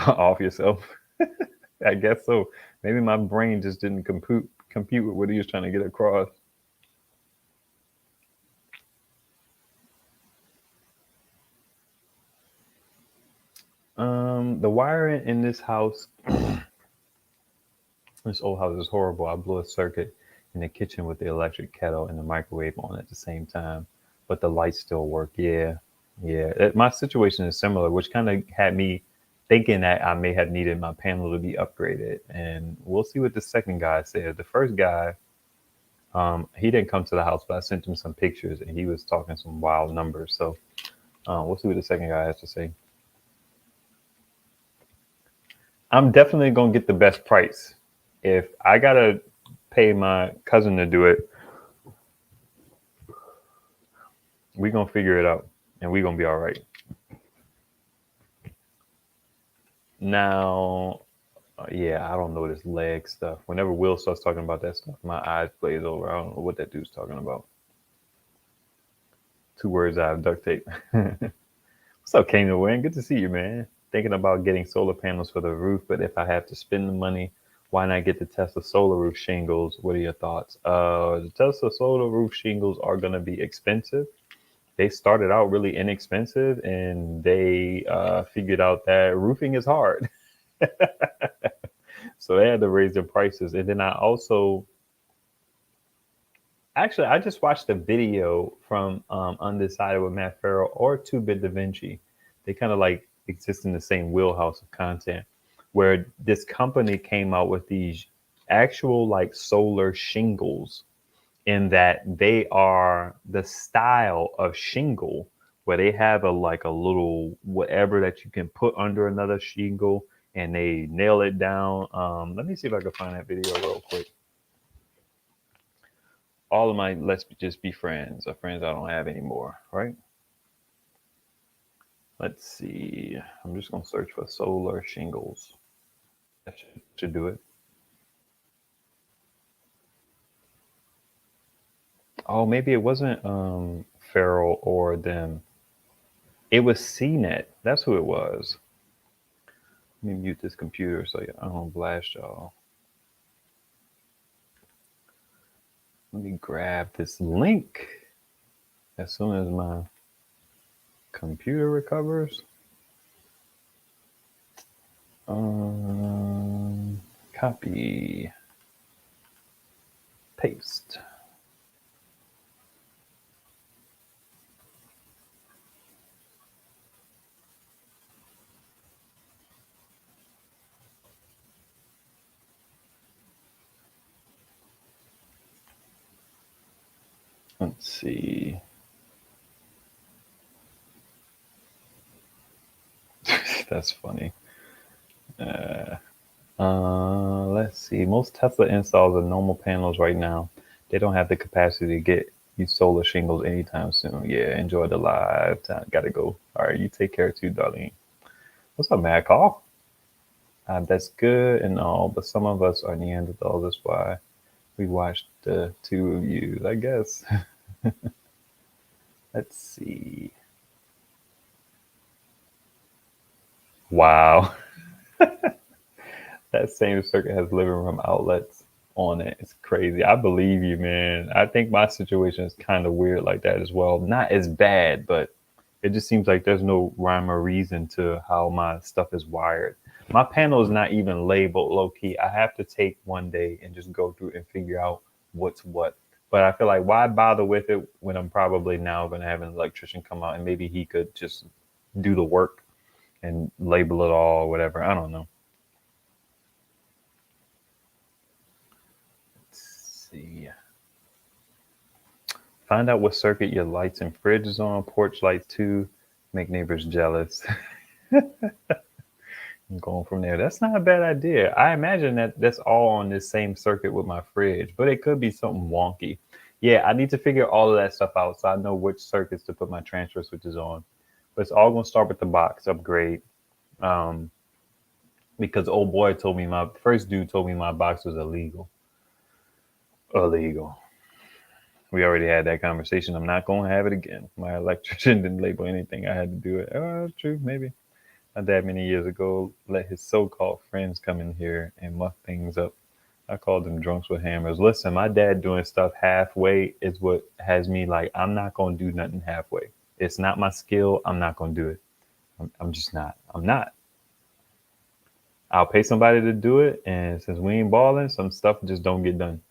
Off yourself. I guess so. Maybe my brain just didn't compute with what he was trying to get across. The wiring in this house, this old house is horrible. I blew a circuit in the kitchen with the electric kettle and the microwave on at the same time, but the lights still work. Yeah. My situation is similar, which kind of had me thinking that I may have needed my panel to be upgraded. And we'll see what the second guy said. The first guy, he didn't come to the house, but I sent him some pictures and he was talking some wild numbers. So we'll see what the second guy has to say. I'm definitely going to get the best price. If I got to pay my cousin to do it. We're going to figure it out and we're going to be all right. Now, yeah, I don't know this leg stuff. Whenever Will starts talking about that stuff, my eyes glaze over. I don't know what that dude's talking about. 2 words out of duct tape. What's up, Kane Wayne? Good to see you, man. Thinking about getting solar panels for the roof, but if I have to spend the money, why not get the Tesla solar roof shingles? What are your thoughts? The Tesla solar roof shingles are going to be expensive. They started out really inexpensive, and they figured out that roofing is hard. So they had to raise their prices. And then I just watched a video from Undecided with Matt Farrell or 2-Bit Da Vinci. They kind of like exist in the same wheelhouse of content, where this company came out with these actual like solar shingles, in that they are the style of shingle where they have a little whatever that you can put under another shingle, and they nail it down. Let me see if I can find that video real quick. All of my let's just be friends, or friends I don't have anymore, right? Let's see. I'm just gonna search for solar shingles. That should do it. Oh, maybe it wasn't Farrell or them. It was CNET. That's who it was. Let me mute this computer so I don't blast y'all. Let me grab this link as soon as my computer recovers. Copy. Paste. Let's see. That's funny. Let's see. Most Tesla installs are normal panels right now. They don't have the capacity to get you solar shingles anytime soon. Yeah, enjoy the live time. Gotta go. All right, you take care too, Darlene. What's up, Mad Call? That's good and all, but some of us are Neanderthals. That's why we watched the 2 of you, I guess. Let's see. Wow. That same circuit has living room outlets on it. It's crazy. I believe you, man. I think my situation is kind of weird like that as well. Not as bad, but it just seems like there's no rhyme or reason to how my stuff is wired. My panel is not even labeled, low key. I have to take one day and just go through and figure out what's what. But I feel like, why bother with it when I'm probably now going to have an electrician come out and maybe he could just do the work and label it all or whatever. I don't know. Let's see. Find out what circuit your lights and fridge is on. Porch lights too. Make neighbors jealous. And going from there. That's not a bad idea. I imagine that that's all on this same circuit with my fridge, but it could be something wonky. Yeah, I need to figure all of that stuff out so I know which circuits to put my transfer switches on. But it's all going to start with the box upgrade. Because old boy told me, my first dude told me my box was illegal. Illegal. We already had that conversation. I'm not going to have it again. My electrician didn't label anything. I had to do it. Oh, true, maybe. My dad many years ago let his so-called friends come in here and muck things up. I called them drunks with hammers. Listen, my dad doing stuff halfway is what has me like, I'm not going to do nothing halfway. It's not my skill. I'm not going to do it. I'm just not. I'm not. I'll pay somebody to do it. And since we ain't balling, some stuff just don't get done.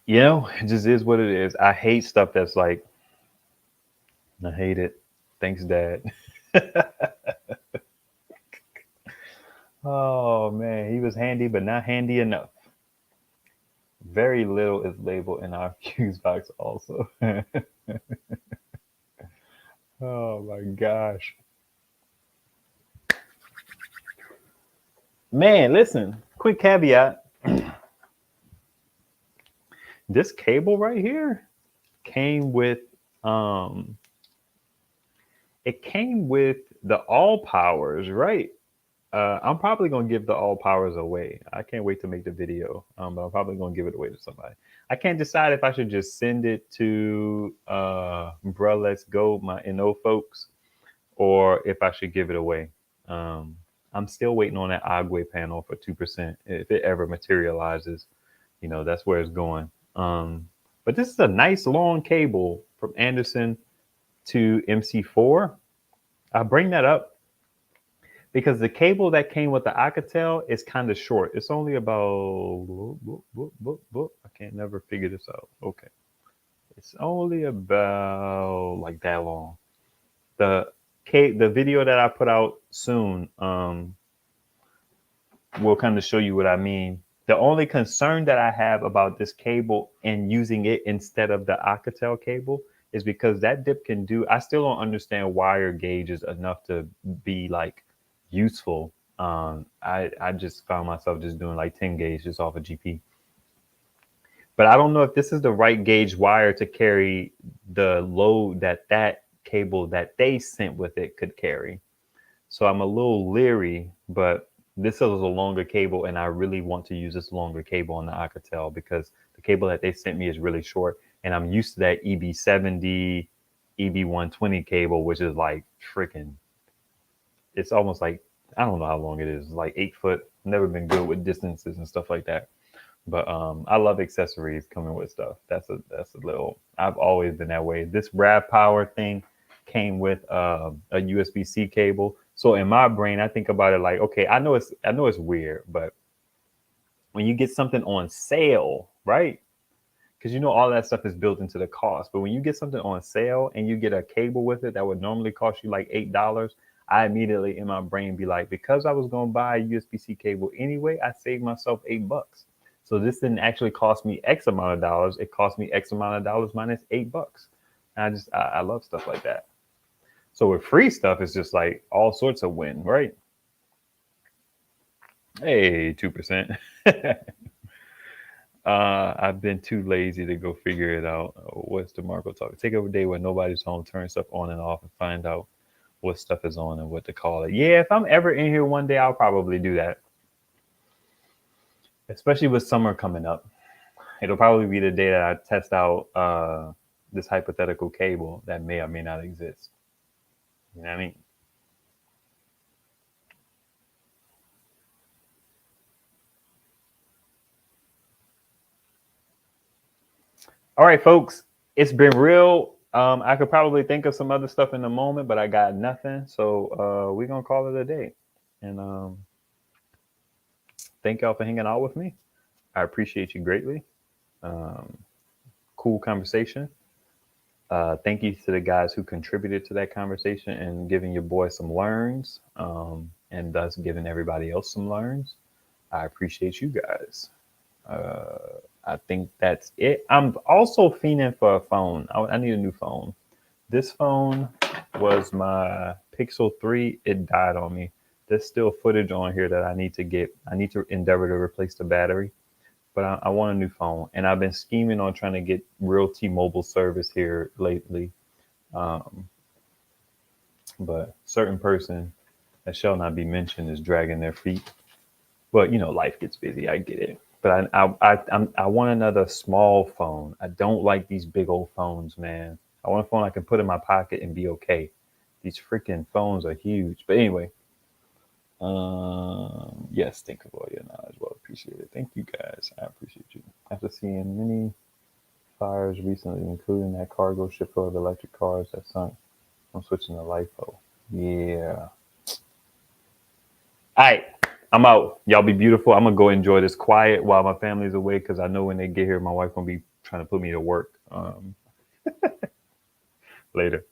You know, it just is what it is. I hate stuff that's like, I hate it. Thanks, Dad. Oh, man. He was handy, but not handy enough. Very little is labeled in our fuse box also. Oh, my gosh. Man, listen, quick caveat. This cable right here came with it came with the all powers, right? I'm probably gonna give the all powers away. I can't wait to make the video, but I'm probably gonna give it away to somebody. I can't decide if I should just send it to Bruh Let's Go, my NO folks, or if I should give it away. I'm still waiting on that Agwe panel for 2%. If it ever materializes, you know, that's where it's going. But this is a nice long cable from Anderson to MC4. I bring that up because the cable that came with the Alcatel is kind of short. It's only about, I can't never figure this out. Okay. It's only about like that long. The video that I put out soon will kind of show you what I mean. The only concern that I have about this cable and using it instead of the Alcatel cable is because that dip can do, I still don't understand wire gauges enough to be like useful. I just found myself just doing like 10 gauge just off a GP. But I don't know if this is the right gauge wire to carry the load that cable that they sent with it could carry. So I'm a little leery, but this is a longer cable and I really want to use this longer cable on the Alcatel because the cable that they sent me is really short and I'm used to that EB70, EB120 cable, which is like freaking, it's almost like, I don't know how long it is, like 8 foot. Never been good with distances and stuff like that. But I love accessories coming with stuff. That's a little, I've always been that way. This Rav Power thing came with a USB-C cable. So in my brain, I think about it like, okay, I know it's weird, but when you get something on sale, right? Because you know all that stuff is built into the cost. But when you get something on sale and you get a cable with it that would normally cost you like $8, I immediately in my brain be like, because I was going to buy a USB-C cable anyway, I saved myself $8. So this didn't actually cost me X amount of dollars. It cost me X amount of dollars minus $8. And I love stuff like that. So with free stuff, it's just like all sorts of win, right? Hey, 2%. I've been too lazy to go figure it out. What's DeMarco talking? Take a day when nobody's home, turn stuff on and off, and find out what stuff is on and what to call it. Yeah, if I'm ever in here one day, I'll probably do that. Especially with summer coming up. It'll probably be the day that I test out this hypothetical cable that may or may not exist. You know what I mean? All right, folks, it's been real. I could probably think of some other stuff in a moment, but I got nothing. So we're going to call it a day. And thank y'all for hanging out with me. I appreciate you greatly. Cool conversation. Thank you to the guys who contributed to that conversation and giving your boy some learns and thus giving everybody else some learns. I appreciate you guys. I think that's it. I'm also fiending for a phone. I need a new phone. This phone was my Pixel 3. It died on me. There's still footage on here that I need to get. I need to endeavor to replace the battery. But I want a new phone. And I've been scheming on trying to get real T-Mobile service here lately. But certain person that shall not be mentioned is dragging their feet. But, you know, life gets busy. I get it. But I want another small phone. I don't like these big old phones, man. I want a phone I can put in my pocket and be okay. These freaking phones are huge. But anyway, yes, think of all your knowledge. Well, appreciate it. Thank you guys. I appreciate you. After seeing many fires recently, including that cargo ship full of electric cars that sunk, I'm switching to LiFo. Yeah. All right. I'm out. Y'all be beautiful. I'm gonna go enjoy this quiet while my family's away because I know when they get here, my wife gonna be trying to put me to work. Later.